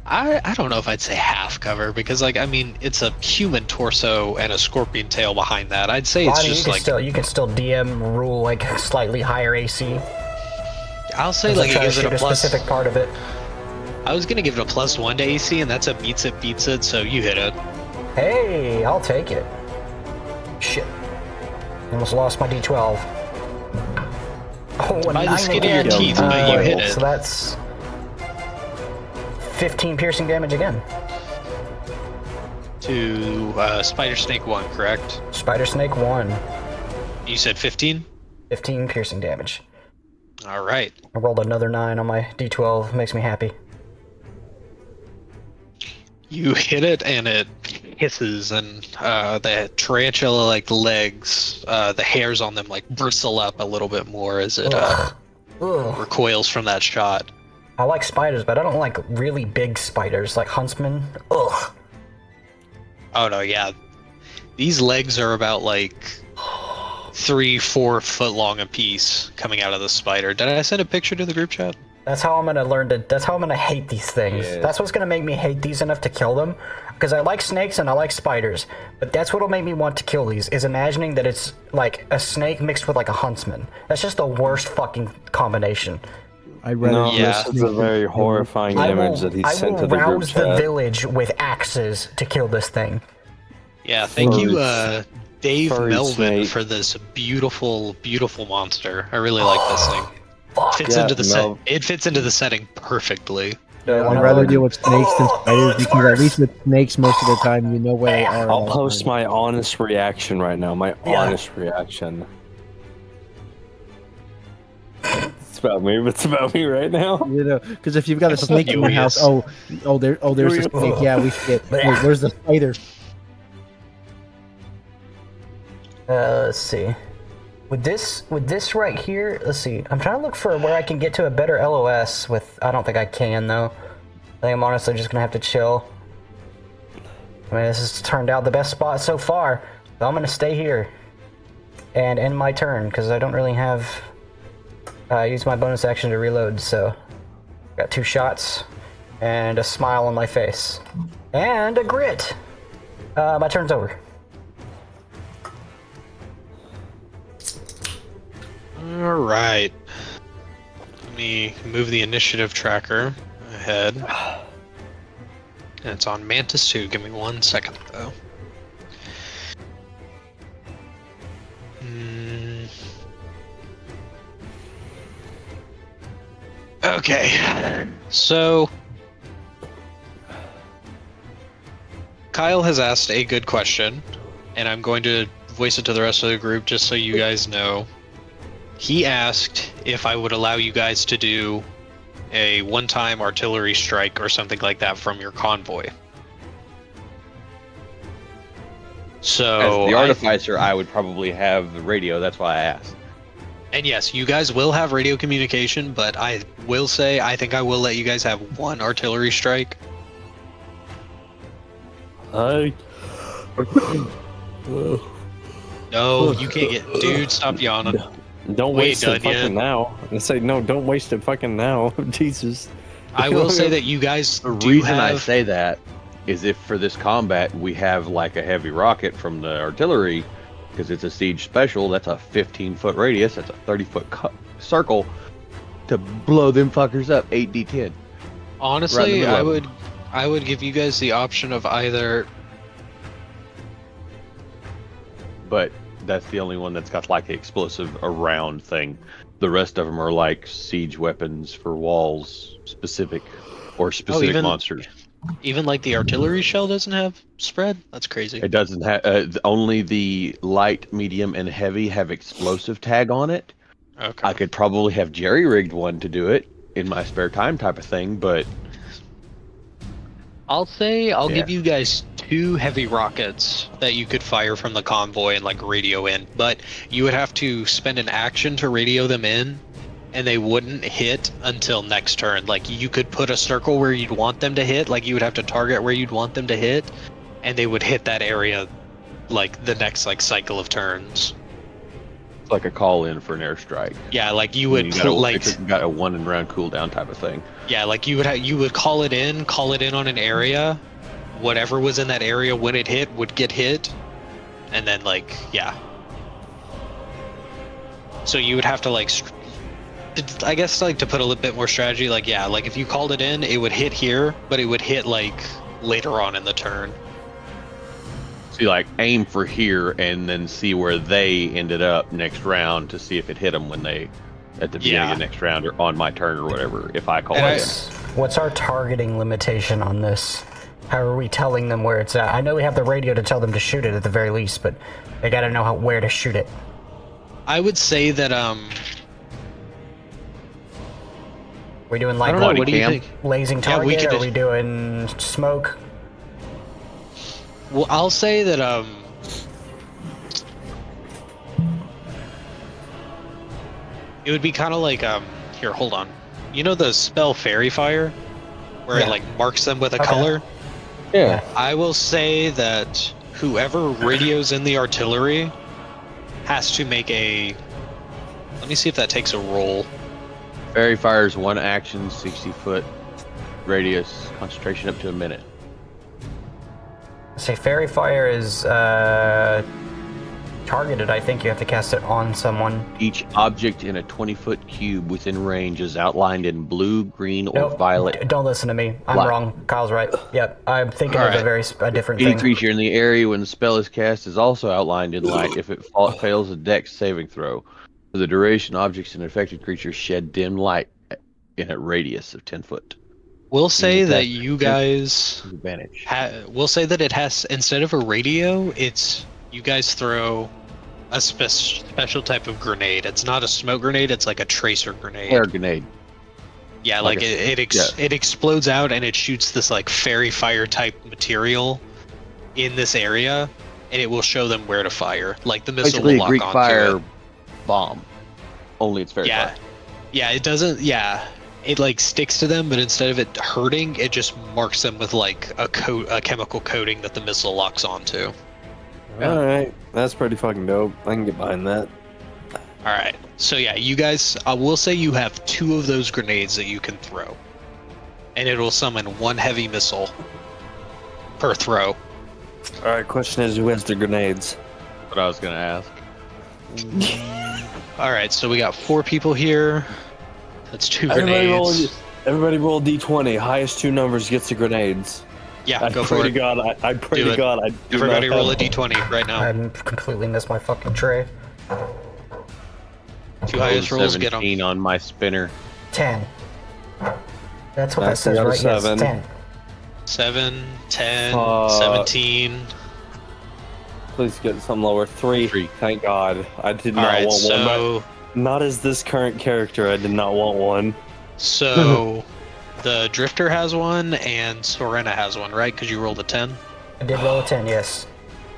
I don't know if I'd say half cover because, like, I mean, it's a human torso and a scorpion tail behind that. I'd say it's just like you can still DM rule like slightly higher AC. I'll say like it gives it a plus. Specific part of it. I was gonna give it a +1 to AC, and that's a beats it. So you hit it. Hey, I'll take it. Shit, almost lost my D12. Oh, by the skin of your teeth, but you hit it. So that's 15 piercing damage again. To Spider Snake 1, correct? Spider Snake 1. You said 15? 15 piercing damage. Alright. I rolled another 9 on my D12. Makes me happy. You hit it and it hisses, and the tarantula-like legs, the hairs on them like bristle up a little bit more as it recoils from that shot. I like spiders, but I don't like really big spiders, like huntsmen. Ugh. Oh no, yeah. These legs are about like 3-4 foot long a piece coming out of the spider. Did I send a picture to the group chat? That's how I'm gonna hate these things. Yeah. That's what's gonna make me hate these enough to kill them. Because I like snakes and I like spiders. But that's what'll make me want to kill these, is imagining that it's like a snake mixed with like a huntsman. That's just the worst fucking combination. This is a very horrifying image that he sent to the group chat. I will rouse the village with axes to kill this thing. Yeah, thank you, Dave Melvin, for this beautiful, beautiful monster. I really like this thing. It fits into the setting perfectly. I'd rather deal with snakes than spiders because at least with snakes, most of the time you know where they are. I'll post my honest reaction right now. Honest reaction. It's about me. It's about me right now. You know, because if you've got a snake in your house, there's a snake. Yeah, we should get. Wait, where's the spider? Let's see. With this right here, let's see. I'm trying to look for where I can get to a better LOS with. I don't think I can though. I think I'm honestly just gonna have to chill. I mean, this has turned out the best spot so far. So I'm gonna stay here and end my turn because I don't really have. I used my bonus action to reload, so got 2 shots and a smile on my face and a grit. My turn's over. All right. Let me move the initiative tracker ahead. And it's on Mantis 2. Give me 1 second, though. Okay. So, Kyle has asked a good question, and I'm going to voice it to the rest of the group just so you guys know. He asked if I would allow you guys to do a one-time artillery strike or something like that from your convoy. So as the artificer, I would probably have the radio. That's why I asked. And yes, you guys will have radio communication, but I will say I think I will let you guys have 1 artillery strike. No, you can't get. Dude, stop yawning. Don't waste it fucking now. I say no. Don't waste it fucking now. Jesus. I will say that you guys. The reason I say that is if for this combat we have like a heavy rocket from the artillery, because it's a siege special. That's a 15-foot radius. That's a 30-foot circle to blow them fuckers up. 8d10. Honestly, I would give you guys the option of either. But that's the only one that's got like the explosive around thing. The rest of them are like siege weapons for walls specific monsters. Even like the artillery shell doesn't have spread? That's crazy. It doesn't have. Only the light, medium, and heavy have explosive tag on it. Okay. I could probably have jerry-rigged one to do it in my spare time type of thing, but I'll say I'll give you guys 2 heavy rockets that you could fire from the convoy and like radio in, but you would have to spend an action to radio them in, and they wouldn't hit until next turn. Like you could put a circle where you'd want them to hit, like you would have to target where you'd want them to hit, and they would hit that area like the next like cycle of turns. It's like a call in for an airstrike. Yeah, like you would got a 1 round cooldown type of thing. Yeah, like you would call it in on an area. Whatever was in that area when it hit would get hit, and then like yeah. So you would have to like, I guess like to put a little bit more strategy, like yeah, like if you called it in, it would hit here, but it would hit like later on in the turn. So you like aim for here and then see where they ended up next round to see if it hit them when they at the beginning of the next round or on my turn or whatever. If I call it in. What's our targeting limitation on this? How are we telling them where it's at? I know we have the radio to tell them to shoot it at the very least, but they gotta know where to shoot it. I would say that we doing like what do you think? Blazing target? Or are we doing smoke? Well, I'll say that it would be kind of like here, hold on. You know the spell Fairy Fire, where it like marks them with a color? Yeah. I will say that whoever radios in the artillery has to make a. Let me see if that takes a roll. Fairy Fire's 1 action, 60-foot radius, concentration up to a minute. Say Fairy Fire is targeted. I think you have to cast it on someone. Each object in a 20-foot cube within range is outlined in blue, green, or violet. Don't listen to me. I'm wrong. Kyle's right. Yep. I'm thinking of a different thing. Any creature in the area when the spell is cast is also outlined in light if it fails a dex saving throw. For the duration, objects and affected creatures shed dim light in a radius of 10 foot. We'll say that you guys advantage. We'll say that it has, instead of a radio, it's you guys throw a special type of grenade. It's not a smoke grenade, it's like a tracer grenade. Air grenade. Yeah, like it explodes out and it shoots this like fairy fire type material in this area, and it will show them where to fire. Like the missile Basically, will lock Greek onto fire it. Bomb. Only it's fairy fire. Yeah, it doesn't. Yeah, it like sticks to them, but instead of it hurting, it just marks them with like a chemical coating that the missile locks onto. Alright, that's pretty fucking dope. I can get behind that. Alright, so yeah, you guys, I will say you have 2 of those grenades that you can throw. And it will summon 1 heavy missile per throw. Alright, question is, who has the grenades? What I was gonna ask. Alright, so we got 4 people here. That's 2 grenades. Everybody roll D20. Highest 2 numbers gets the grenades. Yeah, go for it. I pray to God, I do Everybody not roll a D20 right now. I completely missed my fucking tray. 2 highest rolls get 17 them. on my spinner. 10. That's what that says, right? Yes, 10. 7, 10, 17. Please get some lower. 3. Thank God. I did not want one. Not as this current character, I did not want one. So, the Drifter has one, and Sorena has one, right? Because you rolled a 10? I did roll a 10, yes.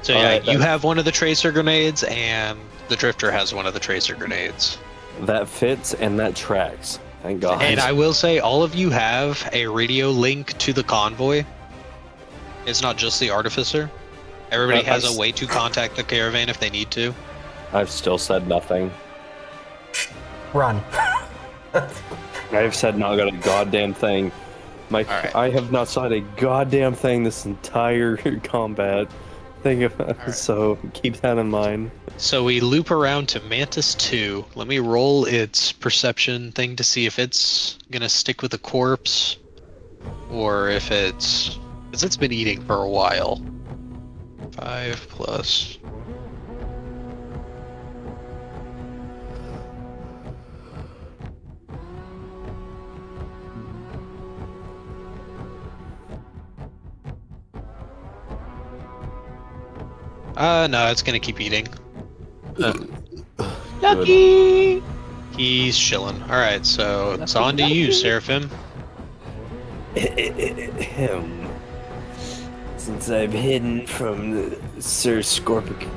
So yeah, you have one of the tracer grenades, and the Drifter has one of the tracer grenades. That fits, and that tracks. Thank God. And I will say, all of you have a radio link to the convoy. It's not just the Artificer. Everybody has a way to contact the caravan if they need to. I've still said nothing. Run. I have said not got a goddamn thing. I have not said a goddamn thing this entire combat. So keep that in mind. So we loop around to Mantis 2. Let me roll its perception thing to see if it's gonna stick with the corpse, or if it's, because it's been eating for a while. 5 plus. No, it's gonna keep eating. Lucky! He's chilling. Alright, so it's on to you, Seraphim. Since I've hidden from the Sir Scorpici,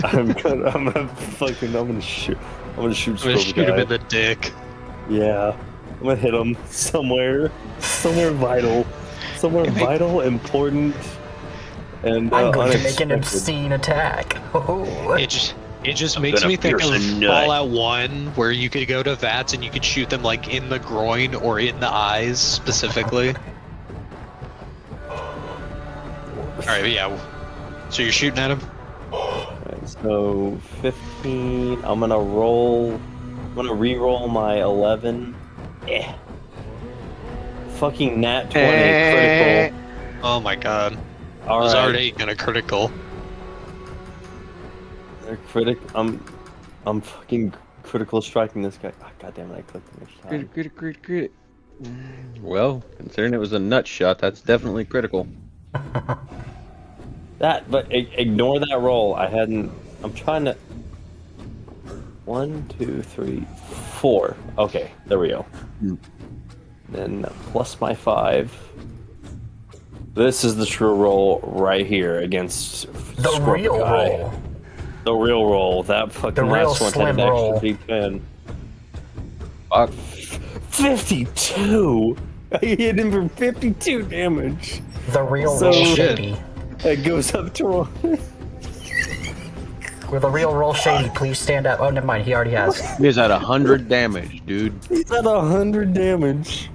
I'm gonna shoot Scorpici. Him in the dick. Yeah, I'm gonna hit him somewhere vital. Somewhere vital, important, and I'm going to make unexpected. an obscene attack. Oh. It just makes me think of Fallout 1, where you could go to vats and you could shoot them like in the groin or in the eyes specifically. Alright, yeah. So you're shooting at him? Alright, so 15. I'm gonna re-roll my 11. Fucking nat 20 critical. Oh my god. All I was right. already gonna critical. They're I'm fucking critical striking this guy. Oh, God damn it! I clicked the next time. Crit. Well, considering it was a nut shot, that's definitely critical. But ignore that roll. I'm trying to. 1, 2, 3, 4. Okay, there we go. Then plus my 5. This is the true roll right here against The Scorpion real guy. roll. The real roll. That fucking The real last one had an slim roll. extra D10. Fuck. 52. I hit him for 52 damage. The real So- roll shady. It goes up to With the real roll shady, please stand up. Oh, never mind. He already has. He's at 100 damage, dude. He's at 100 damage.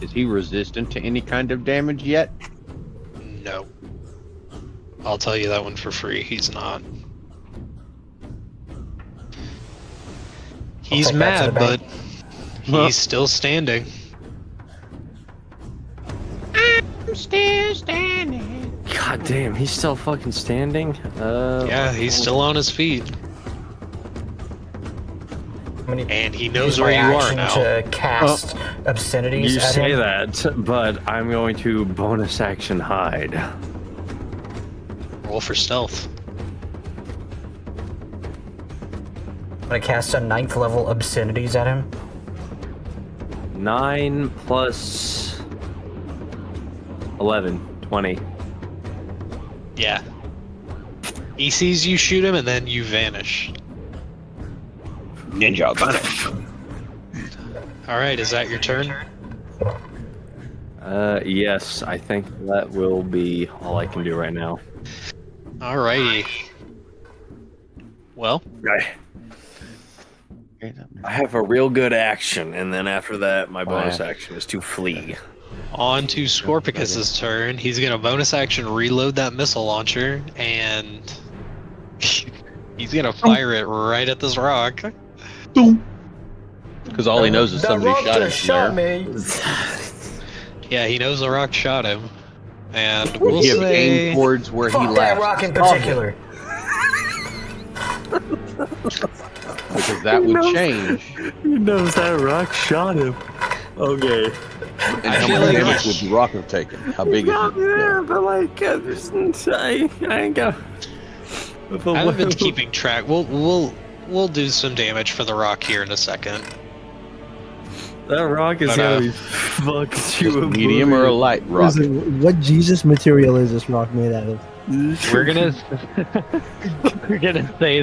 Is he resistant to any kind of damage yet? No. I'll tell you that one for free. He's not. He's take that to mad, the but bank. he's still standing. I'm still standing. God damn, he's still fucking standing? Yeah, he's still on his feet. I'm gonna And he use knows my where you are action now. to cast obscenities You at say him. that, but I'm going to bonus action hide. Roll for stealth. I'm gonna cast a 9th level obscenities at him. 9 plus 11, 20. Yeah. He sees you shoot him and then you vanish. Ninja vanish. Alright, is that your turn? Yes, I think that will be all I can do right now. Alrighty. Well, I have a real good action, and then after that, my bonus action is to flee. on to Scorpicus's turn. He's gonna bonus action reload that missile launcher, and he's gonna fire it right at this rock. Because all he knows is somebody rock shot him just shot from there. me. Yeah, he knows the rock shot him. And we'll Would he have say... aimed towards where he Fuck that left? rock in particular. Because that would change. He knows that rock shot him. Okay. And I how feel much like damage would the rock have taken? How big is it? Yeah, but like, I ain't got. I haven't been keeping track. We'll do some damage for the rock here in a second. That rock is But, gonna be fucking you. Medium or a light rock? What Jesus material is this rock made out of? We're gonna say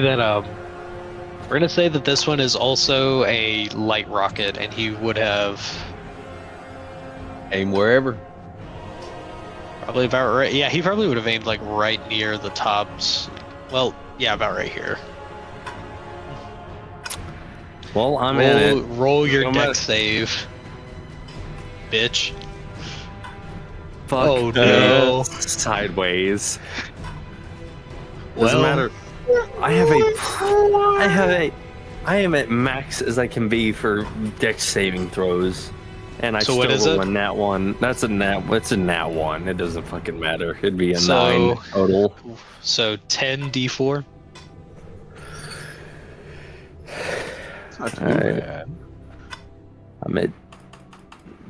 that we're gonna say that this one is also a light rocket, and he would have Aim wherever. probably about right. Yeah, he probably would have aimed like right near the tops. Well, yeah, about right here. Well, I'm in it. Roll your I'm deck at- save, bitch. Fuck. Oh, no. Sideways. Well- Doesn't matter. I am at max as I can be for dex saving throws. And I So still what is roll it? a nat 1. It's a nat 1. It doesn't fucking matter. It'd be a So- 9 total. So 10 d4. Not too Alright. bad. I'm at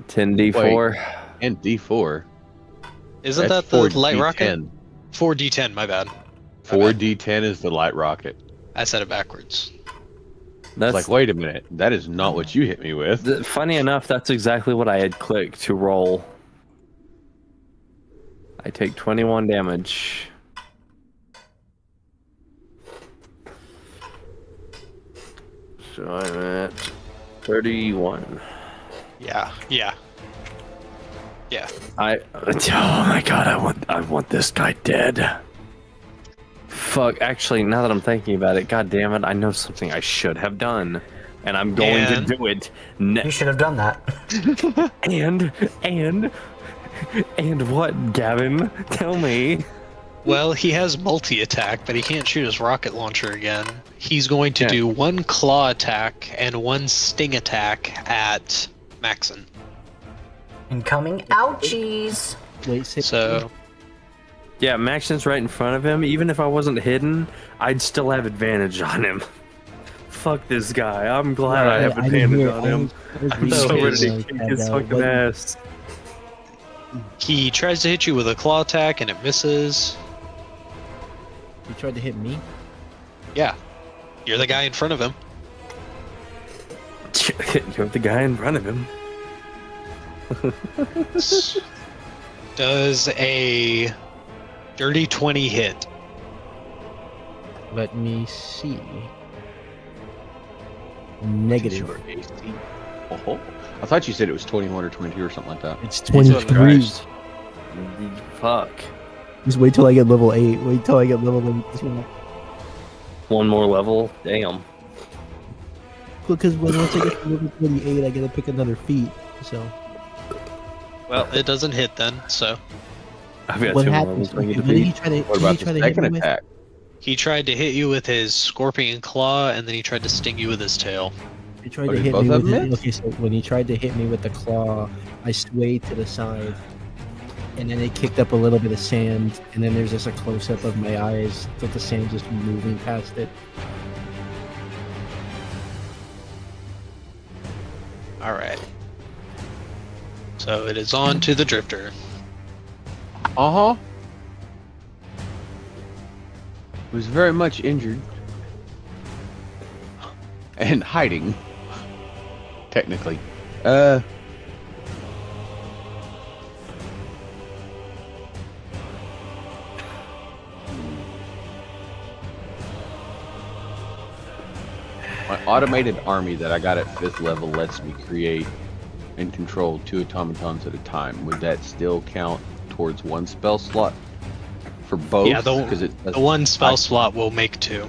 10d4. And D4. Isn't That's that the 4D10. light rocket? 4d10, my bad. 4D10 is the light rocket. I said it backwards. That's It's like, wait a minute. That is not what you hit me with. funny enough, that's exactly what I had clicked to roll. I take 21 damage. So I'm at 31. Yeah. Oh my god, I want this guy dead. Fuck, actually, now that I'm thinking about it, god damn it, I know something I should have done. And I'm going to do it. You should have done that. And what, Gavin? Tell me. Well, he has multi-attack, but he can't shoot his rocket launcher again. He's going to do one claw attack and one sting attack at Maxon. Incoming ouchies. Wait, So, Yeah, Maxon's right in front of him. Even if I wasn't hidden, I'd still have advantage on him. Fuck this guy. I'm glad I have advantage on him. I'm so ready to kick his fucking ass. he tries to hit you with a claw attack and it misses. You tried to hit me? Yeah. You're the guy in front of him. You're the guy in front of him. Does a dirty 20 hit? Let me see. Negative. Oh, I thought you said it was 21 or 22 or something like that. It's 23. Fuck. Just wait till I get level 8. Wait till I get level 8 as well. One more level? Damn. Because once I get to level 28, I gotta pick another feat. So. Well, it doesn't hit then, so. I've got What two more happens? levels. What did he try to? What about the second hit me with? attack? He tried to hit you with his scorpion claw, and then he tried to sting you with his tail. He tried Oh, to did hit both me of with them it. miss? Okay, so when he tried to hit me with the claw, I swayed to the side, and then it kicked up a little bit of sand, and then there's just a close up of my eyes with the sand just moving past it. Alright. So it is on to the drifter. Uh-huh. Was very much injured. And hiding. Technically. My automated army that I got at 5th level lets me create and control 2 automatons at a time. Would that still count towards one spell slot for both? Yeah, the it one spell slot will make 2.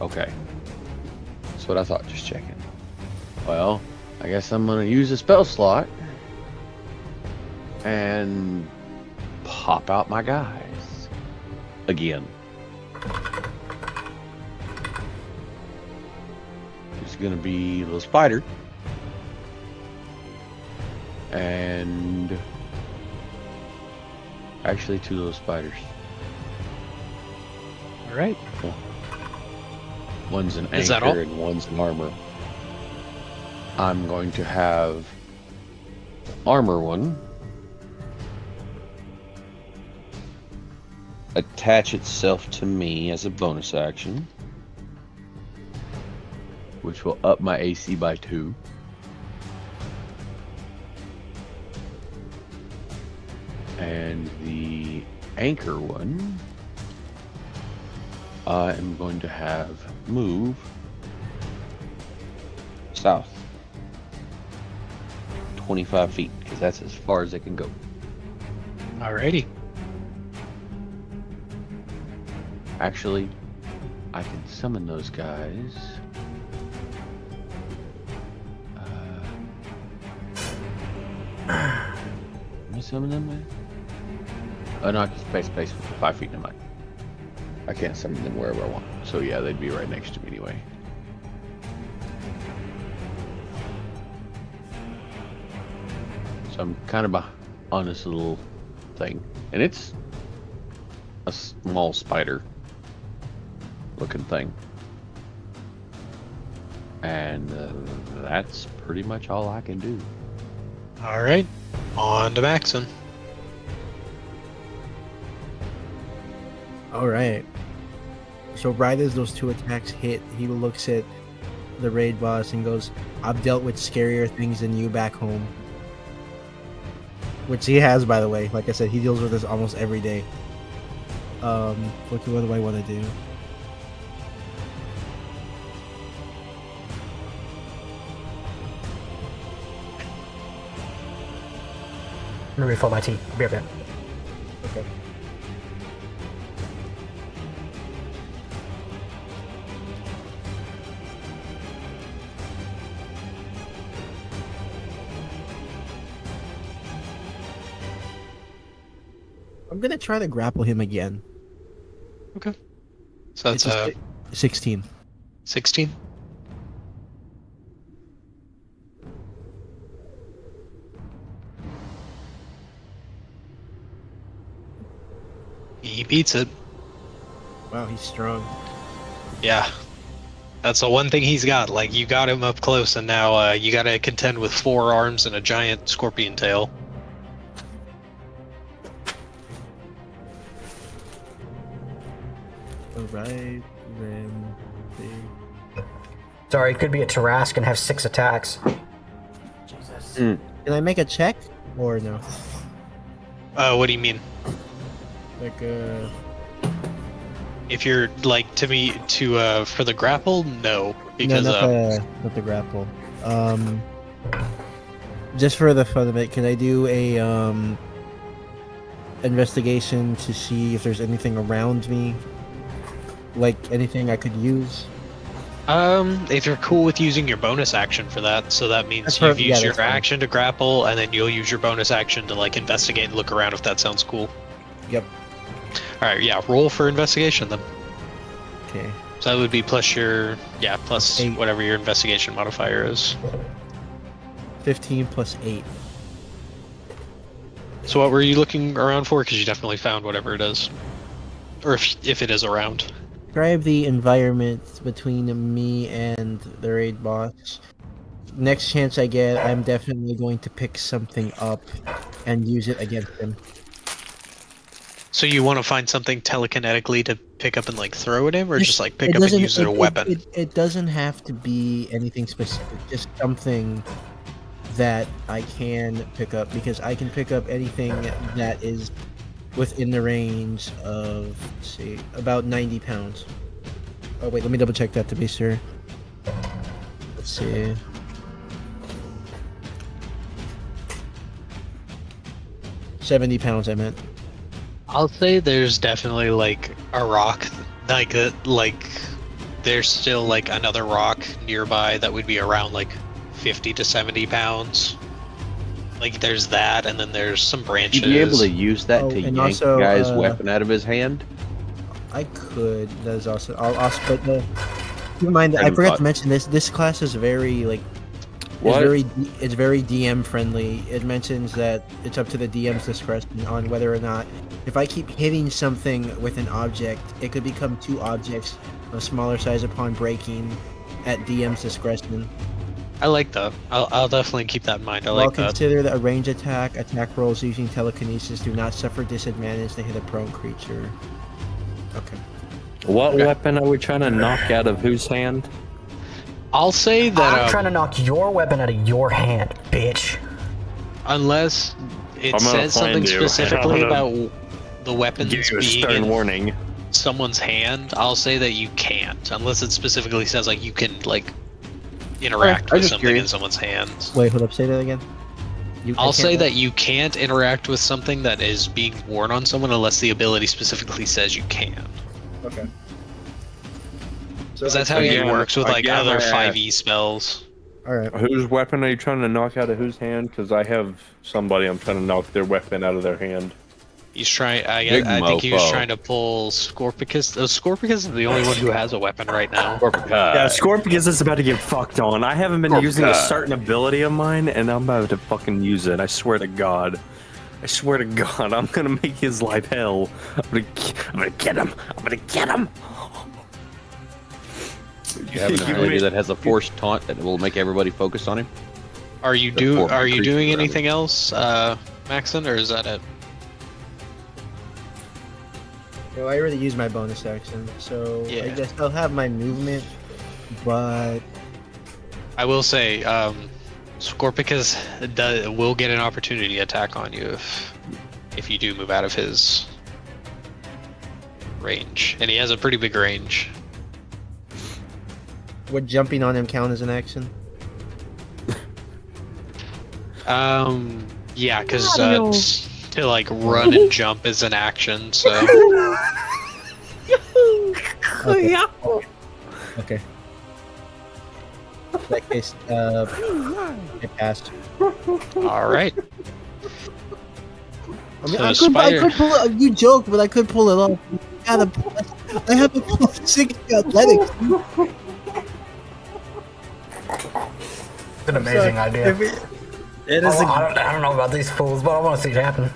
Okay. That's what I thought, just checking. Well, I guess I'm gonna use a spell slot and pop out my guys. Again. It's gonna be a little spider. And actually 2 little spiders. Alright. One's an Is that anchor all? and one's an armor. I'm going to have armor one attach itself to me as a bonus action, which will up my AC by 2. And the anchor one, I am going to have move south 25 feet, because that's as far as it can go. Alrighty. Actually, I can summon those guys. Can I summon them, man? Oh no, I can space 5 feet in mind. I can't summon them wherever I want. So yeah, they'd be right next to me anyway. So I'm kind of on this little thing. And it's a small spider looking thing. And that's pretty much all I can do. Alright. On to Maxon. Alright. So right as those 2 attacks hit, he looks at the raid boss and goes, "I've dealt with scarier things than you back home." Which he has, by the way. Like I said, he deals with this almost every day. What do I want to do? me refill my tea. I'll be right back. Okay. I'm gonna try to grapple him again. Okay. So that's It's a 16. 16. He beats it. Wow, he's strong. Yeah. That's the one thing he's got. Like, you got him up close, and now you gotta contend with 4 arms and a giant scorpion tail. Alright, then... Sorry, it could be a Tarask and have 6 attacks. Jesus. Can I make a check? Or no? What do you mean? Like, If you're, like, for the grapple? No. Because, no, not the grapple. Just for the fun of it, can I do a, investigation to see if there's anything around me? Like, anything I could use? if you're cool with using your bonus action for that, so that means That's you've perfect, used yeah, your that's fine. action to grapple, and then you'll use your bonus action to, like, investigate and look around if that sounds cool. Yep. Alright, yeah, roll for investigation then. Okay. So that would be plus your, plus 8. whatever your investigation modifier is. 15 plus 8. So what were you looking around for? Because you definitely found whatever it is. Or if it is around. Describe the environment between me and the raid boss. Next chance I get, I'm definitely going to pick something up and use it against him. So you want to find something telekinetically to pick up and, like, throw at him? Or just, like, pick It up and doesn't- use it as a weapon? It doesn't have to be anything specific, just something that I can pick up, because I can pick up anything that is within the range of, let's see, about 90 pounds. Oh wait, let me double check that to be sure. Let's see. £70, I meant. I'll say there's definitely, like, a rock, there's still, like, another rock nearby that would be around, like, 50 to 70 pounds. Like, there's that, and then there's some branches. You'd be able to use that Oh, to and yank also, the guy's weapon out of his hand? I could. That is also. I'll also. But keep in mind, I Random forgot thought. to mention this. This class is very like. What? It's very DM friendly. It mentions that it's up to the DM's discretion on whether or not, if I keep hitting something with an object, it could become 2 objects of smaller size upon breaking, at DM's discretion. I like that. I'll definitely keep that in mind. I Well, like that. consider that a range attack rolls using telekinesis do not suffer disadvantage to hit a prone creature. Okay. What weapon are we trying to knock out of whose hand? I'll say that I'm trying to knock your weapon out of your hand, bitch. unless it I'm gonna says something find you. specifically I'm gonna about the weapons Give you a being stern in warning. someone's hand, I'll say that you can't, unless it specifically says, like, you can, like, interact I'm with just something in curious. someone's hands. Wait, hold up. Say that again. I'll say that you can't interact with something that is being worn on someone unless the ability specifically says you can. Okay. Because that's how Again, it works with, like, again, other I- 5e spells. All right. Whose weapon are you trying to knock out of whose hand? Because I have somebody I'm trying to knock their weapon out of their hand. He's trying. Big I think he was mofo. trying to pull Scorpicus. Scorpicus is the only one who has a weapon right now. Yeah, Scorpicus is about to get fucked on. I haven't been using a certain ability of mine, and I'm about to fucking use it. I swear to God. I swear to God, I'm gonna make his life hell. I'm gonna get him. I'm gonna get him. You have an You ability may- that has a forced taunt that will make everybody focus on him? Are you The form Are you creature, doing rather. anything else, Maxon, or is that it? Well, I already used my bonus action, so I Yeah. guess I'll have my movement, but I will say, Scorpicus will get an opportunity attack on you if you do move out of his range, and he has a pretty big range. would jumping on him count as an action? Yeah, because to like run and jump is an action, so. Okay. Okay. In that case, I passed. Alright. I mean, So I the could spider- pull it. You joke, but I could pull it off. I have a +60 athletics. It's an amazing idea. It is. I don't know about these fools, but I want to see it happen.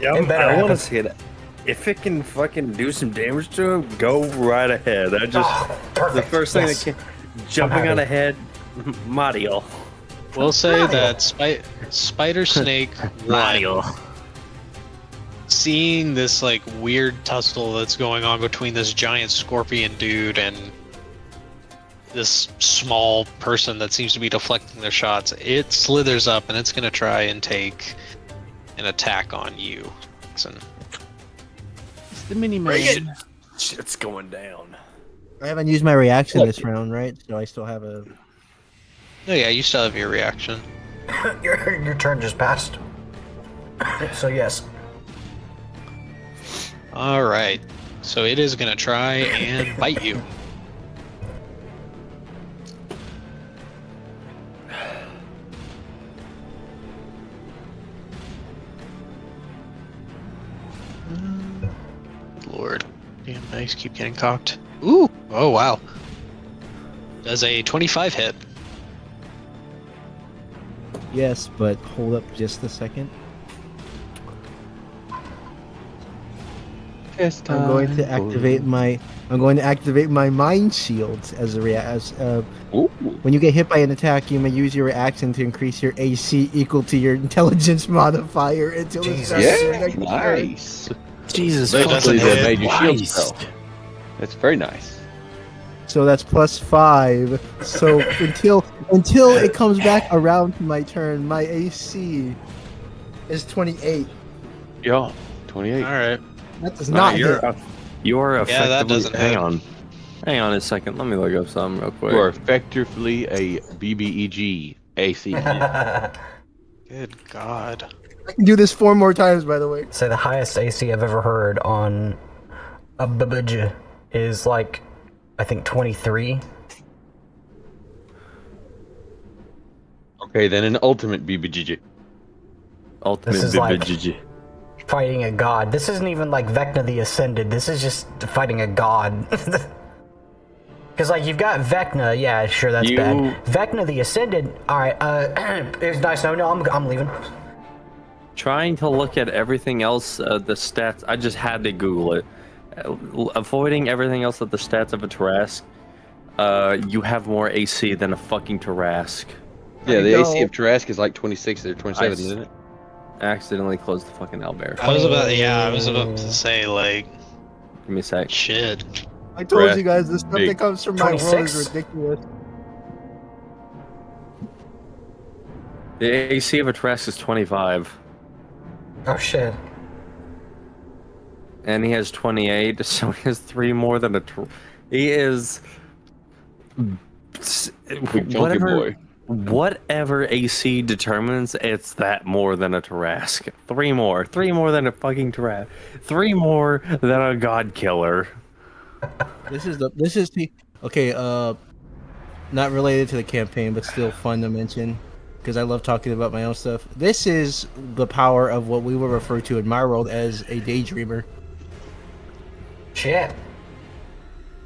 Yeah, It better I want to happen. see it. If it can fucking do some damage to him, go right ahead. I just Perfect. the first thing Yes. that came, jumping happy. on ahead, Mario. We'll say that Spider Snake Mario. seeing this like weird tussle that's going on between this giant scorpion dude and this small person that seems to be deflecting their shots, it slithers up and it's gonna try and take an attack on you. Listen. It's the mini man. Shit's going down. I haven't used my reaction this round, right? So I still have a. Oh yeah, you still have your reaction. Your turn just passed. So yes. Alright. So it is gonna try and bite you. Lord. Damn nice, keep getting cocked. Ooh! Oh wow. Does a 25 hit. Yes, but hold up just a second. I'm going to activate my. I'm going to activate my mind shields as a when you get hit by an attack, you may use your reaction to increase your AC equal to your intelligence modifier until it starts your Yeah, next turn. nice. Jesus Especially fucking the major shield Christ. spell. That's very nice. So that's +5. So until it comes back around to my turn, my AC is 28. Yeah, 28. Alright. That does not you're hit. you're Yeah, effectively. that doesn't hang hit. on. Hang on a second. Let me look up something real quick. You are effectively a BBEG AC. Good God. I can do this 4 more times, by the way. Say the highest AC I've ever heard on a BBJ is like, I think 23. Okay, then an ultimate BBGG. Ultimate This is like- BBGG. Fighting a god. This isn't even like Vecna the Ascended. This is just fighting a god. Because like you've got Vecna, yeah, sure that's bad. Vecna the Ascended. All right, it's nice. No, I'm leaving. Trying to look at everything else, the stats. I just had to Google it. Avoiding everything else of the stats of a Tarrasque. You have more AC than a fucking Tarrasque. Yeah, the I AC know. of Tarrasque is like 26 or 27, isn't it? Accidentally closed the fucking owlbear. I was about to say like Give me a sec. shit. I told Breath you guys the stuff big. that comes from my world is 26? ridiculous. The AC of a Tarrasque is 25. Oh shit. And he has 28, so he has 3 more than a. He is. Big chunky boy. Whatever AC determines, it's that more than a Tarrasque. 3 more. 3 more than a fucking Tarrasque. 3 more than a God Killer. This is the okay. Not related to the campaign, but still fun to mention because I love talking about my own stuff. This is the power of what we will refer to in my world as a daydreamer. Shit.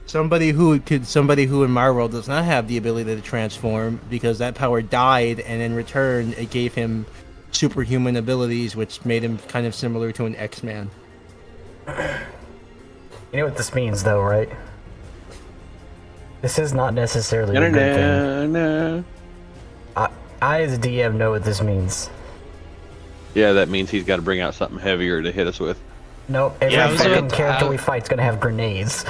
Somebody who in my world does not have the ability to transform because that power died, and in return it gave him superhuman abilities, which made him kind of similar to an X-Man. You know what this means, though, right? This is not necessarily a good thing. No. I, as a DM, know what this means. Yeah, that means he's got to bring out something heavier to hit us with. Nope, every Yeah, I was fucking about to- character we fight's gonna have grenades.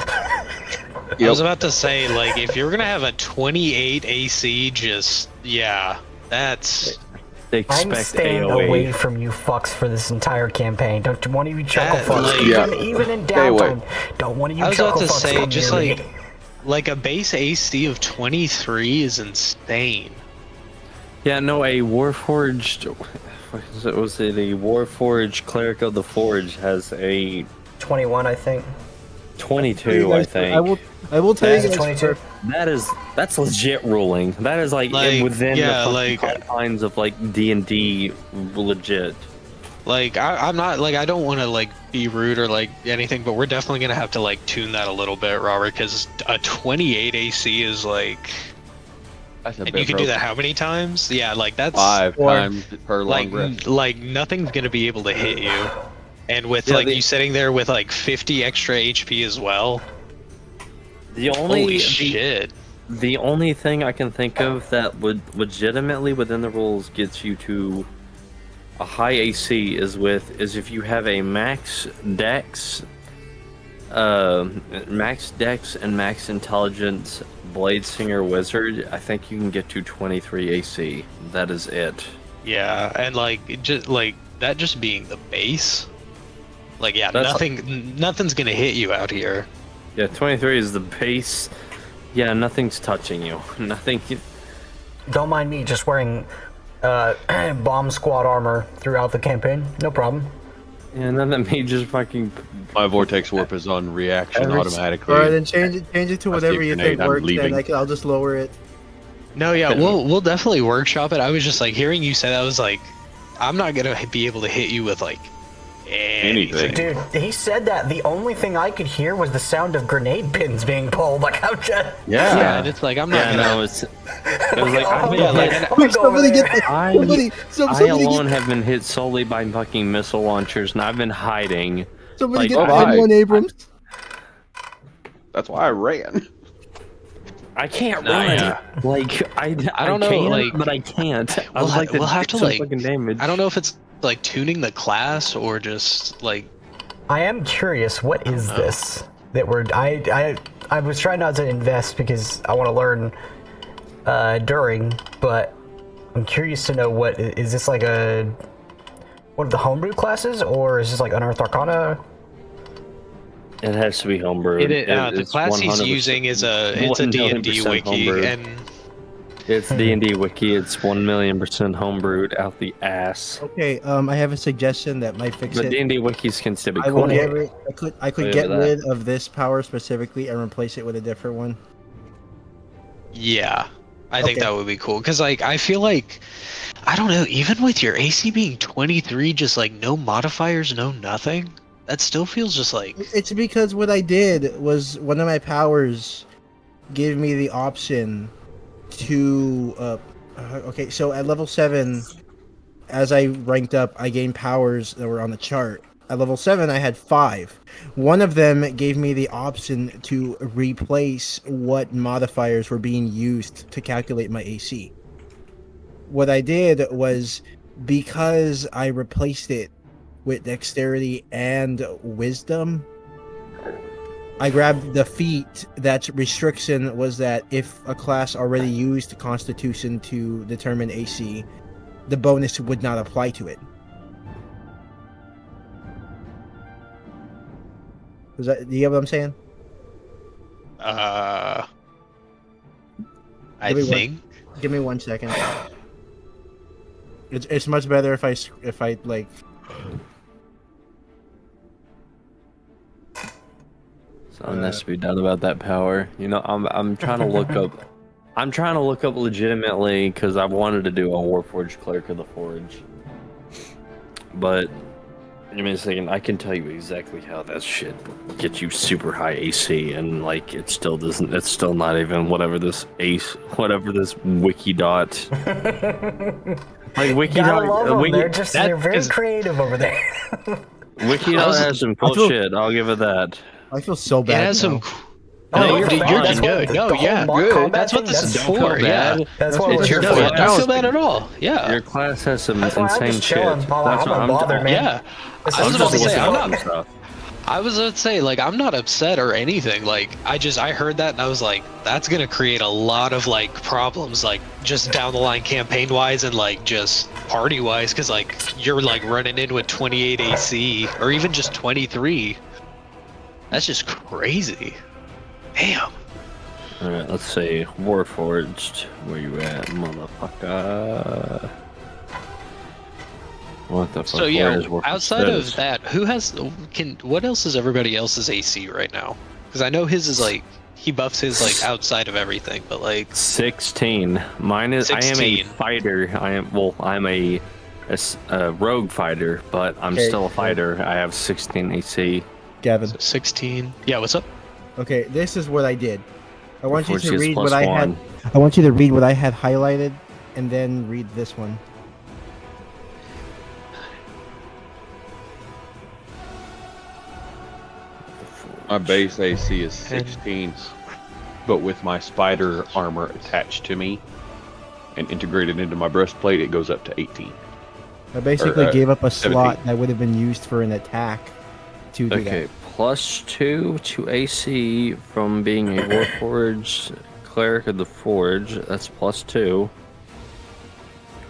I was about to say, like, if you're gonna have a 28 AC, just that's They I'm expect staying AoE. away from you fucks for this entire campaign. Don't you want to you chuckle That, fucks? like- Yeah. Even in Stay away. downtime, don't want to you I was about chuckle to fucks say, come just near me. like a base AC of 23 is insane. Yeah, no, a Warforged. Was it a Warforged Cleric of the Forge has a 21, I think. 22, I think. I will tell you That's guys. 22. That's legit ruling. That is like, within the confines of like D&D legit. Like I'm not like I don't want to like be rude or like anything, but we're definitely gonna have to like tune that a little bit, Robert, because a 28 AC is like. That's a And bit you can do broken. that how many times? Yeah, like that's 5 times per like long rest. like nothing's gonna be able to hit you. And with Yeah, like you sitting there with like 50 extra HP as well. The only Holy shit. The only thing I can think of that would legitimately within the rules gets you to a high AC is if you have a max dex and max intelligence blade singer wizard. I think you can get to 23 AC. That is it. Yeah, and like it just like that just being the base. Like yeah, That's nothing's gonna hit you out here. Yeah, 23 is the base. Yeah, nothing's touching you. Nothing. Don't mind me just wearing bomb squad armor throughout the campaign. No problem. Yeah, none of me just fucking. My vortex warp is on reaction automatically. Alright, then change it to I see a whatever you think grenade, I'm works, leaving. and I'll just lower it. No, yeah, we'll definitely workshop it. I was just like hearing you say that, I was like, I'm not gonna be able to hit you with like anything. Dude, he said that the only thing I could hear was the sound of grenade pins being pulled. Like, I'm just... Yeah, and it's like I'm not Yeah, gonna. no, it was like I alone have been hit solely by fucking missile launchers, and I've been hiding. Somebody Like, get M1 Abrams. That's why I ran. I can't Nah, run. yeah. Like I don't know, can, like- but I can't. I We'll, would like we'll have to like. fucking damage. I don't know if it's like tuning the class or just like. I am curious, what is this that we're... I was trying not to invest because I want to learn during, but I'm curious to know what... Is this like one of the homebrew classes, or is this like Unearthed Arcana? It has to be homebrew. The class he's using is it's a D&D wiki, and it's D&D wiki. It's 1,000,000% homebrewed out the ass. Okay, I have a suggestion that might fix But it. D&D wikis can still be I cool. will I could Wait get for that. rid of this power specifically and replace it with a different one. yeah, I think Okay. that would be cool. Cause like I feel like I don't know, even with your AC being 23, just like no modifiers, no nothing, that still feels just like It's because what I did was one of my powers gave me the option to okay, so at level 7, as I ranked up, I gained powers that were on the chart. At level 7, I had 5. One of them gave me the option to replace what modifiers were being used to calculate my AC. What I did was, because I replaced it with dexterity and wisdom, I grabbed the feat that restriction was that if a class already used Constitution to determine AC, the bonus would not apply to it. Do you get what I'm saying? I Give me one. think. Give me 1 second. It's much better if I like. Something has to be done about that power. You know, I'm trying to look up. I'm trying to look up legitimately because I wanted to do a Warforged Cleric of the Forge. But give me a second. I can tell you exactly how that shit gets you super high AC, and like it still doesn't. It's still not even whatever this wiki dot. Like wiki Gotta dot. love them. They're very creative over there. Wiki dot has some cool shit. I'll give it that. I feel so It bad. has some. Oh, No, you're that's fine. good. No, The whole yeah, mock good. combat That's what thing, this is that's for. Yeah, That's what it's we're your here fault. for. Don't feel bad at all. Yeah. Your class has some That's why I'm insane just shit. chilling. I'm not bothered, man. Yeah. This I was is about to fucking say, I'm fun. not. I was about to say, like, I'm not upset or anything. Like, I heard that and I was like, that's gonna create a lot of like problems, like just down the line campaign wise and like just party wise, because like you're like running in with 28 AC or even just 23. That's just crazy. Damn. Alright, let's see. Warforged. Where you at, motherfucker? What the fuck? So yeah, Where is Warforged outside status? of that, what else is everybody else's AC right now? Because I know his is like he buffs his like outside of everything, but like 16. Mine is. I am a 16. fighter. I'm a rogue fighter, but I'm Okay, still a fighter. I have 16 AC. Gavin. 16. Yeah, what's up? Okay, this is what I did. I want you Warforged to gets read what I had. +1. I want you to read what I had highlighted, and then read this one. My base AC is 16, but with my spider armor attached to me and integrated into my breastplate, it goes up to 18. I basically Or, gave up a 17. slot that would have been used for an attack to do Okay, that. +2 to AC from being a Warforged cleric of the Forge. That's +2.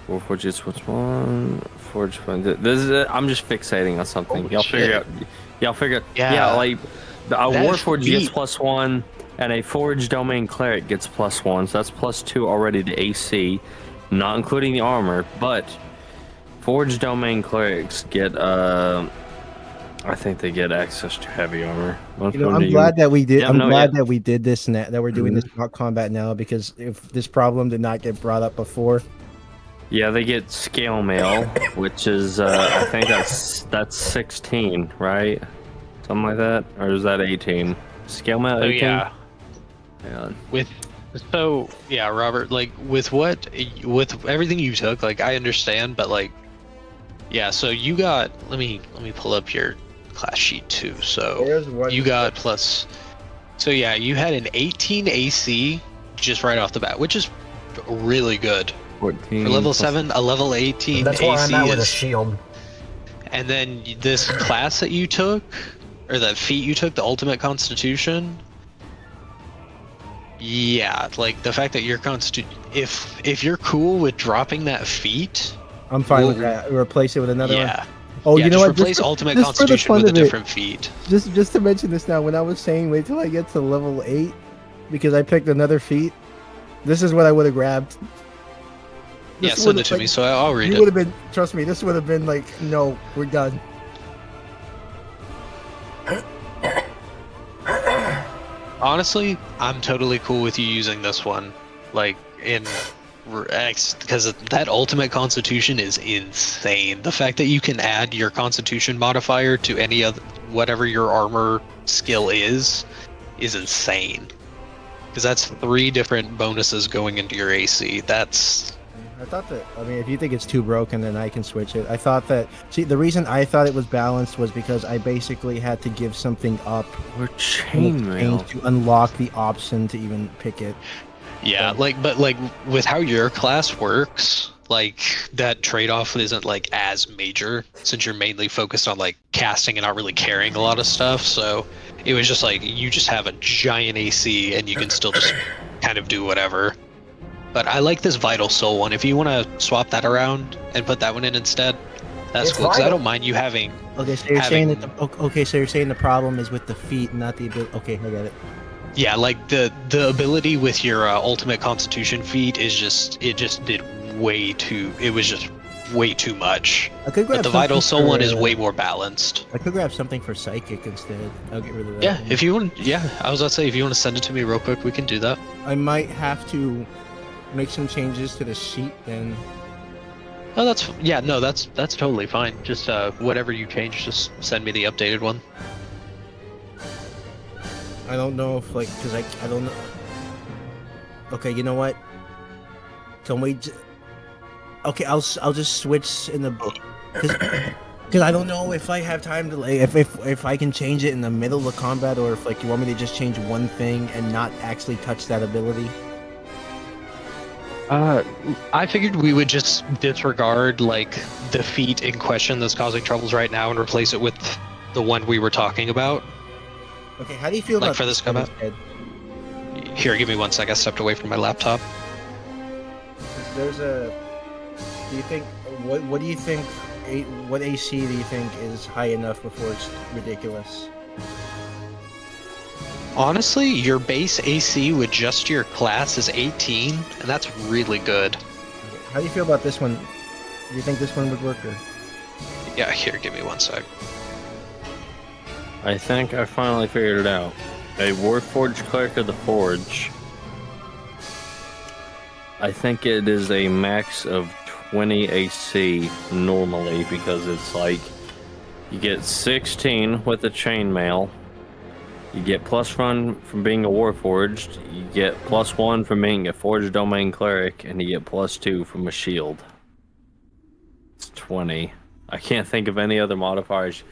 Warforged gets +1. Forge fund. This is. I'm just fixating on something. Holy Y'all shit. figure out. Y'all figure. Yeah. Yeah, like a That Warforged gets feat. +1, and a Forge Domain cleric gets +1. So that's +2 already to AC, not including the armor. But Forge Domain clerics get. I think they get access to heavy armor. You know, I'm glad that we did. Yeah, I'm no, glad yeah. that we did this now. That we're doing this mock combat now, because if this problem did not get brought up before, Yeah, they get scale mail, which is I think that's 16, right? Something like that, or is that 18? Scale mail 18. Oh yeah. Yeah. Robert, like with everything you took, like I understand, but like yeah, so you got let me pull up your class sheet too. So there's one. you got plus so yeah, you had an 18 AC just right off the bat, which is really good. 14 For level plus- 7, a level 18 That's where AC I'm at with a is shield. and then this class that you took, or that feat you took, the Ultimate Constitution. Yeah, like the fact that your if you're cool with dropping that feat, I'm fine with Well, that. Replace it with another one. yeah. Oh, yeah, you know just what? replace Ultimate just for the Constitution fun with a of it, different feat. Just to mention this now, when I was saying wait till I get to level 8, because I picked another feat, this is what I would have grabbed. Yeah, This send would've, it to like, me so I'll read You it. would have been, trust me, this would have been like, no, we're done. Honestly, I'm totally cool with you using this one, like in X, because that Ultimate Constitution is insane. The fact that you can add your Constitution modifier to any other whatever your armor skill is insane. Because that's 3 different bonuses going into your AC. That's I thought that, I mean, if you think it's too broken, then I can switch it. I thought that, see, the reason I thought it was balanced was because I basically had to give something up Or in chainmail. exchange to unlock the option to even pick it. yeah, but with how your class works, like that trade-off isn't like as major since you're mainly focused on like casting and not really carrying a lot of stuff. So it was just like you just have a giant AC and you can still just kind of do whatever. But I like this Vital Soul one. If you want to swap that around and put that one in instead, that's It's cool. Because I vital. don't mind you having. Okay, so you're saying Having- that okay, so you're saying the problem is with the feet, not the ability. Okay, I get it. Yeah, like the ability with your Ultimate Constitution feat is just did way too. It was just way too much. I could grab But the Vital something Soul one is for, way more balanced. I could grab something for psychic instead. I'll get rid of that. Yeah, one. if you want. Yeah, I was about to say if you want to send it to me real quick, we can do that. I might have to make some changes to the sheet then. Oh, that's totally fine. Just whatever you change, just send me the updated one. I don't know if like because I don't know. Okay, you know what? Can we? Okay, I'll just switch in the because I don't know if I have time to like if I can change it in the middle of combat or if like you want me to just change one thing and not actually touch that ability. I figured we would just disregard like the feat in question that's causing troubles right now and replace it with the one we were talking about. Okay, how do you feel Like about for this one combat? instead? Here, give me 1 sec. I stepped away from my laptop. There's a. Do you think what do you think? What AC do you think is high enough before it's ridiculous? Honestly, your base AC with just your class is 18, and that's really good. How do you feel about this one? Do you think this one would work? Or? Yeah, here, give me 1 sec. I think I finally figured it out. A Warforged Cleric of the Forge. I think it is a max of 20 AC normally, because it's like you get 16 with the chainmail, you get +1 from being a Warforged, you get +1 from being a Forged Domain Cleric, and you get +2 from a shield. It's 20. I can't think of any other modifiers.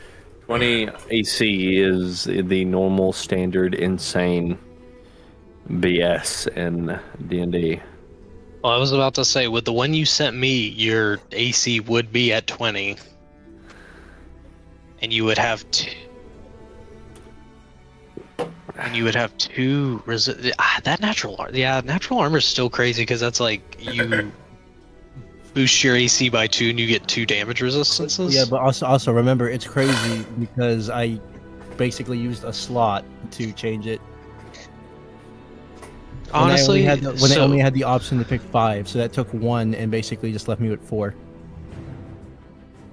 20 AC is the normal, standard, insane BS in D&D. Well, I was about to say, with the one you sent me, your AC would be at 20. And you would have two that natural armor is still crazy, because that's like you boost your AC by 2 and you get 2 damage resistances. Yeah, but also remember, it's crazy because I basically used a slot to change it. Honestly, I only had the option to pick 5, so that took 1 and basically just left me with 4.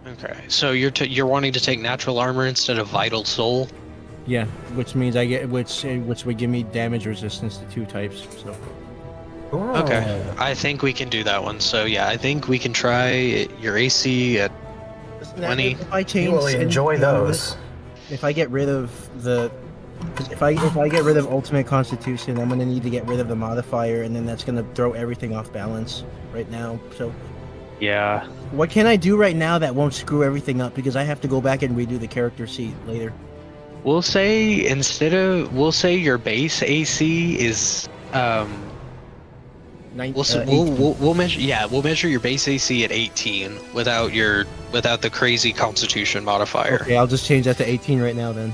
Okay, so you're wanting to take natural armor instead of vital soul. Yeah, which means I get which would give me damage resistance to 2 types. So. Okay, I think we can do that one. So yeah, I think we can try your AC at 20. If I change, You will enjoy those. If I get rid of the, if I get rid of Ultimate Constitution, I'm gonna need to get rid of the modifier, and then that's gonna throw everything off balance right now. So. Yeah. What can I do right now that won't screw everything up? Because I have to go back and redo the character sheet later. We'll say your base AC is we'll measure your base AC at 18 without the crazy Constitution modifier. Okay, I'll just change that to 18 right now then.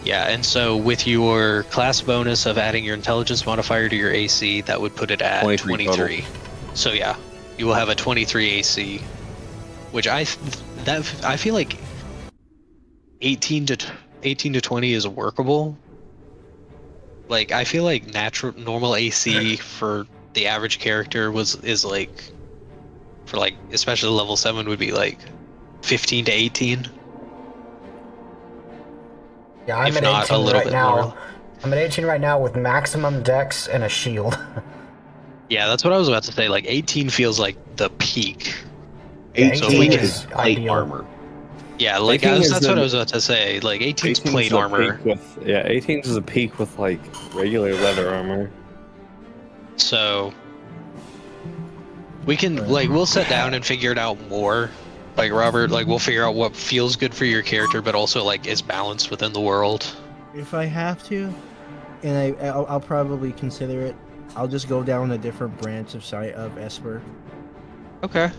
Yeah, and so with your class bonus of adding your intelligence modifier to your AC, that would put it at 23. So yeah, you will have a 23 AC, which I feel like 18 to 20 is workable. Like, I feel like normal AC for the average character is like, for like especially level 7 would be like 15 to 18. Yeah, I'm at 18 right now. I'm at 18 right now with maximum dex and a shield. Yeah, that's what I was about to say. Like 18 feels like the peak. 18 is plate armor. Yeah, like that's what I was about to say. Like 18's plate armor. 18 is a peak with like regular leather armor. So we can we'll sit down and figure it out more. Like Robert, we'll figure out what feels good for your character, but also like is balanced within the world. If I have to, and I'll probably consider it, I'll just go down a different branch of Esper. Okay.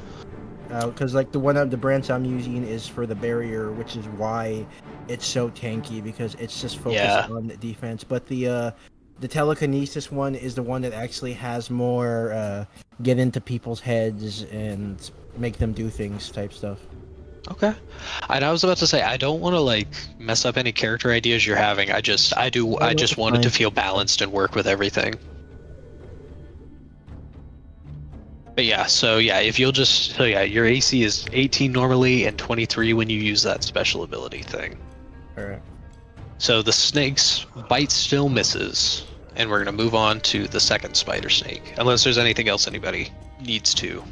Because like the branch I'm using is for the barrier, which is why it's so tanky, because it's just focused on the defense. But the telekinesis one is the one that actually has more get into people's heads and make them do things type stuff. Okay. And I was about to say, I don't want to mess up any character ideas you're having. I just want it to feel balanced and work with everything. But yeah, so yeah, if you'll just, your AC is 18 normally and 23 when you use that special ability thing. Alright. So the snake's bite still misses, and we're gonna move on to the second spider snake, unless there's anything else anybody needs to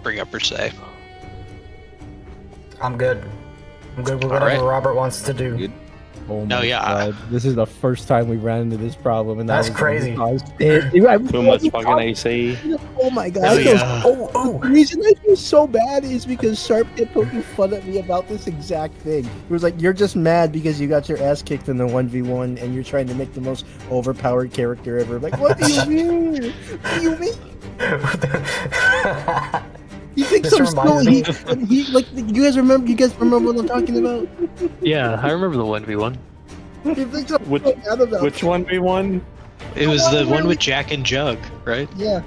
bring up per se. I'm good. I'm good with whatever Robert wants to do. Good. Oh my God. This is the first time we ran into this problem, and that's crazy. Too much fucking AC. Oh my God. Oh. The reason I feel so bad is because Sharp kept poking fun at me about this exact thing. It was like, you're just mad because you got your ass kicked in the 1v1 and you're trying to make the most overpowered character ever. Like, what do you mean? What do you mean? He thinks I'm still. He you guys remember what I'm talking about? Yeah, I remember the 1v1. He thinks I'm so mad about which 1v1? It was the one with Jack and Jug, right? Yeah.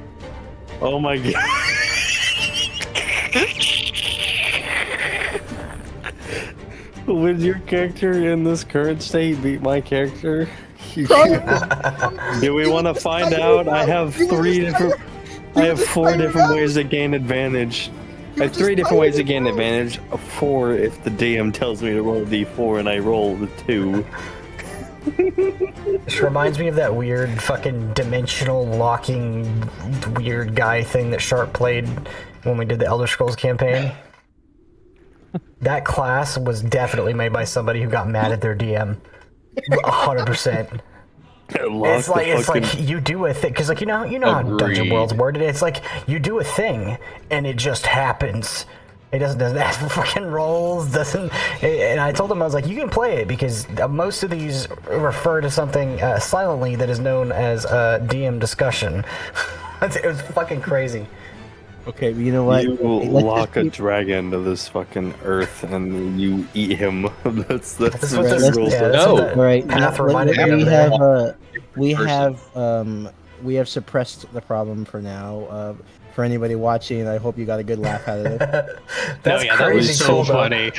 Oh my God. Would your character in this current state beat my character? Do we want to find out? I have 4 different ways to gain advantage. I have 3 different ways to gain advantage. 4 if the DM tells me to roll a d4 and I roll the 2. This reminds me of that weird fucking dimensional locking weird guy thing that Sharp played when we did the Elder Scrolls campaign. That class was definitely made by somebody who got mad at their DM. 100%. It's like you do a thing, because like you know how Dungeon World's worded. It's like you do a thing and it just happens. It doesn't ask for fucking rolls, doesn't. And I told him, I was like, you can play it because most of these refer to something silently that is known as DM discussion. It was fucking crazy. Okay, but you know what? You lock a dragon to this fucking earth and you eat him. that's what the rules are. All right, Path reminded me of we have suppressed the problem for now. For anybody watching, I hope you got a good laugh out of it. That's that crazy was so cool, though. funny.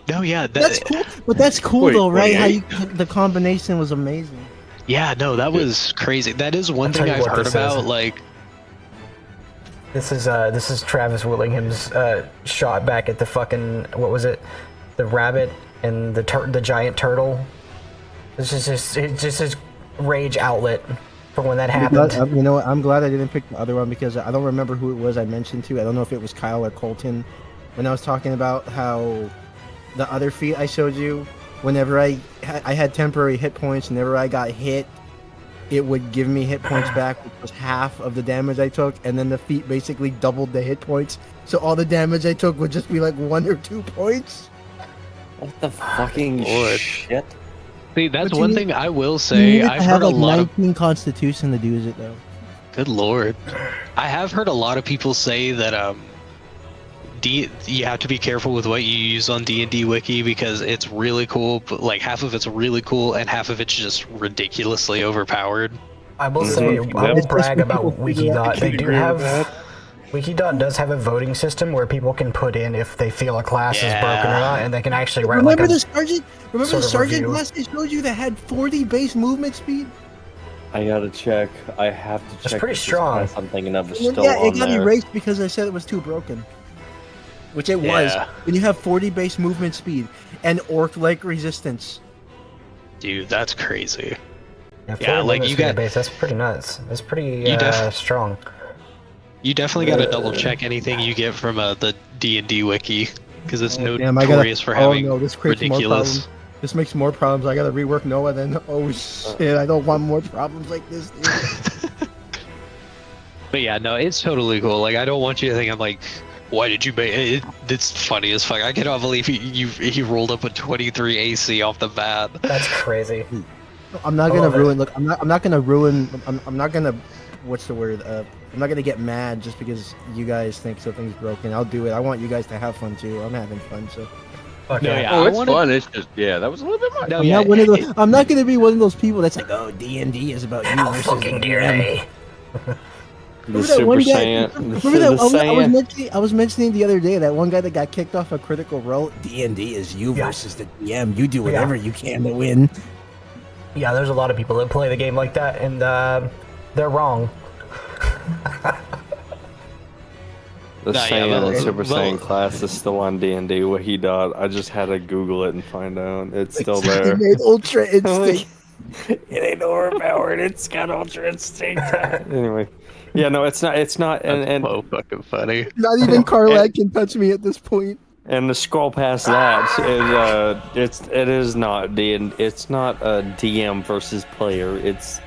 No, yeah, That's cool. But that's cool though, right? How the combination was amazing. Yeah, no, that was crazy. That is one thing I've heard about. Like, this is Travis Willingham's shot back at the fucking, what was it? The rabbit and the giant turtle. This is just his rage outlet for when that happened. You know what? I'm glad I didn't pick the other one because I don't remember who it was I mentioned to. I don't know if it was Kyle or Colton when I was talking about how the other feat I showed you, whenever I had temporary hit points, whenever I got hit, it would give me hit points back, which was half of the damage I took, and then the feat basically doubled the hit points. So all the damage I took would just be like 1 or 2 points. What the fucking shit? see, that's one thing I will say. I've have heard like a lot 19 Constitution to do it though. Good lord. I have heard a lot of people say that you have to be careful with what you use on D&D Wiki because it's really cool, but like half of it's really cool and half of it's just ridiculously overpowered. I will say, I will brag about Wikidot. They do have, Wikidot does have a voting system where people can put in if they feel a class is broken or not, and they can actually write Remember like the sergeant? Remember the sergeant review. class they showed you that had 40 base movement speed? I gotta check. I have to check. It's pretty if this strong. class I'm thinking of is Well, still yeah, it on got there. erased because I said it was too broken. Which it was. Yeah. When you have 40 base movement speed and orc-like resistance. Dude, that's crazy. Yeah, like you got base. That's pretty nuts. That's pretty strong. You definitely got to double check anything you get from the D&D wiki because it's Damn, notorious for having this creates more ridiculous. problems. This makes more problems. I gotta rework Noah then. Oh shit, I don't want more problems like this, dude. But yeah, no, it's totally cool. Like, I don't want you to think I'm like, why did you make it? It's funny as fuck. I cannot believe he rolled up a 23 AC off the bat. That's crazy. I'm not gonna ruin. Look, I'm not gonna ruin. I'm not gonna. What's the word? I'm not gonna get mad just because you guys think something's broken. I'll do it. I want you guys to have fun too. I'm having fun, so. Okay. yeah, Oh, it's fun. It's just that was a little bit much. No, I'm yeah, not one of those. I'm not gonna be one of those people that's like, oh, D&D is about you How versus fucking the dare DM. they? The Remember that Super one guy? Saiyan. Remember that? The I was mentioning the other day that one guy that got kicked off a critical role. D&D is you versus the DM. You do whatever you can to win. Yeah, there's a lot of people that play the game like that, and they're wrong. The Nah, yeah, Saiyan well, and Super well- Saiyan class is still on D&D Wikidot. I just had to Google it and find out. It's still He there. made Ultra Instinct. It ain't overpowered. It's got Ultra Instinct. Anyway, yeah, no, it's not. It's not. And so fucking funny. Not even Karlak can touch me at this point. and the scroll past that is it is not it's not a DM versus player. It's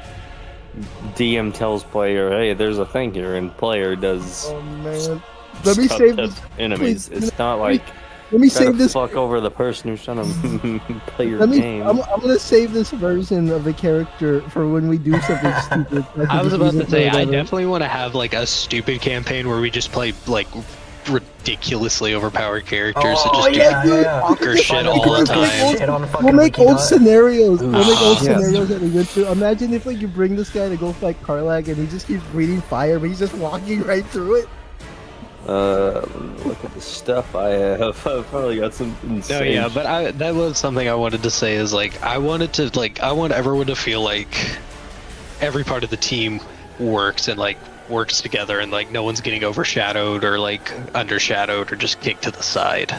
DM tells player, hey, there's a thing here, and player does. Oh man. Let me stuff save to this. enemies. Please, It's not like Let me try save to this. fuck over the person who's trying to play your Let me. game. I'm gonna save this version of the character for when we do something stupid. I was about to say, I definitely. definitely want to have like a stupid campaign where we just play like ridiculously overpowered characters and just do bonker shit all the time. We'll make old scenarios. We'll make old scenarios that we went through. Imagine if like you bring this guy to go fight Karlak and he just keeps breathing fire, but he's just walking right through it. Look at the stuff I have. I've probably got some insane. No, yeah, but that was something I wanted to say is like I want everyone to feel like every part of the team works and like works together and like no one's getting overshadowed or like undershadowed or just kicked to the side.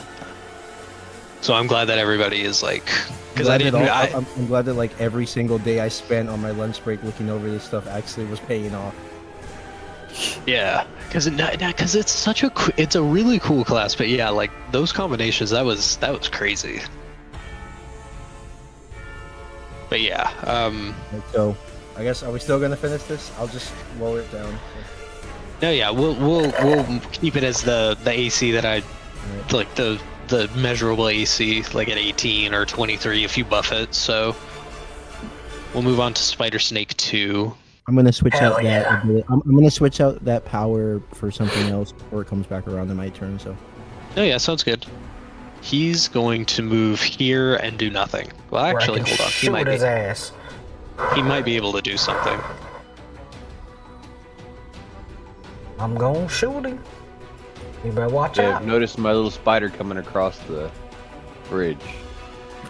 So I'm glad that everybody is like, because I'm glad that like every single day I spent on my lunch break looking over this stuff actually was paying off. Yeah, because it's a really cool class, but yeah, like those combinations, that was crazy. But yeah, So, I guess are we still gonna finish this? I'll just lower it down. no, yeah, we'll keep it as the AC that I like the measurable AC, like at 18 or 23 if you buff it. So we'll move on to Spider Snake 2. I'm gonna switch Hell out yeah. that. I'm gonna switch out that power for something else before it comes back around to my turn. So. Oh yeah, sounds good. He's going to move here and do nothing. Well, Where I actually, can hold on. shoot his ass. He might be able to do something. I'm gonna shoot him. You better watch Yeah, out. I've noticed my little spider coming across the bridge.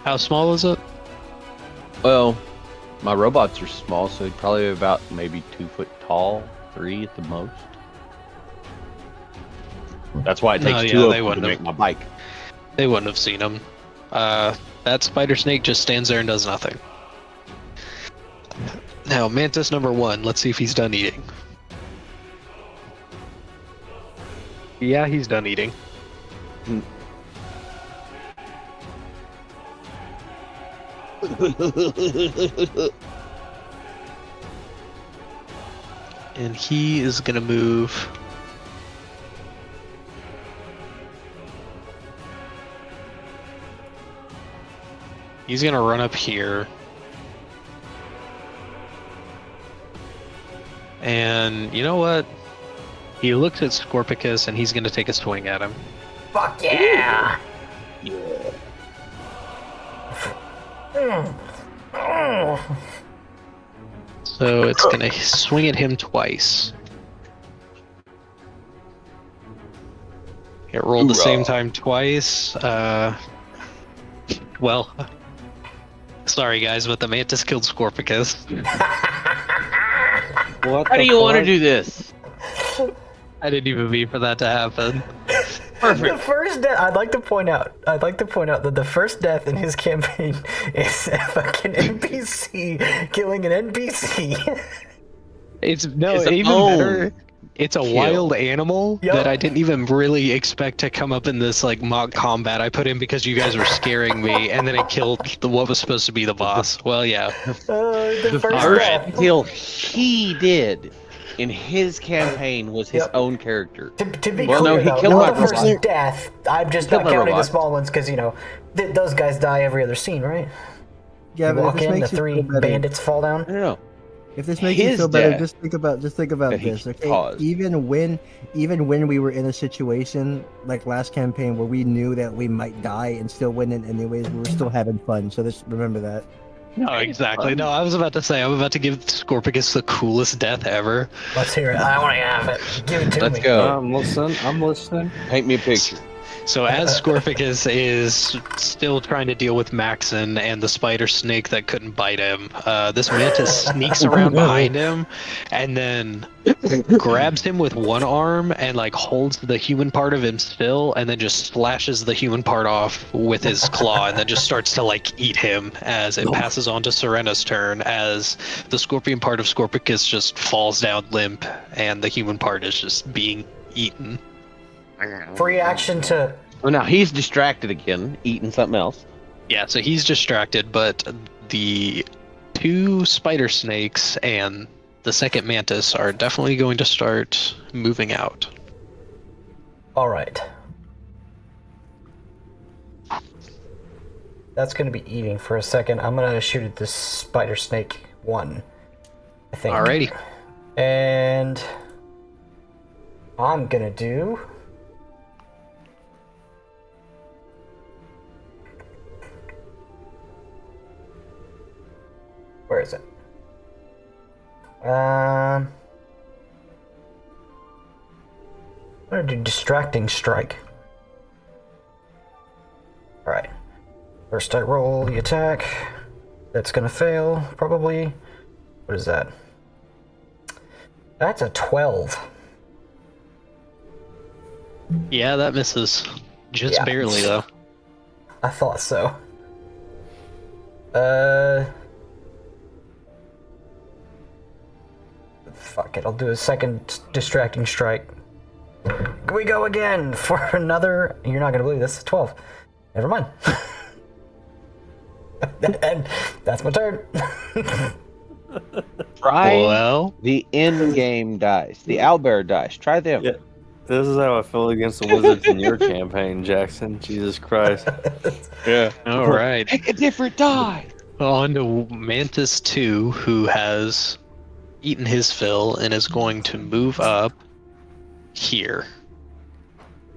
How small is it? Well, my robots are small, so he'd probably be about maybe 2 foot tall, 3 at the most. That's why it takes No, yeah, two of they them to wouldn't make have. my bike. They wouldn't have seen him. That Spider Snake just stands there and does nothing. Now, Mantis number 1, let's see if he's done eating. Yeah, he's done eating. And he is gonna move. He's gonna run up here. And you know what? He looks at Scorpicus and he's gonna take a swing at him. Fuck yeah! So it's gonna swing at him twice. It rolled the same time twice. Well, sorry guys, but the Mantis killed Scorpicus. How do you want to do this? I didn't even mean for that to happen. The first death. I'd like to point out that the first death in his campaign is a fucking NPC killing an NPC. It's His even own better. It's a kill. wild animal Yup. that I didn't even really expect to come up in this like mock combat I put in because you guys were scaring me, and then it killed what was supposed to be the boss. Well, yeah. The first First death. kill he did in his campaign was his Yep. own character. To be Well, no, clear, he though, killed not my the first robot. death. I'm just Killed not my counting the robot. small ones because those guys die every other scene, right? Yeah, You but walk if this in, the makes you 3 feel better, bandits fall down. No. if this makes you his feel better, death just think about that he this, okay? caused. Even when we were in a situation like last campaign where we knew that we might die and still win it anyways, we were still having fun. So just remember that. No, exactly. No, I was about to say I'm about to give Scorpicus the coolest death ever. Let's hear it. I want to have it. Give it to Let's me. go. I'm listening. Paint me a picture. So as Scorpicus is still trying to deal with Maxon and the spider snake that couldn't bite him, this mantis sneaks around behind him and then grabs him with one arm and like holds the human part of him still and then just slashes the human part off with his claw and then just starts to like eat him as it passes on to Serena's turn as the scorpion part of Scorpicus just falls down limp and the human part is just being eaten. Free action to. Well, now he's distracted again, eating something else. Yeah, so he's distracted, but the 2 spider snakes and the second mantis are definitely going to start moving out. All right. That's going to be eating for a second. I'm going to shoot at this spider snake 1, I think. Alrighty. And I'm going to do. Where is it? I'm gonna do distracting strike. Alright. First I roll the attack. That's gonna fail, probably. What is that? That's a 12. Yeah, that misses. Just Yeah. barely, though. I thought so. Fuck it, I'll do a second distracting strike. Here we go again for another. You're not gonna believe this. 12. Never mind. And that's my turn. Try Well, the in-game dice, the owlbear dice. Try them. Yeah. This is how I feel against the Wizards in your campaign, Jackson. Jesus Christ. Yeah. all right. Pick a different die. On to Mantis 2, who has eaten his fill and is going to move up here.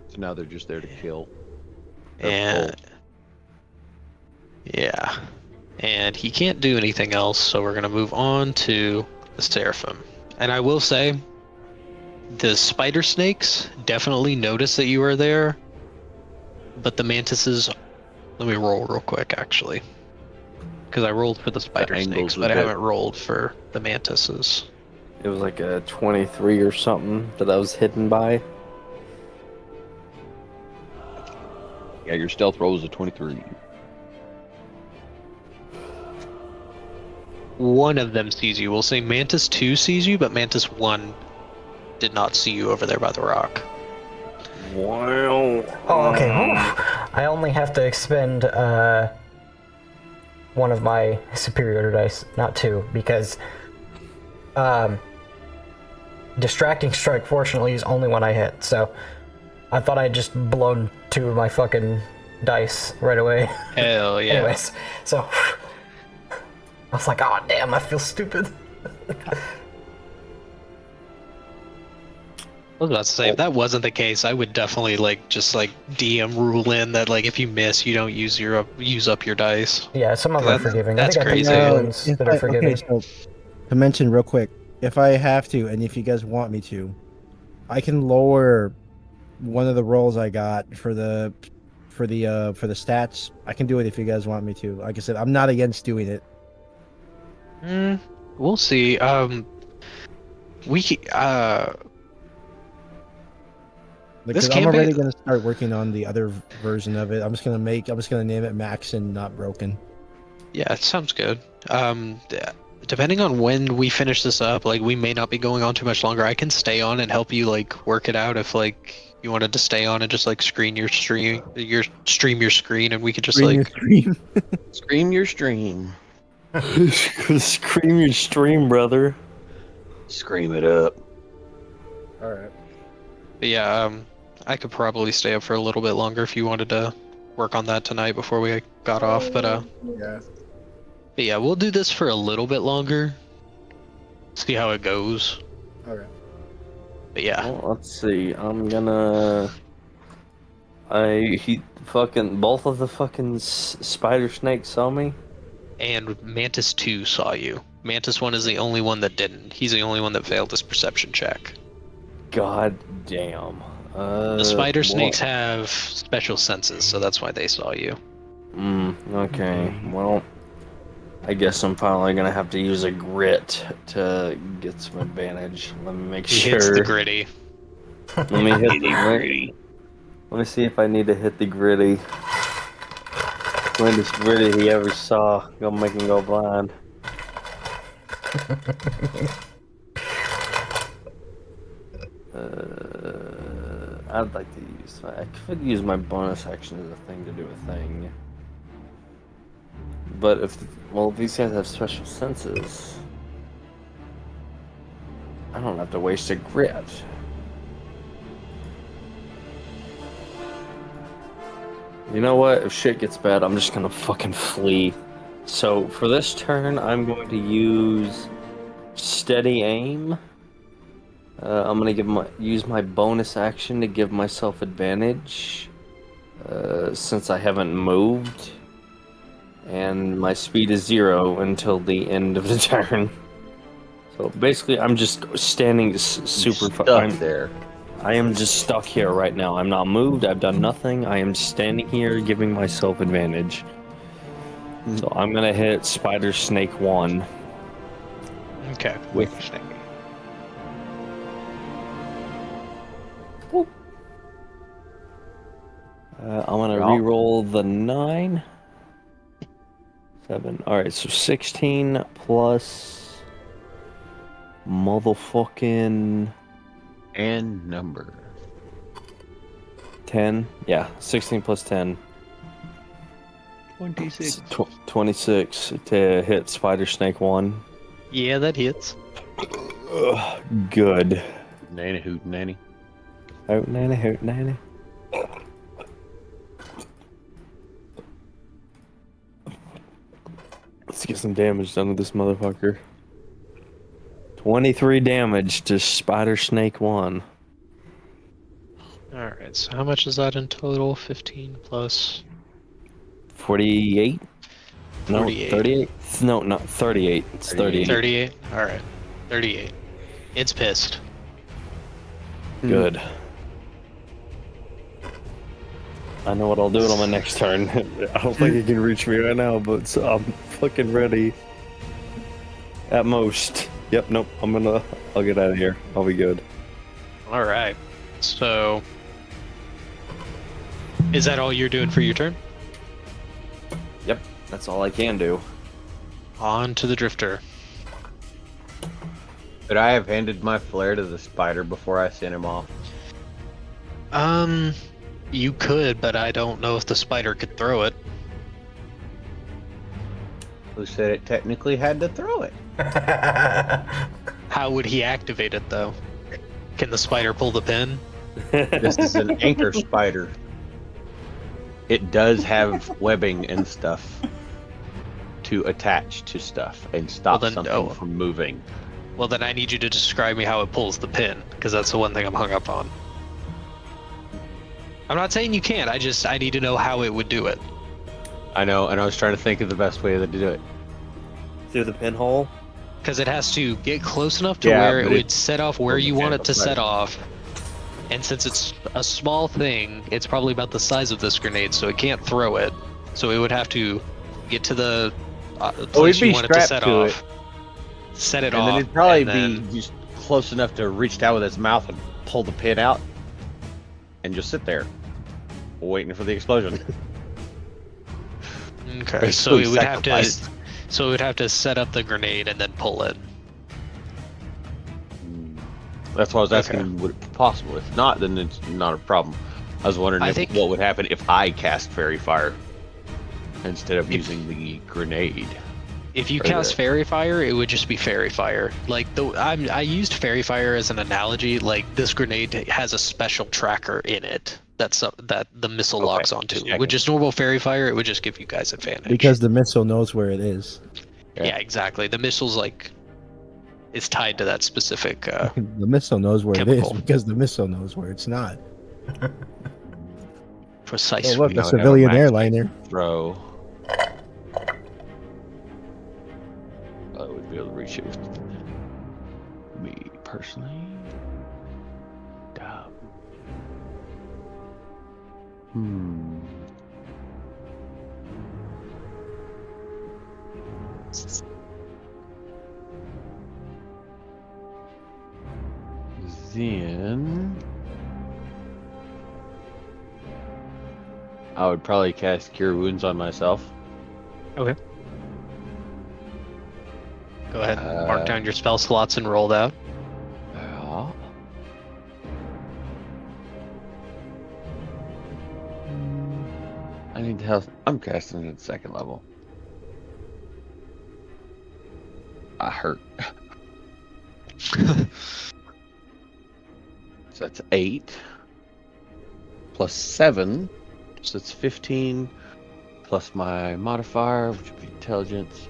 So now they're just there to kill. And yeah. And he can't do anything else, so we're gonna move on to the Seraphim. And I will say, the spider snakes definitely notice that you are there, but the mantises, let me roll real quick actually. Because I rolled for the spider snakes, but I haven't rolled for the mantises. It was like a 23 or something that I was hidden by. Yeah, your stealth roll is a 23. One of them sees you. We'll say Mantis 2 sees you, but Mantis 1 did not see you over there by the rock. Wow. Oh, okay. I only have to expend one of my superior dice, not two, because distracting strike fortunately is only when I hit, so I thought I'd just blown two of my fucking dice right away. Hell yeah. Anyways, so I was like, oh damn, I feel stupid. I was about to say, if that wasn't the case, I would definitely just DM rule in that if you miss, you don't use up your dice. Yeah, some of them are forgiving. That's I think crazy. I picked ones that are forgiving. Okay, so to mention real quick, if I have to, and if you guys want me to, I can lower one of the rolls I got for the stats. I can do it if you guys want me to. Like I said, I'm not against doing it. We'll see. Because I'm already gonna start working on the other version of it. I'm just gonna name it Max and not Broken. Yeah, it sounds good. Depending on when we finish this up, we may not be going on too much longer. I can stay on and help you work it out if you wanted to stay on and just stream your screen, and we could just Screen your stream. Scream your stream. Scream your stream, brother. Scream it up. All right. But yeah, I could probably stay up for a little bit longer if you wanted to work on that tonight before we got off. But yeah, we'll do this for a little bit longer. See how it goes. All right. But yeah. Well, let's see. I'm gonna. Both of the fucking spider snakes saw me. And Mantis 2 saw you. Mantis 1 is the only one that didn't. He's the only one that failed his perception check. God damn. The spider snakes have special senses, so that's why they saw you. Okay. Well, I guess I'm probably gonna have to use a grit to get some advantage. Let me make He sure. hits the gritty. Let me hit the gritty. Let me see if I need to hit the gritty. Greatest gritty he ever saw. Gonna make him go blind. I'd like to use. I could use my bonus action as a thing to do a thing. But if these guys have special senses, I don't have to waste a grit. You know what? If shit gets bad, I'm just gonna fucking flee. So for this turn, I'm going to use steady aim. I'm gonna use my bonus action to give myself advantage, since I haven't moved, and my speed is 0 until the end of the turn. So basically, I'm just standing super stuck there. I am just stuck here right now. I'm not moved. I've done nothing. I am standing here, giving myself advantage. So I'm gonna hit Spider Snake 1. Okay. With I'm gonna Roll. re-roll the 9. 7. Alright, so 16 plus motherfucking And number. 10. Yeah, 16 plus 10. 26. 26 to hit Spider Snake 1. Yeah, that hits. Ugh, good. Nanny hoot nanny. Hoot nanny, hoot nanny. Let's get some damage done with this motherfucker. 23 damage to Spider Snake 1. Alright, so how much is that in total? 15 plus 48? No, 48. 38? No, not 38. It's 38. 38? Alright. 38. It's pissed. Good. I know what I'll do on my next turn. I don't think it can reach me right now, but I'm fucking ready. At most. Yep, nope. I'll get out of here. I'll be good. Alright. So is that all you're doing for your turn? Yep, that's all I can do. On to the drifter. Could I have handed my flare to the spider before I sent him off? You could, but I don't know if the spider could throw it. Who said it technically had to throw it? How would he activate it though? Can the spider pull the pin? This is an anchor spider. It does have webbing and stuff to attach to stuff and stop something from moving. Well, then I need you to describe me how it pulls the pin, because that's the one thing I'm hung up on. I'm not saying you can't, I need to know how it would do it. I know, and I was trying to think of the best way to do it. Through the pinhole? Because it has to get close enough to Yeah, where it but would set off where you want it to set Right. off. And since it's a small thing, it's probably about the size of this grenade, so it can't throw it. So it would have to get to the place it'd you be want it to set strapped to off, set it And off, then it'd probably and then- be just close enough to reach down with its mouth and pull the pin out and just sit there waiting for the explosion. Okay, so Basically it would have to, sacrificed. so it would have to set up the grenade and then pull it. That's why I was asking, would it be possible? If not, then it's not a problem. I was wondering what would happen if I cast Fairy Fire instead of using the grenade. If you Or cast the- Fairy Fire, it would just be Fairy Fire. Like I used Fairy Fire as an analogy. Like this grenade has a special tracker in it that the missile locks onto. just checking. With just normal Fairy Fire, it would just give you guys advantage. Because the missile knows where it is. yeah, exactly. The missile's like is tied to that specific. The missile knows where it chemical. is because the missile knows where it's not. Precisely. Oh, look, You a know, civilian have a max airliner. Throw. I would be able to reach it with me personally. Dumb. Then I would probably cast Cure Wounds on myself. Okay. Go ahead and mark down your spell slots and roll out. Yeah. I need to have. I'm casting it at second level. I hurt. So that's 8 plus 7, so it's 15 plus my modifier, which would be intelligence.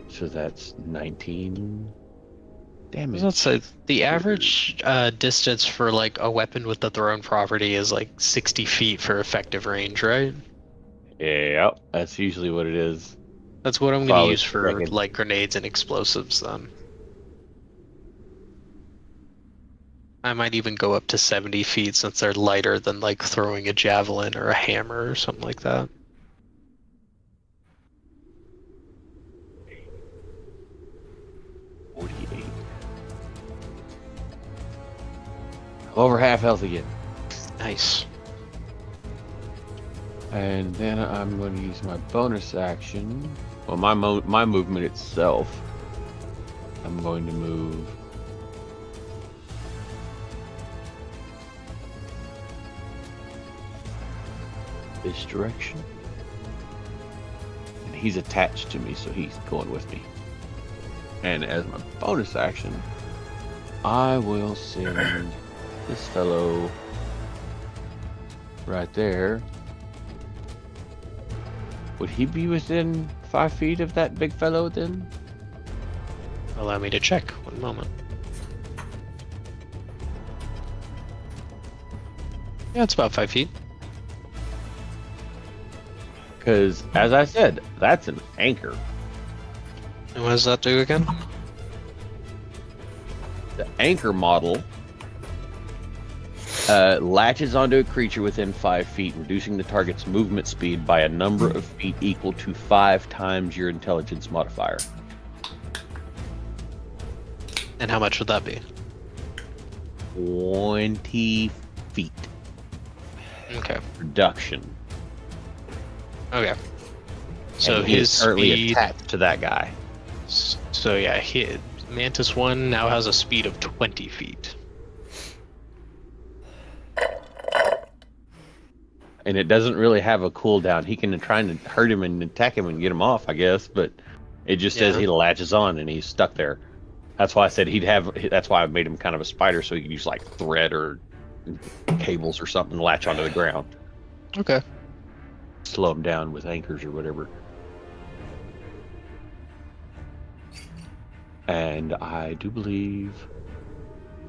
So that's 19 damage. Let's say the average distance for like a weapon with the thrown property is like 60 feet for effective range, right? Yeah, that's usually what it is. That's what I'm If I going to was use for reckoning. like grenades and explosives then. I might even go up to 70 feet since they're lighter than like throwing a javelin or a hammer or something like that. Over half health again. Nice. And then I'm going to use my bonus action. Well, my movement itself. I'm going to move. This direction. And he's attached to me, so he's going with me. And as my bonus action, I will send this fellow right there. Would he be within 5 feet of that big fellow then? Allow me to check. 1 moment. Yeah, it's about 5 feet. Because, as I said, that's an anchor. And what does that do again? The anchor model latches onto a creature within 5 feet, reducing the target's movement speed by a number of feet equal to 5 times your intelligence modifier. And how much would that be? 20 feet. Okay. Reduction. Okay. So And he his is currently speed. attached to that guy. So yeah, Mantis 1 now has a speed of 20 feet. And it doesn't really have a cooldown. He can try and hurt him and attack him and get him off, I guess, but it just says Yeah. he latches on and he's stuck there. That's why I said that's why I made him kind of a spider, so he could use like thread or cables or something to latch onto the ground. Okay. Slow him down with anchors or whatever. And I do believe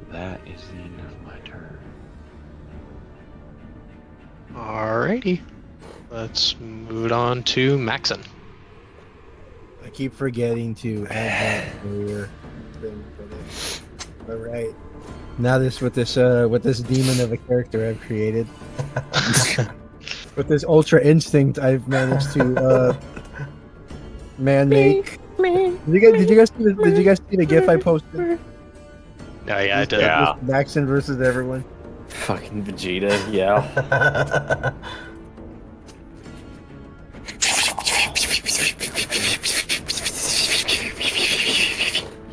that is the end of my turn. Alrighty. Let's move it on to Maxon. I keep forgetting to add that earlier thing for this. All right. Now with this demon of a character I've created, with this ultra instinct, I've managed to make. Did you guys see the GIF I posted? Oh yeah, I did. Yeah. Maxon versus everyone. Fucking Vegeta, yeah.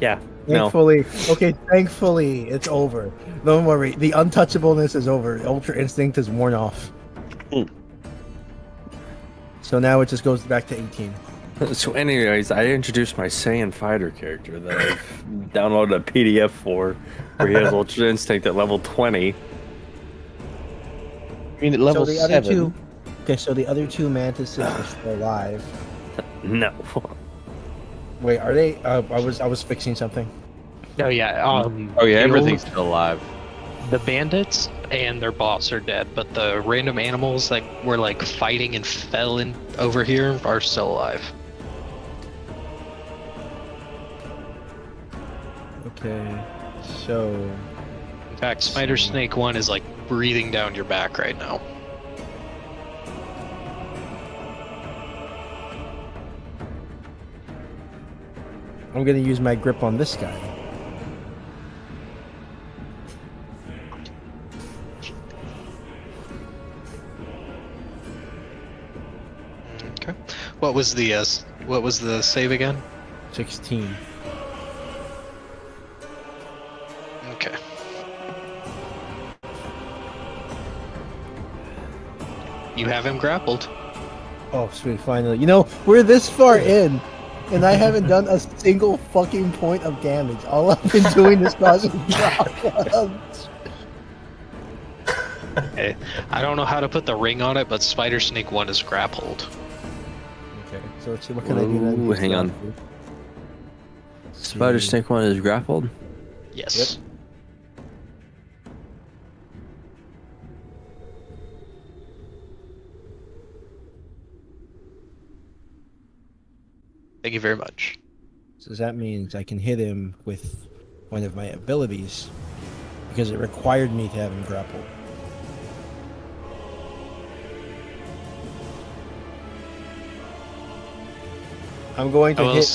Yeah. No. Thankfully, it's over. Don't worry, the untouchableness is over. Ultra instinct is worn off. So now it just goes back to 18. So anyways, I introduced my Saiyan fighter character that I've downloaded a PDF for, where he has Ultra Instinct at level 20. I mean, at level so the other 7. two. Okay, so the other two mantises are still alive. No. Wait, are they? I was fixing something. Oh yeah. Oh yeah, everything's still alive. The bandits and their boss are dead, but the random animals that were like fighting and fell in over here are still alive. Okay, so In fact, Spider Snake 1 is like breathing down your back right now. I'm gonna use my grip on this guy. Okay. What was the save again? 16. Okay. You have him grappled. Oh, sweet, finally. You know, we're this far in, and I haven't done a single fucking point of damage. All I've been doing is causing problems. Okay. I don't know how to put the ring on it, but Spider Snake 1 is grappled. Okay, so what can I do then? Ooh, hang on. Spider Snake 1 is grappled? Yes. Thank you very much. So that means I can hit him with one of my abilities, because it required me to have him grappled. I'm going to hit.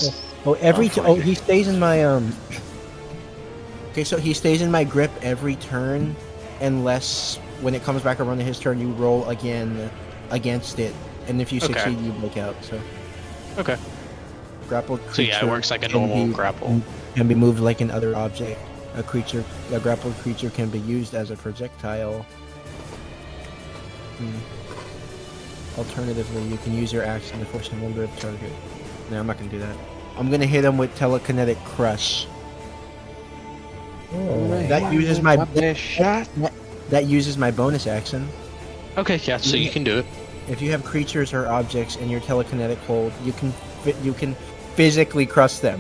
He stays in my Okay, so he stays in my grip every turn, unless when it comes back around to his turn, you roll again against it, and if you Okay. succeed, you break out. So Okay. grappled So yeah, it creature works like a can normal be- grapple. Can be moved like an other object. A grappled creature can be used as a projectile. Alternatively, you can use your action to force a member of target. No, I'm not gonna do that. I'm gonna hit him with telekinetic crush. That uses my that uses my bonus action. Okay, yeah, so you can do it. If you have creatures or objects in your telekinetic hold, you can physically crush them.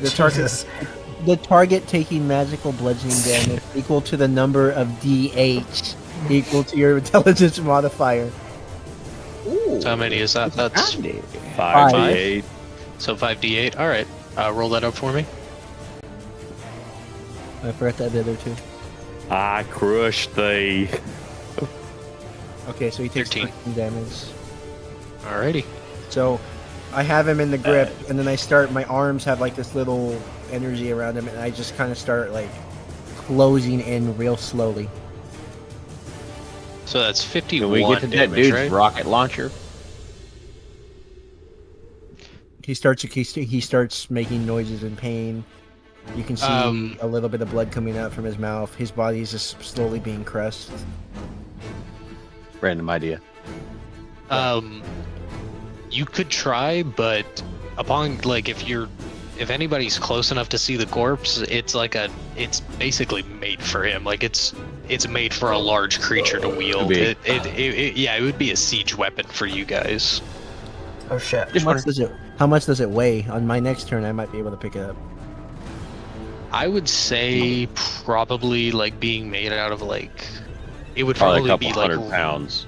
The target taking magical bludgeoning damage equal to the number of DH equal to your intelligence modifier. So how many is that? That's 5d8. so 5d8. All right, roll that up for me. I forgot that the other two. I crushed thee. Okay, so he takes 13. 13 damage. Alrighty. So I have him in the grip, and then I start. My arms have like this little energy around him, and I just kind of start like closing in real slowly. So that's 51 Can we get to that damage, dude's right? rocket launcher? He starts making noises in pain. You can see a little bit of blood coming out from his mouth. His body is just slowly being crushed. Random idea. You could try, but upon like if anybody's close enough to see the corpse, it's basically made for him. Like it's made for a large creature to wield. Big. It would be a siege weapon for you guys. Oh shit. How much does it weigh? On my next turn, I might be able to pick it up. I would say probably like being made out of like it would Probably probably a couple be like hundred pounds.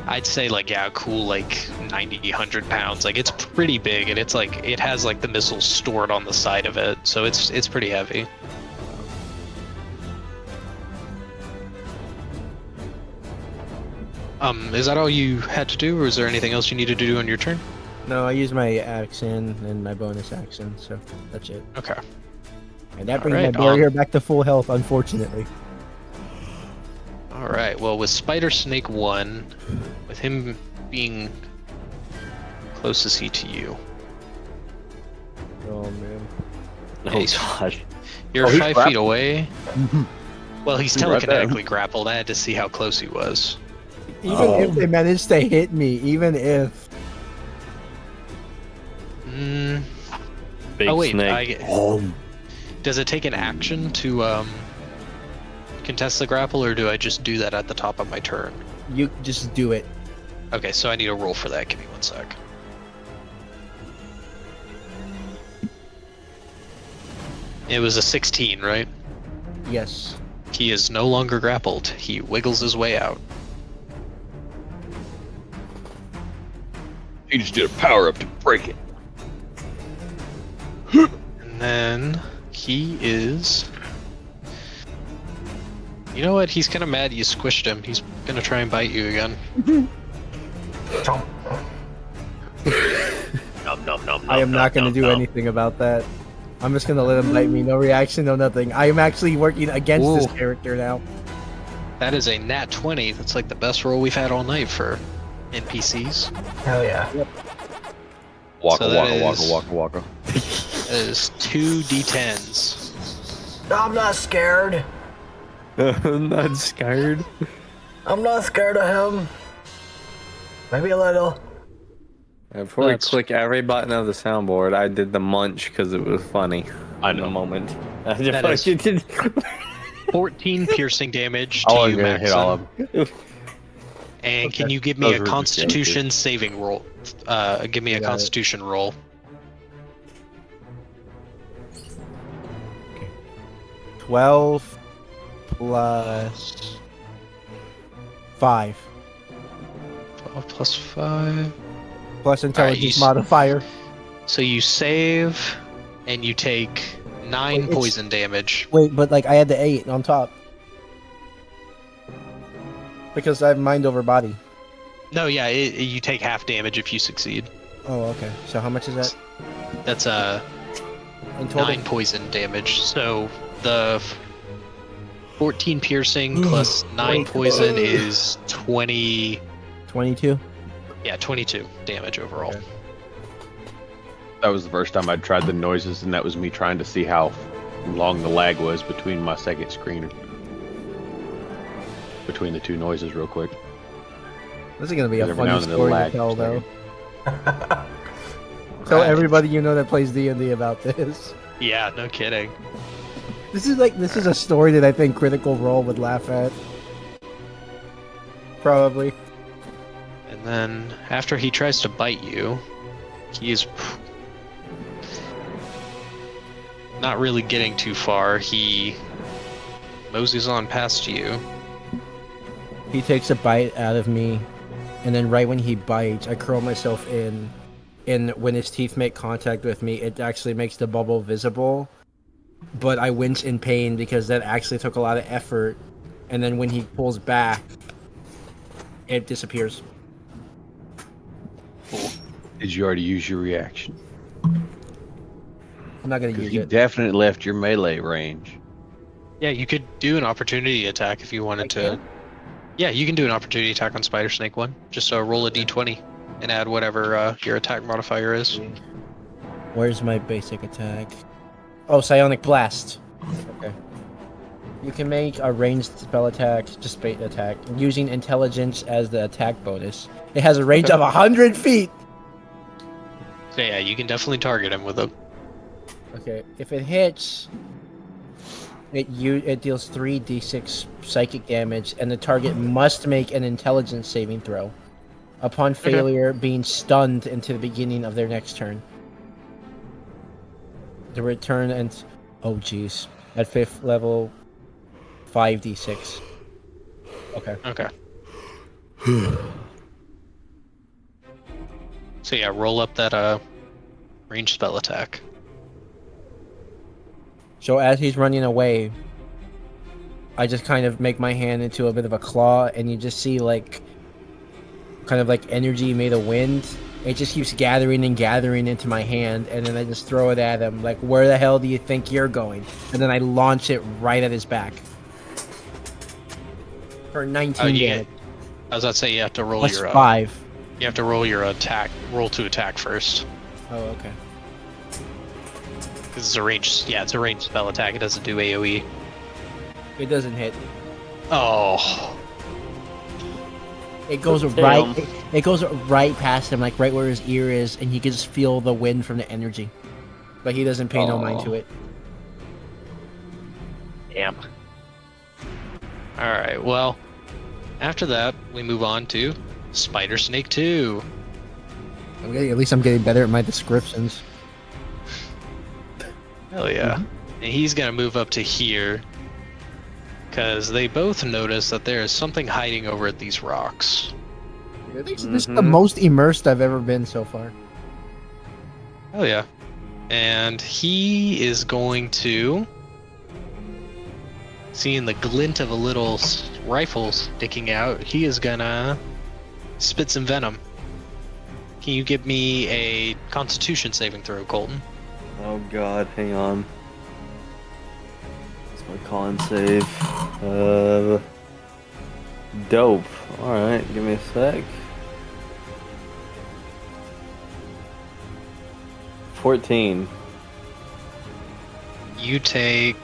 I'd say like cool like 90, 100 pounds. Like it's pretty big, and it's like it has like the missiles stored on the side of it, so it's pretty heavy. Is that all you had to do, or is there anything else you needed to do on your turn? No, I use my action and my bonus action, so that's it. Okay. And that brings Alright, my barrier back to full health, unfortunately. All right. Well, with Spider Snake 1, with him being closest to you, Oh man. Oh he's- gosh. you're he's 5 feet away. Well, he's He's right there. telekinetically grappled. I had to see how close he was. Even if they managed to hit me, even if. Big Oh wait, snake. does it take an action to contest the grapple, or do I just do that at the top of my turn? You just do it. Okay, so I need a roll for that. Give me 1 sec. It was a 16, right? Yes. He is no longer grappled. He wiggles his way out. He just did a power up to break it. And then he is... You know what? He's kind of mad you squished him. He's gonna try and bite you again. I am not going to do anything about that. I'm just going to let him bite me. No reaction, no nothing. I am actually working against this Ooh. character now. That is a nat 20. That's like the best roll we've had all night for NPCs. Hell yeah. Waka So that waka waka is- waka waka. That is 2 d10s. I'm not scared. I'm not scared. I'm not scared of him. Maybe a little. Before That's- we click every button of the soundboard, I did the munch because it was funny. I In the know. moment. That is- 14 piercing damage I to was you, gonna hit all Maxon. of them. And can you give me Those a were the Constitution saving roll? Give me a Got it. Constitution roll. 12 plus 5 12 plus 5. plus intelligence you- modifier. So you save, and you take 9 Wait, it's- poison damage. Wait, but like I had the 8 on top. Because I have mind over body. No, yeah, you take half damage if you succeed. Oh, okay. So how much is that That's in total? 9 poison damage. So the 14 piercing plus 9 poison is 20. 22. Yeah, 22 damage overall. Okay. That was the first time I'd tried the noises, and that was me trying to see how long the lag was between my second screen. Between the two noises, real quick. This is gonna be a Every now funny and then story to lag tell, for a though. Tell everybody you know that plays D&D about this. Yeah, no kidding. This is a story that I think Critical Role would laugh at. Probably. And then after he tries to bite you, he's not really getting too far. He moseys on past you. He takes a bite out of me, and then right when he bites, I curl myself in. And when his teeth make contact with me, it actually makes the bubble visible. But I wince in pain because that actually took a lot of effort. And then when he pulls back, it disappears. Did you already use your reaction? I'm not gonna Because use you it. definitely left your melee range. Yeah, you could do an opportunity attack if you wanted to. Yeah, you can do an opportunity attack on Spider Snake 1. Just roll a d20 and add whatever your attack modifier is. Where's my basic attack? Oh, Psionic Blast. Okay. You can make a ranged spell attack, just bait attack, using intelligence as the attack bonus. It has a range of 100 feet! So yeah, you can definitely target him with a... Okay, if it hits, it deals 3d6 psychic damage, and the target must make an intelligence saving throw. Upon failure, being stunned into the beginning of their next turn. The return and... Oh, jeez. At 5th level, 5d6. Okay. Okay. So yeah, roll up that ranged spell attack. So as he's running away, I just kind of make my hand into a bit of a claw, and you just see like kind of like energy made of wind. It just keeps gathering and gathering into my hand, and then I just throw it at him like, where the hell do you think you're going? And then I launch it right at his back for 19 damage. I was about to say you have to roll Plus your 5. you have to roll your attack. Roll to attack first. Oh, okay. Because it's a ranged. Yeah, it's a ranged spell attack. It doesn't do AOE. It doesn't hit. Oh. It goes right. It goes right past him, like right where his ear is, and he can just feel the wind from the energy. But he doesn't pay no mind to it. Damn. All right. Well, after that, we move on to Spider Snake 2. At least I'm getting better at my descriptions. Hell yeah. And he's gonna move up to here because they both notice that there is something hiding over at these rocks. This is the most immersed I've ever been so far. Oh yeah. And he is going to, seeing the glint of a little rifle sticking out, he is gonna spit some venom. Can you give me a Constitution saving throw, Colton? Oh god, hang on. It's my con save. Dope. Alright, give me a sec. 14. You take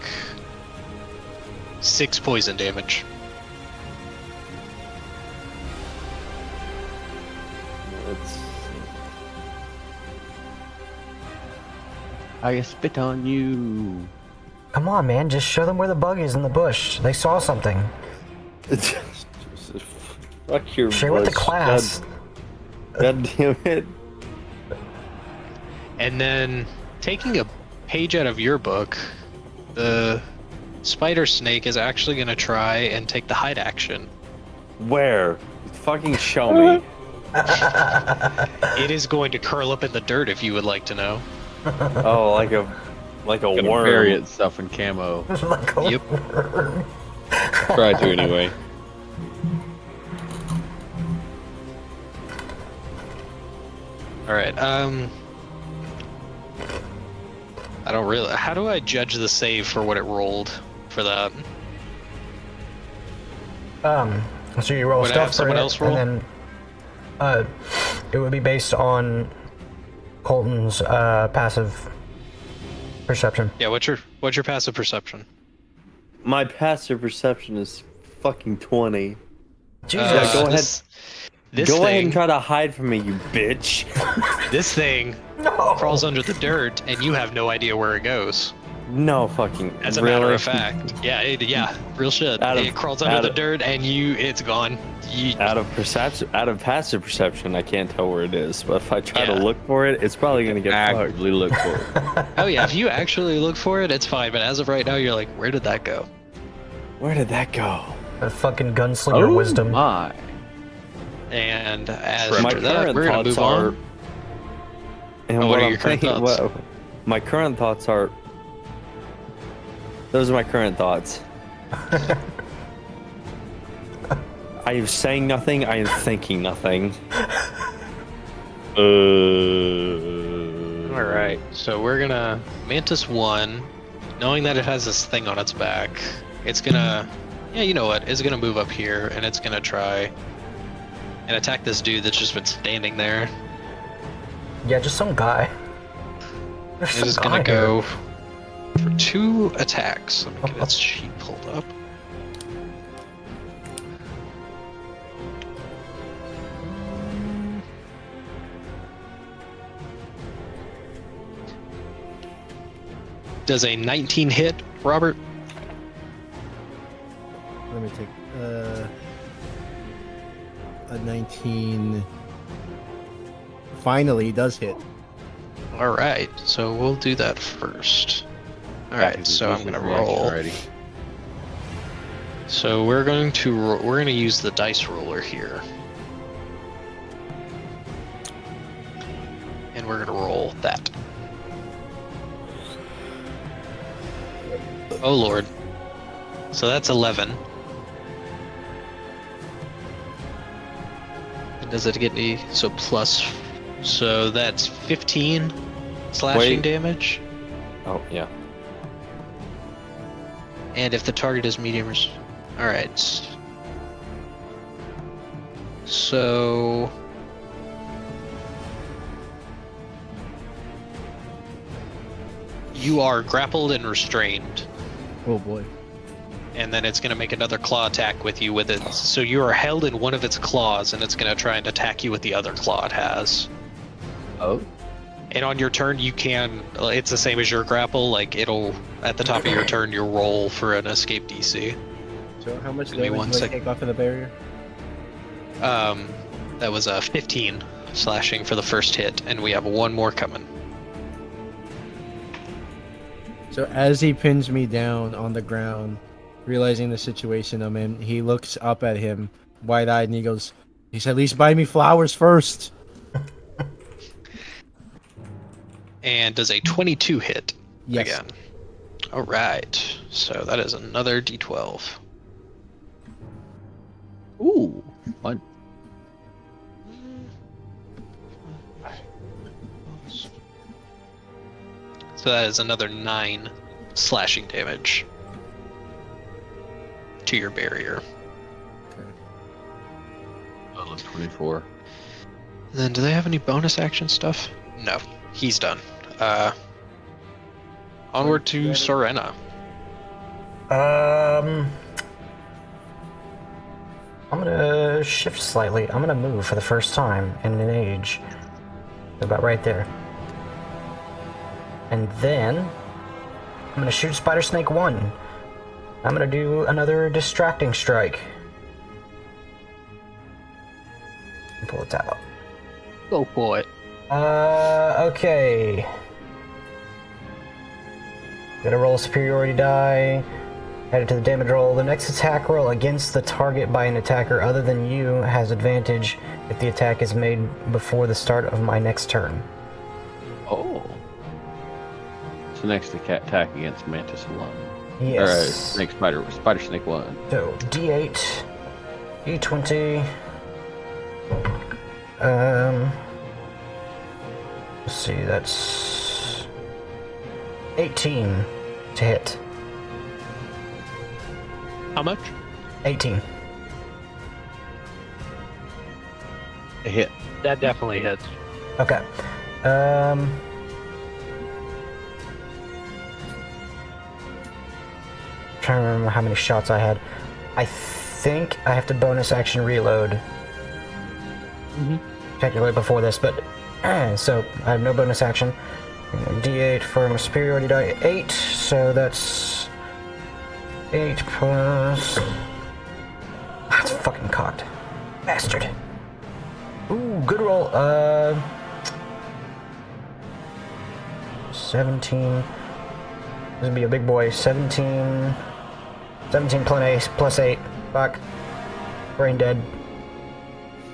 6 poison damage. Let's... I spit on you. Come on, man, just show them where the bug is in the bush. They saw something. Fuck your Share with the bush. class. God damn it. And then, taking a page out of your book, the spider snake is actually going to try and take the hide action. Where? Fucking show me. It is going to curl up in the dirt if you would like to know. Oh, like a Gonna worm. bury itself in camo. Like a Yep. worm. Try to anyway. Alright, I don't really... How do I judge the save for what it rolled for that? So you roll Would I stealth have for someone it, else roll? and then it would be based on Colton's passive perception. Yeah, what's your passive perception? My passive perception is fucking 20. Jesus. Yeah, go ahead. This Go thing, ahead and try to hide from me, you bitch. This thing No. crawls under the dirt, and you have no idea where it goes. No fucking. As a really? matter of fact, yeah, real shit. It crawls under the dirt, and it's gone. Out of passive perception, I can't tell where it is. But if I try to Yeah. look for it, it's probably gonna get fucked. Actively look for it. Oh yeah, if you actually look for it, it's fine. But as of right now, you're like, where did that go? Where did that go? That fucking gunslinger wisdom. My. And as My after that, current we're gonna thoughts move are. on. And Oh, what are I'm your current thinking, thoughts? my current thoughts are. Those are my current thoughts. I am saying nothing. I am thinking nothing. All right, so we're gonna Mantis 1, knowing that it has this thing on its back. It's gonna, yeah, you know what? It's gonna move up here, and it's gonna try and attack this dude that's just been standing there. Yeah, just some guy. There's It's some just guy gonna here. go for 2 attacks. Let me get its sheet pulled up. Does a 19 hit, Robert? Let me take a 19. Finally does hit. All right, so we'll do that first. All right, so I'm gonna roll. Already. So we're going to use the dice roller here, and we're gonna roll that. Oh lord. So that's 11. And does it get me so plus? So that's 15 slashing Wait. damage. Oh yeah. And if the target is medium, all right. So you are grappled and restrained, Oh boy. and then it's going to make another claw attack with you with it. So you are held in one of its claws, and it's going to try and attack you with the other claw it has. Oh. And on your turn, you can. It's the same as your grapple. Like it'll at the top of your turn, you'll roll for an escape DC. So how much Give me damage one do I sec. take off of the barrier? That was a 15 slashing for the first hit, and we have one more coming. So as he pins me down on the ground, realizing the situation I'm in, he looks up at him, wide-eyed, and he said, at least buy me flowers first. And does a 22 hit Yes. again? All right, so that is another D12. Ooh. Fun. So that is another 9 slashing damage to your barrier. Oh, look, 24. And then, do they have any bonus action stuff? No, he's done. Onward to Sorena. I'm gonna shift slightly. I'm gonna move for the first time in an age. About right there. And then I'm gonna shoot Spider Snake 1. I'm gonna do another distracting strike. And pull it out. Go for it. Okay. Gonna roll a superiority die. Add it to the damage roll. The next attack roll against the target by an attacker other than you has advantage if the attack is made before the start of my next turn. Oh. So next attack against Mantis 1. Yes. Or next Spider Snake 1. So D8, D20. Let's see, that's 18 to hit. How much? 18. A hit. That definitely hits. Okay. Trying to remember how many shots I had. I think I have to bonus action reload. Technically before this, but so I have no bonus action. D8 for my superiority die 8, so that's 8 plus. That's fucking cocked, bastard. Ooh, good roll. 17. This would be a big boy. 17 plus 8. Fuck. Brain dead.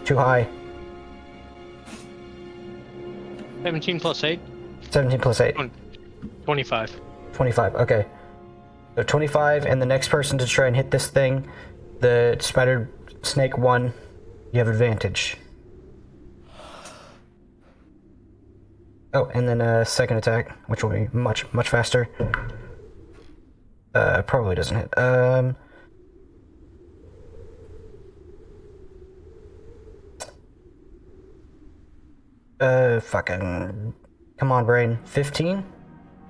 Too high. 17 plus 8? 17 plus 8. 25. 25, okay. So 25, and the next person to try and hit this thing, the spider snake 1, you have advantage. Oh, and then a second attack, which will be much faster. Probably doesn't hit. Fucking... Come on, brain. 15?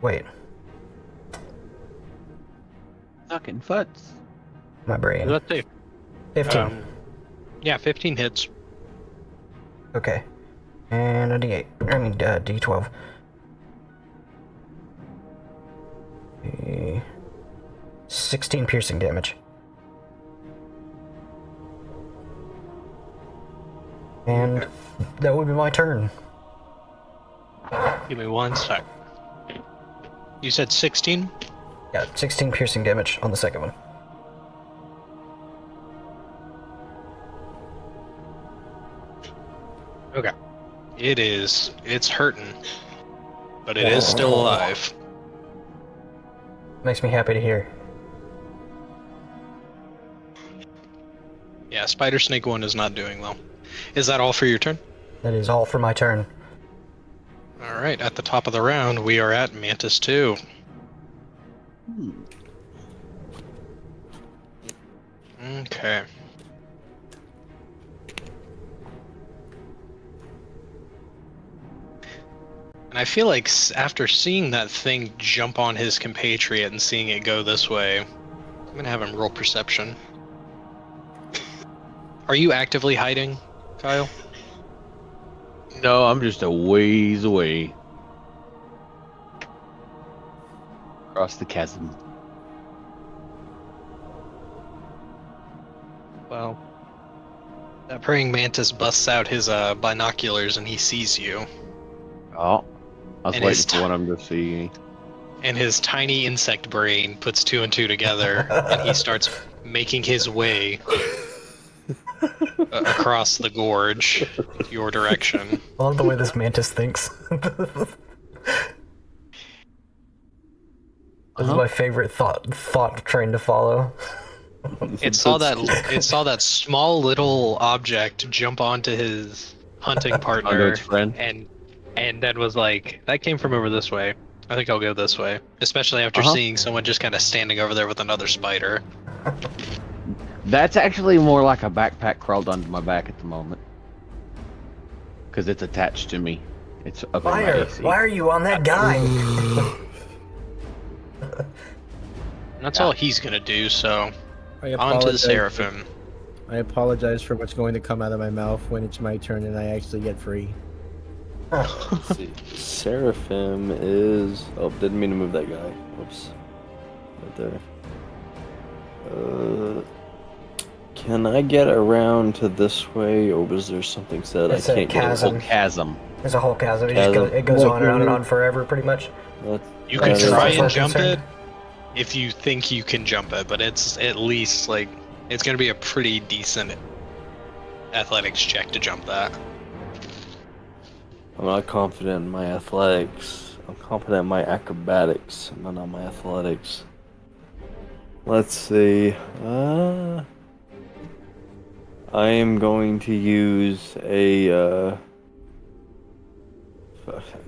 Wait. Fucking futz. My brain. Let's see. 15. Yeah, 15 hits. Okay. And a D8. I mean, D12. 16 piercing damage. And that would be my turn. Give me 1 sec. You said 16? Yeah, 16 piercing damage on the second one. Okay. It's hurting. But it is still alive. Makes me happy to hear. Yeah, Spider Snake 1 is not doing well. Is that all for your turn? That is all for my turn. Alright, at the top of the round, we are at Mantis 2. Okay. And I feel like after seeing that thing jump on his compatriot and seeing it go this way, I'm gonna have him roll perception. Are you actively hiding, Kyle? No, I'm just a ways away. Across the chasm. Well, that praying mantis busts out his binoculars and he sees you. Oh, I was And waiting for one of them to see. And his tiny insect brain puts 2 and 2 together, and he starts making his way across the gorge, your direction. I love the way this mantis thinks. This is my favorite thought train to follow. It saw that small little object jump onto his hunting partner, its friend. and then was like, "That came from over this way. I think I'll go this way." Especially after seeing someone just kind of standing over there with another spider. That's actually more like a backpack crawled onto my back at the moment. Because it's attached to me. It's up in my AC. Why are you on that guy? That's all he's gonna do. So I on to the apologize. Seraphim. I apologize for what's going to come out of my mouth when it's my turn and I actually get free. Let's see. Seraphim is. Oh, didn't mean to move that guy. Whoops. Right there. Can I get around to this way, or was there something said It's I a can't get chasm. around? Chasm. There's a whole chasm. Chasm. It goes on and on and on forever, pretty much. You can try and jump concerned. it if you think you can jump it, but it's at least like it's gonna be a pretty decent athletics check to jump that. I'm not confident in my athletics. I'm confident in my acrobatics, but not my athletics. Let's see. I am going to use a.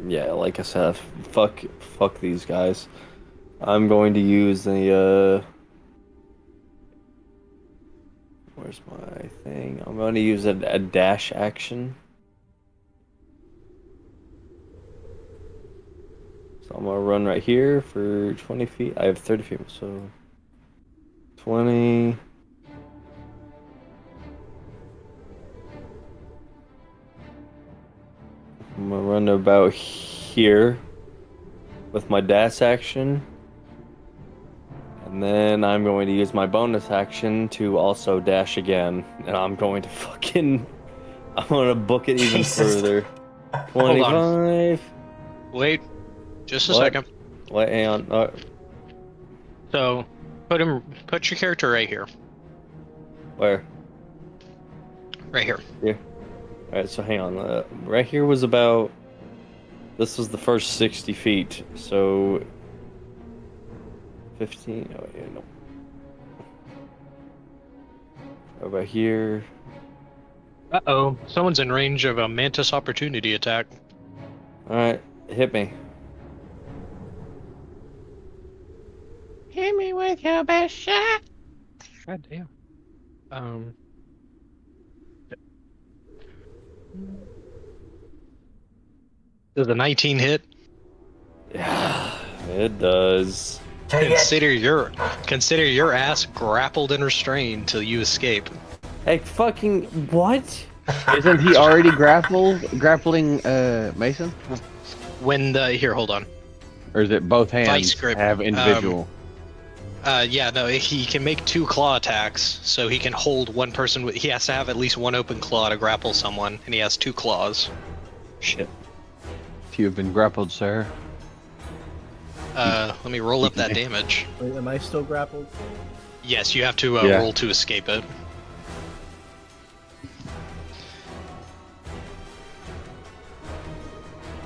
Yeah, like I said, fuck these guys. I'm going to use the. Where Where's my thing? I'm going to use a dash action. So I'm going to run right here for 20 feet. I have 30 feet, so 20. I'm going to run about here with my dash action. And then I'm going to use my bonus action to also dash again. And I'm going to I'm going to book it even further. 25. Wait, just a What? second. Wait, hang on. So, put your character right here. Where? Right here. Here. Alright, so hang on. Right here was about... This was the first 60 feet, so... 15... Oh, yeah, no. Over here... Uh-oh, someone's in range of a Mantis opportunity attack. Alright, hit me. Hit me with your best shot. God damn. Does the 19 hit? Yeah, it does. Consider your ass grappled and restrained till you escape. Hey, fucking what? Isn't he already grappling Mason? When here, hold on. Or is it both hands Vice grip. have individual? Yeah, no, he can make 2 claw attacks, so he can hold one person he has to have at least 1 open claw to grapple someone, and he has 2 claws. Shit. You have been grappled, sir. Let me roll up that damage. Wait, am I still grappled? Yes, you have to roll to escape it.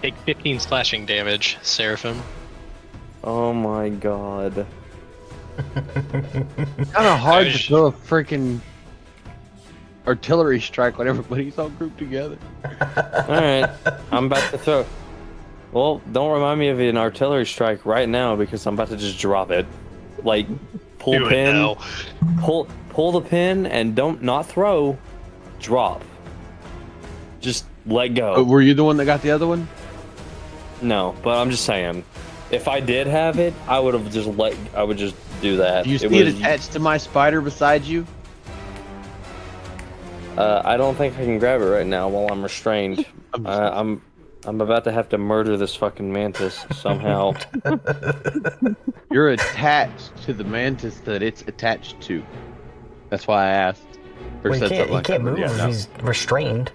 Take 15 slashing damage, Seraphim. Oh my god. Kind of hard to throw a freaking artillery strike when everybody's all grouped together. Alright, I'm about to throw. Well, don't remind me of an artillery strike right now because I'm about to just drop it. Like, pull Do it pin, now. pull the pin, and not throw, drop. Just let go. Were you the one that got the other one? No, but I'm just saying, if I did have it, I would just do that. Do you see it attached to my spider beside you? I don't think I can grab it right now while I'm restrained. I'm about to have to murder this fucking mantis somehow. You're attached to the mantis that it's attached to. That's why I asked. Or Well, said something he like can't that. move. Yeah, no. He's restrained.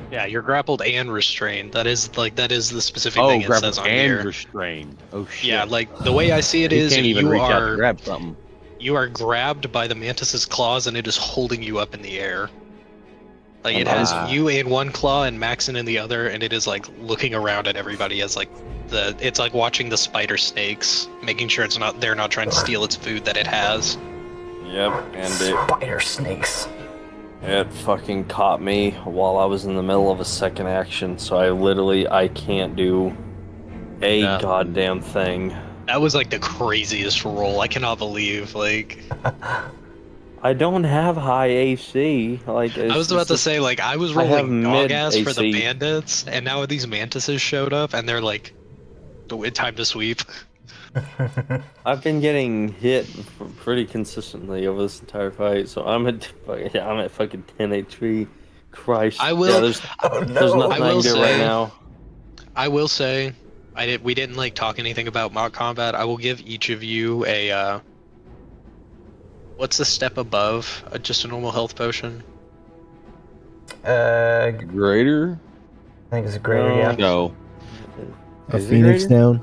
Yeah, you're grappled and restrained. That is the specific Oh, thing it grappled says on and here. restrained. Oh shit. Yeah, like the way I see it You is can't even you reach out are to grab something. you are grabbed by the mantis's claws and it is holding you up in the air. Like it has you in one claw and Maxon in the other, and it is like looking around at everybody as like it's like watching the spider snakes, making sure they're not trying to steal its food that it has. Yep, and Spider snakes. it fucking caught me while I was in the middle of a second action, so I can't do a goddamn thing. That was like the craziest roll. I cannot believe like. I don't have high AC. Like I was about to say, like, I was I have rolling dog mid ass for the AC. bandits, and now these mantises showed up, and they're like, time to sweep. I've been getting hit pretty consistently over this entire fight, so I'm at fucking 10 HP. Christ. I will. Yeah, there's nothing I can do right now. I will say, we didn't like talk anything about mock combat. I will give each of you a. What's the step above just a normal health potion? Greater? I think it's a greater, yeah. No. A Is it phoenix greater? down.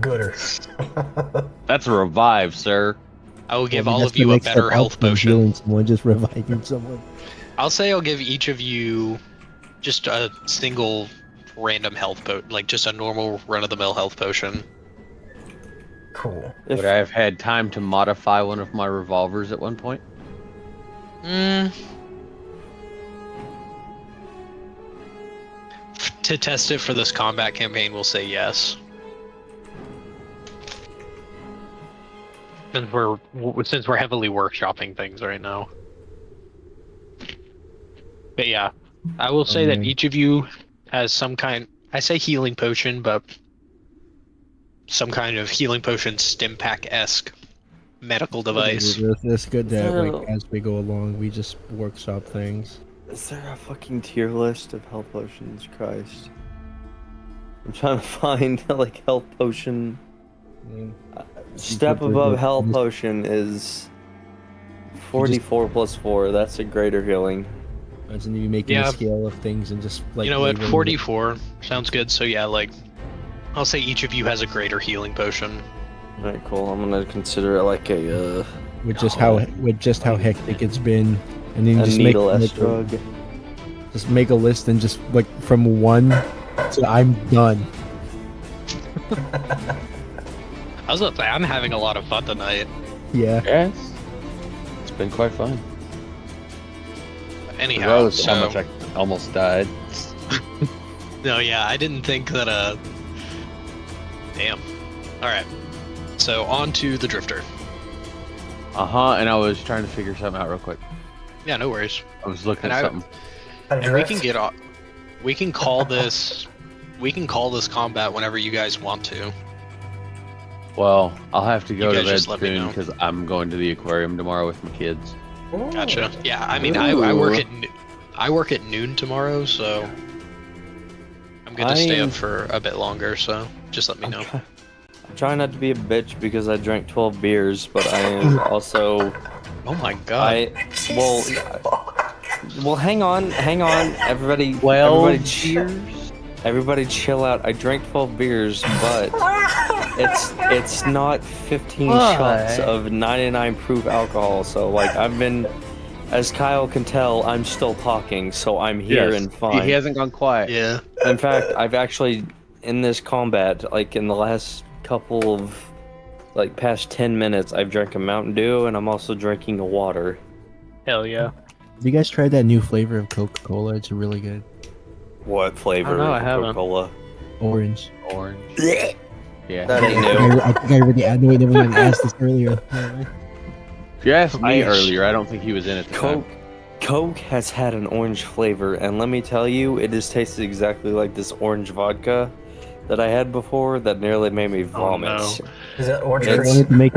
Gooder. That's a revive, sir. I will give Well, all that's of you the a next better step health up from potion. Healing someone, just reviving someone. I'll say I'll give each of you just a single random health potion, like just a normal run-of-the-mill health potion. Cool. Would I have had time to modify one of my revolvers at one point? To test it for this combat campaign, we'll say yes. Since we're heavily workshopping things right now. But yeah, I will say that man. each of you has some kind. I say healing potion, but some kind of healing potion stim pack-esque medical device. It's good that like So- as we go along, we just workshop things. Is there a fucking tier list of health potions? Christ. I'm trying to find like health potion. I mean, Step put the- above the- health this- potion is 44 plus 4. That's a greater healing. Imagine you making Yeah. a scale of things and just like. You know what? labeling it. 44 sounds good. So yeah, like I'll say each of you has a greater healing potion. Alright, cool. I'm gonna consider it like a With just how hectic it's been, and then you just make needle S like, drug. just make a list and just like from 1 to I'm done. I was about to say I'm having a lot of fun tonight. Yeah. Yes. It's been quite fun. Anyhow, Regardless of so how much I almost died. no, yeah, I didn't think that. Damn. All right. So on to the drifter. And I was trying to figure something out real quick. Yeah, no worries. I was looking And at I- something. And we can get off. We can call this. We can call this combat whenever you guys want to. Well, I'll have to go You to guys bed just let me soon know. because I'm going to the aquarium tomorrow with my kids. Gotcha. Yeah, I mean, I work at I work at noon tomorrow, so I'm good to stay up for a bit longer. So just let me know. I'm trying not to be a bitch because I drank 12 beers, but I am also. Oh my god. Well, hang on, everybody. Everybody, chill out. I drank 12 beers, but it's not 15 shots of 99 proof alcohol. So like I've been, as Kyle can tell, I'm still talking, so I'm here and fine. He hasn't gone quiet. Yeah. In fact, I've actually in this combat, like in the last couple of like past 10 minutes, I've drank a Mountain Dew and I'm also drinking a water. Hell yeah. Have you guys tried that new flavor of Coca-Cola? It's really good. What flavor? I don't know, I of haven't. Coca-Cola? Orange. Orange. Yeah. That ain't new. I think I already never mind asked this earlier. If you asked me I- earlier, I don't think he was in it. Coke has had an orange flavor, and let me tell you, it has tasted exactly like this orange vodka that I had before that nearly made me vomit. no. Is that orange They It's- wanted to make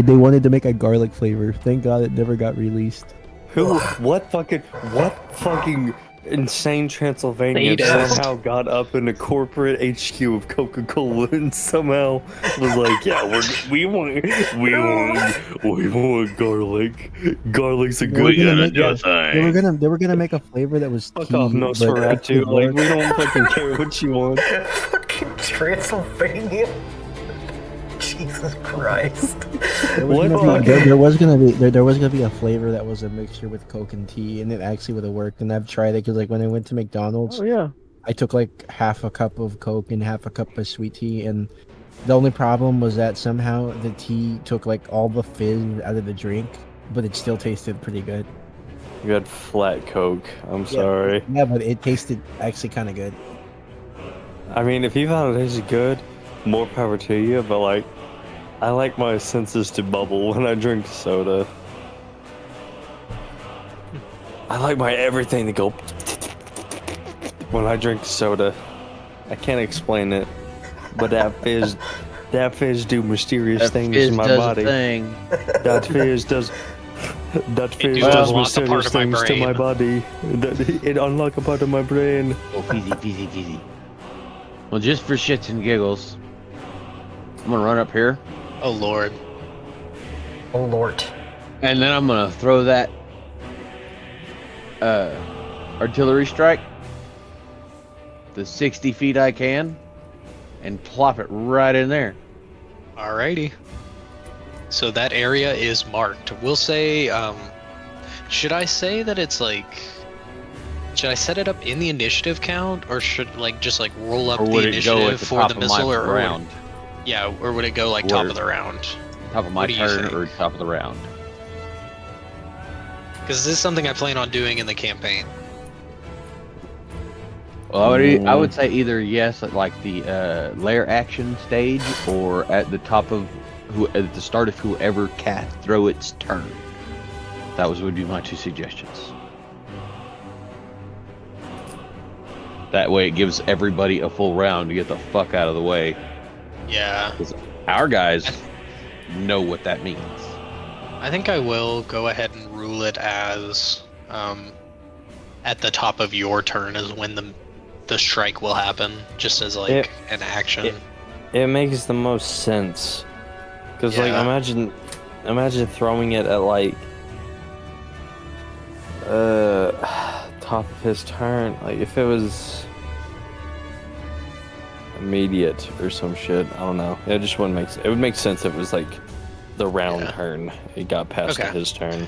they wanted to make a garlic flavor. Thank God it never got released. What fucking insane Transylvania Sadist. somehow got up in the corporate HQ of Coca-Cola and somehow was like, yeah, we want garlic. Garlic's a good They were gonna make a flavor that was Fuck tea, off, but Nosferatu. it Like, we don't fucking care what you want. Fucking Transylvania. Jesus Christ. There was gonna be a flavor that was a mixture with Coke and tea, and it actually would have worked. And I've tried it because like when I went to McDonald's, yeah. I took like half a cup of Coke and half a cup of sweet tea, and the only problem was that somehow the tea took like all the fizz out of the drink, but it still tasted pretty good. You had flat Coke. I'm sorry. Yeah, but it tasted actually kind of good. I mean, if you found it tasted good, more power to you, but like, I like my senses to bubble when I drink soda. I like my everything to go when I drink soda. I can't explain it, but that fizz do mysterious things in my body. That fizz does unlock a part mysterious of my things to my brain. body. It unlock a part of my brain. Oh, easy. Well, just for shits and giggles, I'm gonna run up here, Oh lord. Oh Lord. and then I'm gonna throw that artillery strike the 60 feet I can, and plop it right in there. Alrighty. So that area is marked. We'll say, should I say that it's like, should I set it up in the initiative count, or should like just like roll up Or the would it go initiative at the for top the of missile, my or round? yeah, or would it go like top Or- of the round? Top of my What do you turn think? or top of the round? Because this is something I plan on doing in the campaign. Well, I would say either yes, at like the lair action stage, or at the top of at the start of whoever cast throw its turn. That would be my two suggestions. That way it gives everybody a full round to get the fuck out of the way. Yeah. Our guys know what that means. I think I will go ahead and rule it as at the top of your turn is when the strike will happen, just as like an action. It makes the most sense. Because like imagine throwing it at like top of his turn. Like if it was immediate or some shit, I don't know. It just wouldn't make sense. It would make sense if it was like the round turn. It got past to his turn.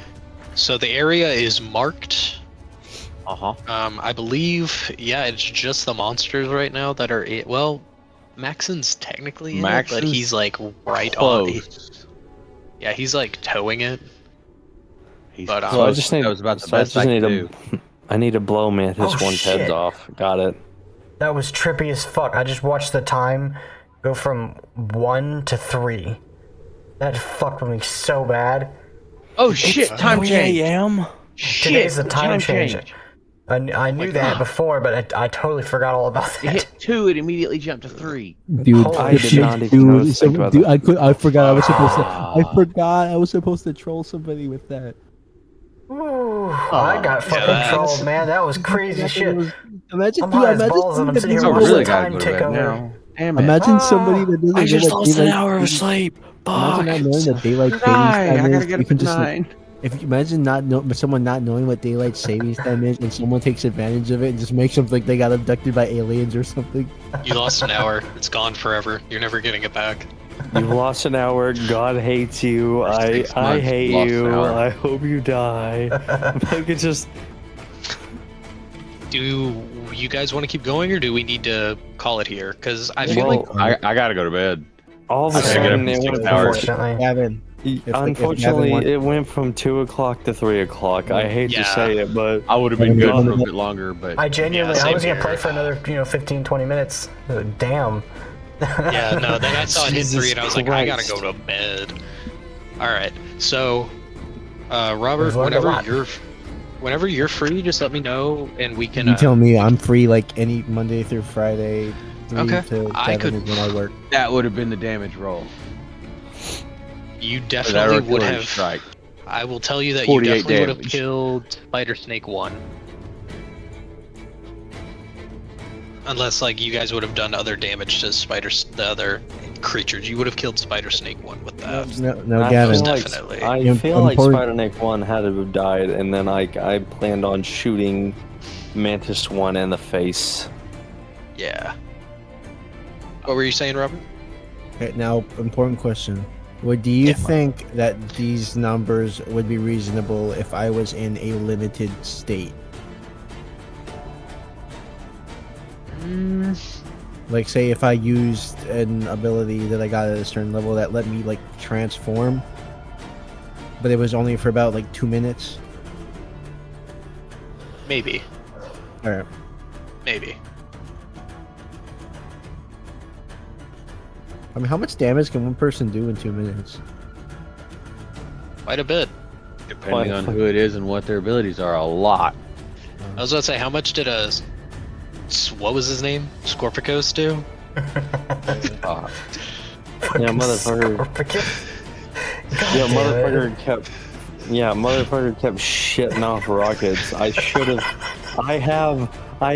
So the area is marked. Uh-huh. I believe, it's just the monsters right now that are well, Maxon's technically in it, but he's like right close. on. He's like towing it. He's but close. I just need. That was about the best I could do. I need to blow Mantis one's heads off. Got it. That was trippy as fuck. I just watched the time go from 1 to 3. That fucked with me so bad. Oh shit! Time change. Today's the time change. I knew that before, but I totally forgot all about that. It hit 2, it immediately jumped to 3. Dude, I did not even notice about that. I forgot I was supposed to troll somebody with that. Ooh, I got fucking trolled, man. That was crazy shit. Imagine, I'm high as balls and I'm sitting here watching the time tick over. Imagine somebody that doesn't. I just lost an hour of sleep. Imagine not knowing that daylight savings time is. You can just if you imagine someone not knowing what daylight savings time is, and someone takes advantage of it and just makes them think they got abducted by aliens or something. You lost an hour. It's gone forever. You're never getting it back. You lost an hour. God hates you. I hate you. I hope you die. I could just. Do you guys want to keep going, or do we need to call it here? Because I feel like I gotta go to bed. All of a sudden, it went Gavin. Unfortunately, it went from 2 o'clock to 3 o'clock. I hate to say it, but I would have been good for a bit longer. But I genuinely, I was gonna play for another, 15-20 minutes. Damn. Yeah, no. Then I saw it hit 3, and I was like, I gotta go to bed. All right. So, Robert, whenever you're free, just let me know, and we can. You tell me. I'm free like any Monday through Friday. 3 to 7 is when I work. That would have been the damage roll. You definitely would have. Strike. I will tell you that you definitely would have killed Spider Snake 1. Unless, like, you guys would have done other damage to the other creatures. You would have killed Spider Snake 1 with that. No, Gavin. Definitely. I feel like Spider Snake 1 had to have died, and then I planned on shooting Mantis 1 in the face. Yeah. What were you saying, Robert? Okay, now, important question. Do you think that these numbers would be reasonable if I was in a limited state? Like, say if I used an ability that I got at a certain level that let me, like, transform, but it was only for about, like, 2 minutes? Maybe. Alright. Maybe. I mean, how much damage can one person do in 2 minutes? Quite a bit. Depending on who it is and what their abilities are, a lot. I was about to say, how much did what was his name? Scorpicos do? Motherfucker. Motherfucker kept shitting off rockets. I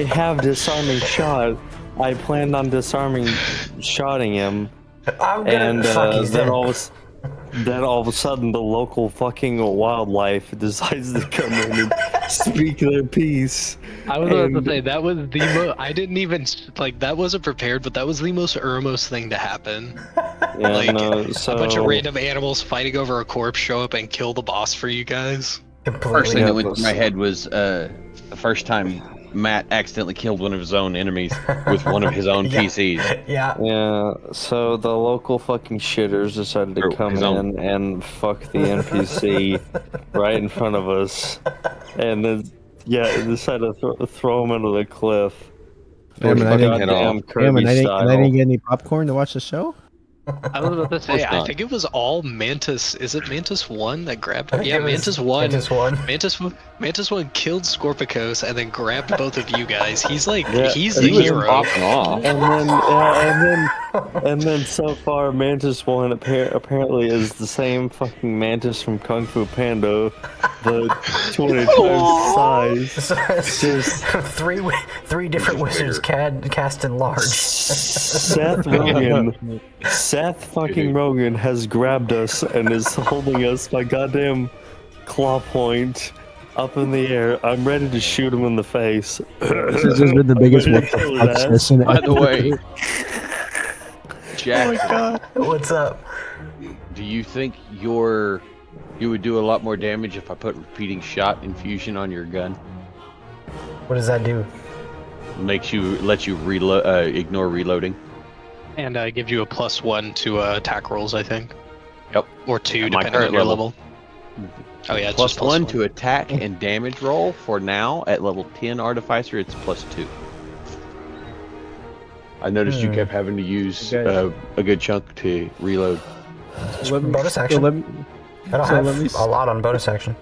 have disarming shot. I planned on shotting him. And then all of a sudden the local fucking wildlife decides to come in and speak their piece. I was about to say, that was the most, I didn't even, like, that wasn't prepared, but that was the most Urmos thing to happen. Yeah, like, so... a bunch of random animals fighting over a corpse show up and kill the boss for you guys. First thing that went through my head was the first time Matt accidentally killed one of his own enemies with one of his own PCs. Yeah, so the local fucking shitters decided to come in and fuck the NPC right in front of us. And then, decided to throw him into the cliff. I didn't get any popcorn to watch the show? I was about to say, course I not. think it was all Mantis. Is it Mantis 1 that grabbed? I think Yeah, it was Mantis 1. Mantis 1. Mantis 1 killed Scorpicos and then grabbed both of you guys. He's like, Yeah, he's he the was hero. Popping off. And then so far, Mantis 1 apparently is the same fucking Mantis from Kung Fu Panda, but 20 times size. Just three different wizards cast in large. Seth fucking Rogen has grabbed us and is holding us by goddamn claw point up in the air. I'm ready to shoot him in the face. This has just been the biggest what the fuck session By the ever. way, Jack, What's up? do you think you would do a lot more damage if I put repeating shot infusion on your gun? What does that do? Lets you reload, ignore reloading. And gives you a +1 to attack rolls, I think. Yep. Or 2, At my depending on current your level. level. Oh yeah, it's Plus just one to attack and damage roll. For now, at level 10 Artificer, it's +2. I noticed you kept having to use a good chunk to reload. Bonus action. I don't have a lot on bonus action.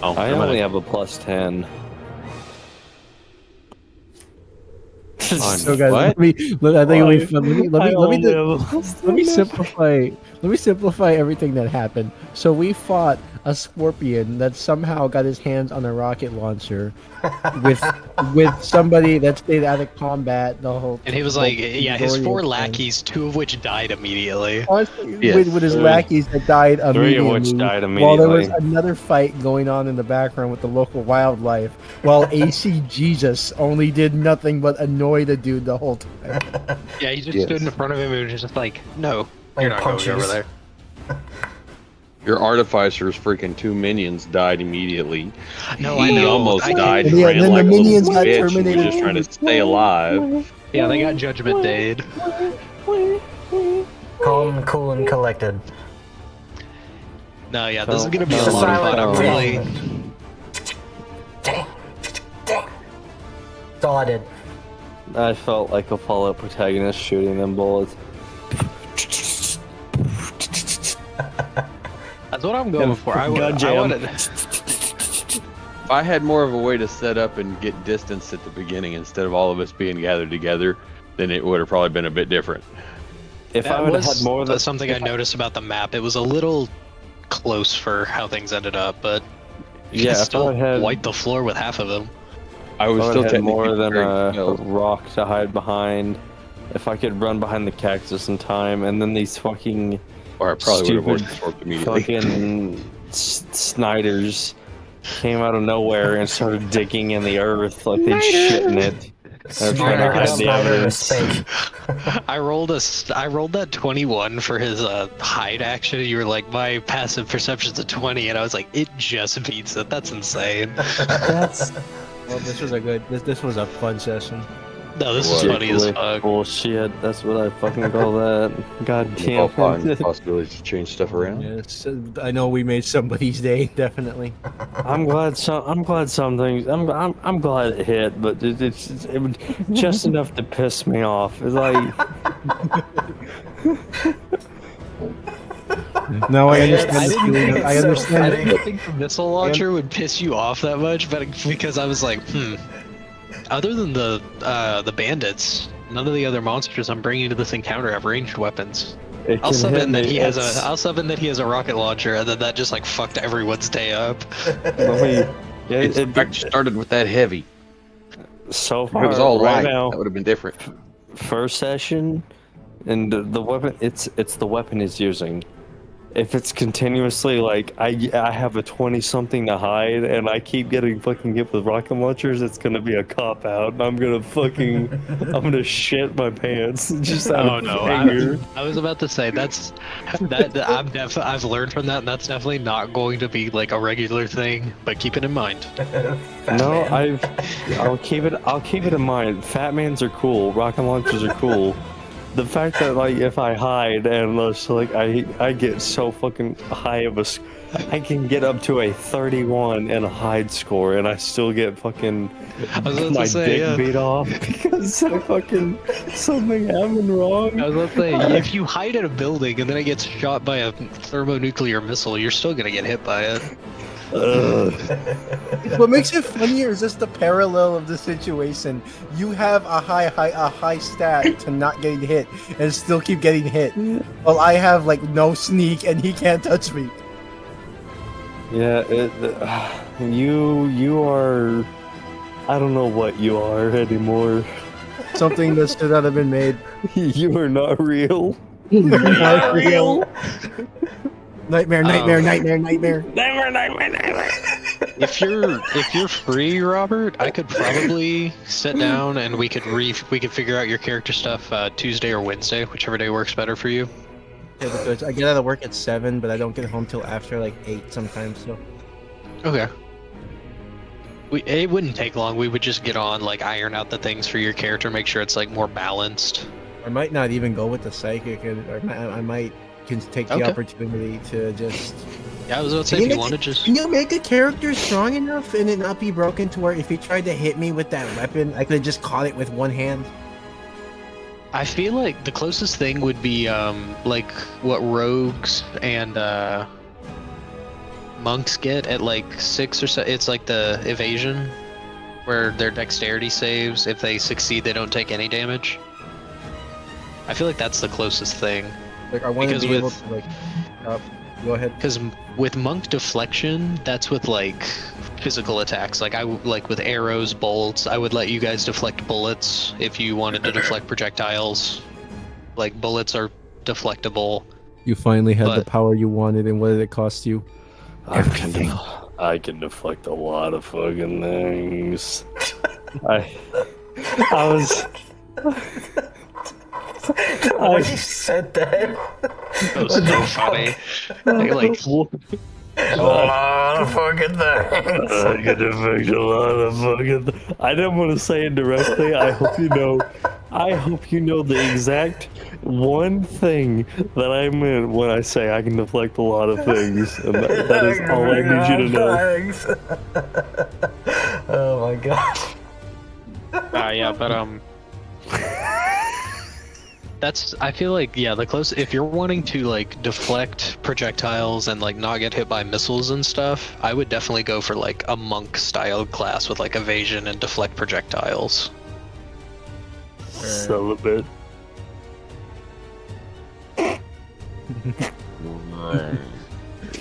Oh, I only have a +10. So guys, let me simplify everything that happened. So we fought a scorpion that somehow got his hands on a rocket launcher with somebody that stayed out of combat the whole. And he was like, yeah, his 4 lackeys, 2 of which died immediately. With his lackeys that died 3 immediately. of which died While there was immediately. another fight going on in the background with the local wildlife, while AC Jesus only did nothing but annoy the dude the whole time. Yeah, he just stood in front of him and was just like, no, you're not punches. going over there. Your Artificer's freaking 2 minions died immediately. No, I He know. almost I- died. And He yeah, ran then like the a little minions got bitch. He was terminated. just trying to stay alive. Yeah, they got Judgment Dayed. Calm, cool, and collected. No, yeah, this is gonna be a Just lot of fun. I'm silent. really. Dang. That's all I did. I felt like a Fallout protagonist shooting them bullets. That's what I'm going for. I wanted. If I had more of a way to set up and get distance at the beginning instead of all of us being gathered together, then it would have probably been a bit different. If I That would have was had more than something I noticed about the map. It was a little close for how things ended up, but you Yeah, can if still I had- wipe the floor with half of them. I was I would still have had technically more than very a skilled. rock to hide behind. If I could run behind the cactus in time, and then these fucking Or I probably would have stupid worked immediately. fucking Sniders came out of nowhere and started digging in the earth like they'd shit in it. They're trying to hide the evidence. I rolled that 21 for his hide action. You were like, my passive perception's a 20, and I was like, it just beats it. That's insane. Well, this was a good. This was a fun session. No, this is funny as fuck. Bullshit. That's what I fucking call that. God damn. Possibilities to change stuff around. Yes, I know we made somebody's day. Definitely. I'm glad something. I'm glad it hit, but it was just enough to piss me off. It's like. No, I understand. I understand. I didn't think the missile launcher would piss you off that much, but because I was like, other than the bandits, none of the other monsters I'm bringing to this encounter have ranged weapons. I'll sub in that he has a rocket launcher, and then that just like fucked everyone's day up. It started with that heavy. So If far, it was all right light, now, that would have been different. first session, and the weapon. It's the weapon he's using. If it's continuously like I have a 20-something to hide, and I keep getting fucking hit with rocket launchers, it's gonna be a cop out, and I'm gonna shit my pants. Just out of anger. I was about to say I've learned from that, and that's definitely not going to be like a regular thing. But keep it in mind. No, I'll keep it in mind. Fat mans are cool. Rocket launchers are cool. the fact that like if I hide and just like I get so fucking high of I can get up to a 31 and a hide score, and I still get fucking my dick beat off because I fucking something happened wrong. I was about to say, if you hide in a building and then it gets shot by a thermonuclear missile, you're still gonna get hit by it. What makes it funnier is just the parallel of the situation. You have a high stat to not getting hit and still keep getting hit, while I have like no sneak and he can't touch me. Yeah, you are. I don't know what you are anymore. Something that should not have been made. You are not real. Not real. Nightmare. If you're free, Robert, I could probably sit down and we could figure out your character stuff Tuesday or Wednesday, whichever day works better for you. Yeah, because I get out of work at 7, but I don't get home till after like 8 sometimes. So. Okay. It wouldn't take long. We would just get on, like, iron out the things for your character, make sure it's like more balanced. I might not even go with the psychic, or I might take the opportunity to just. Yeah, I was about to say, if you want to just. Can you make a character strong enough and it not be broken to where if he tried to hit me with that weapon, I could have just caught it with one hand? I feel like the closest thing would be like what rogues and monks get at like 6 or so. It's like the evasion, where their dexterity saves, if they succeed, they don't take any damage. I feel like that's the closest thing. Like I want to be able to like. Go ahead. Because with monk deflection, that's with like physical attacks. Like like with arrows, bolts. I would let you guys deflect bullets if you wanted to deflect projectiles. Like bullets are deflectable. You finally had the power you wanted, and what did it cost you? Everything. I can deflect a lot of fucking things. I was. When you said that, That was so funny. Like a lot of fucking things. I can deflect a lot of fucking. I didn't want to say it directly. I hope you know. I hope you know the exact one thing that I meant when I say I can deflect a lot of things, and that is all I need you to know. Oh my god. yeah, but that's, I feel like, yeah, the close, if you're wanting to like deflect projectiles and like not get hit by missiles and stuff, I would definitely go for like a monk style class with like evasion and deflect projectiles. Celibate.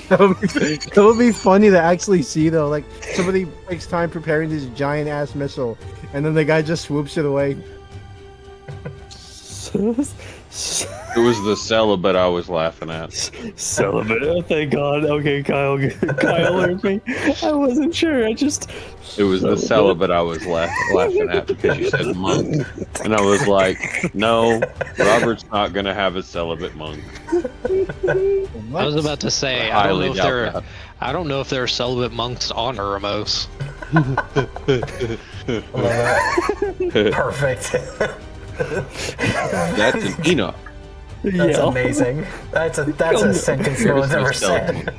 That would be funny to actually see though. Like somebody takes time preparing this giant ass missile, and then the guy just swoops it away. It was the celibate I was laughing at. Celibate. Oh, thank God. Okay, Kyle heard me. I wasn't sure. It was the celibate I was laughing at because you said monk, and I was like, no, Robert's not gonna have a celibate monk. I was about to say, I don't know if there are celibate monks on Uramos. Perfect. That's an Enoch. That's amazing. That's a sentence no one's ever said.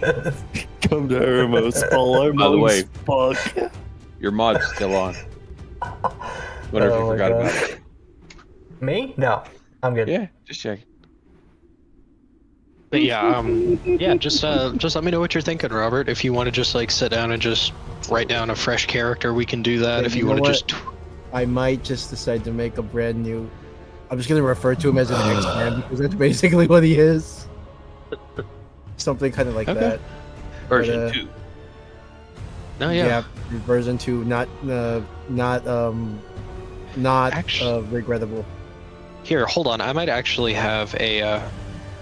Come to Uramos. All our By the way, fuck. Your mod's still on. Whatever you forgot about it. Me? No, I'm good. Yeah, just check. But yeah, yeah, just let me know what you're thinking, Robert. If you want to just like sit down and just write down a fresh character, we can do that. Yeah, if you want to just, I might just decide to make a brand new. I'm just gonna refer to him as an X-Man because that's basically what he is. Something kind of like that. Version 2. No, yeah, version 2, not regrettable. Here, hold on. I might actually have a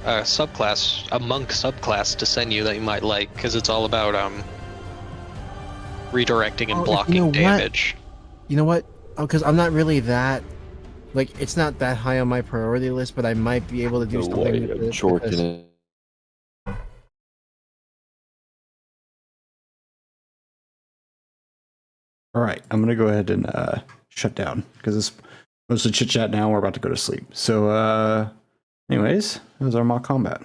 subclass, a monk subclass to send you that you might like, because it's all about redirecting and blocking damage. You know what? Because I'm not really that, like, it's not that high on my priority list, but I might be able to do something with it. All right, I'm gonna go ahead and shut down because this Mostly chit chat now. We're about to go to sleep. So, anyways, that was our mock combat.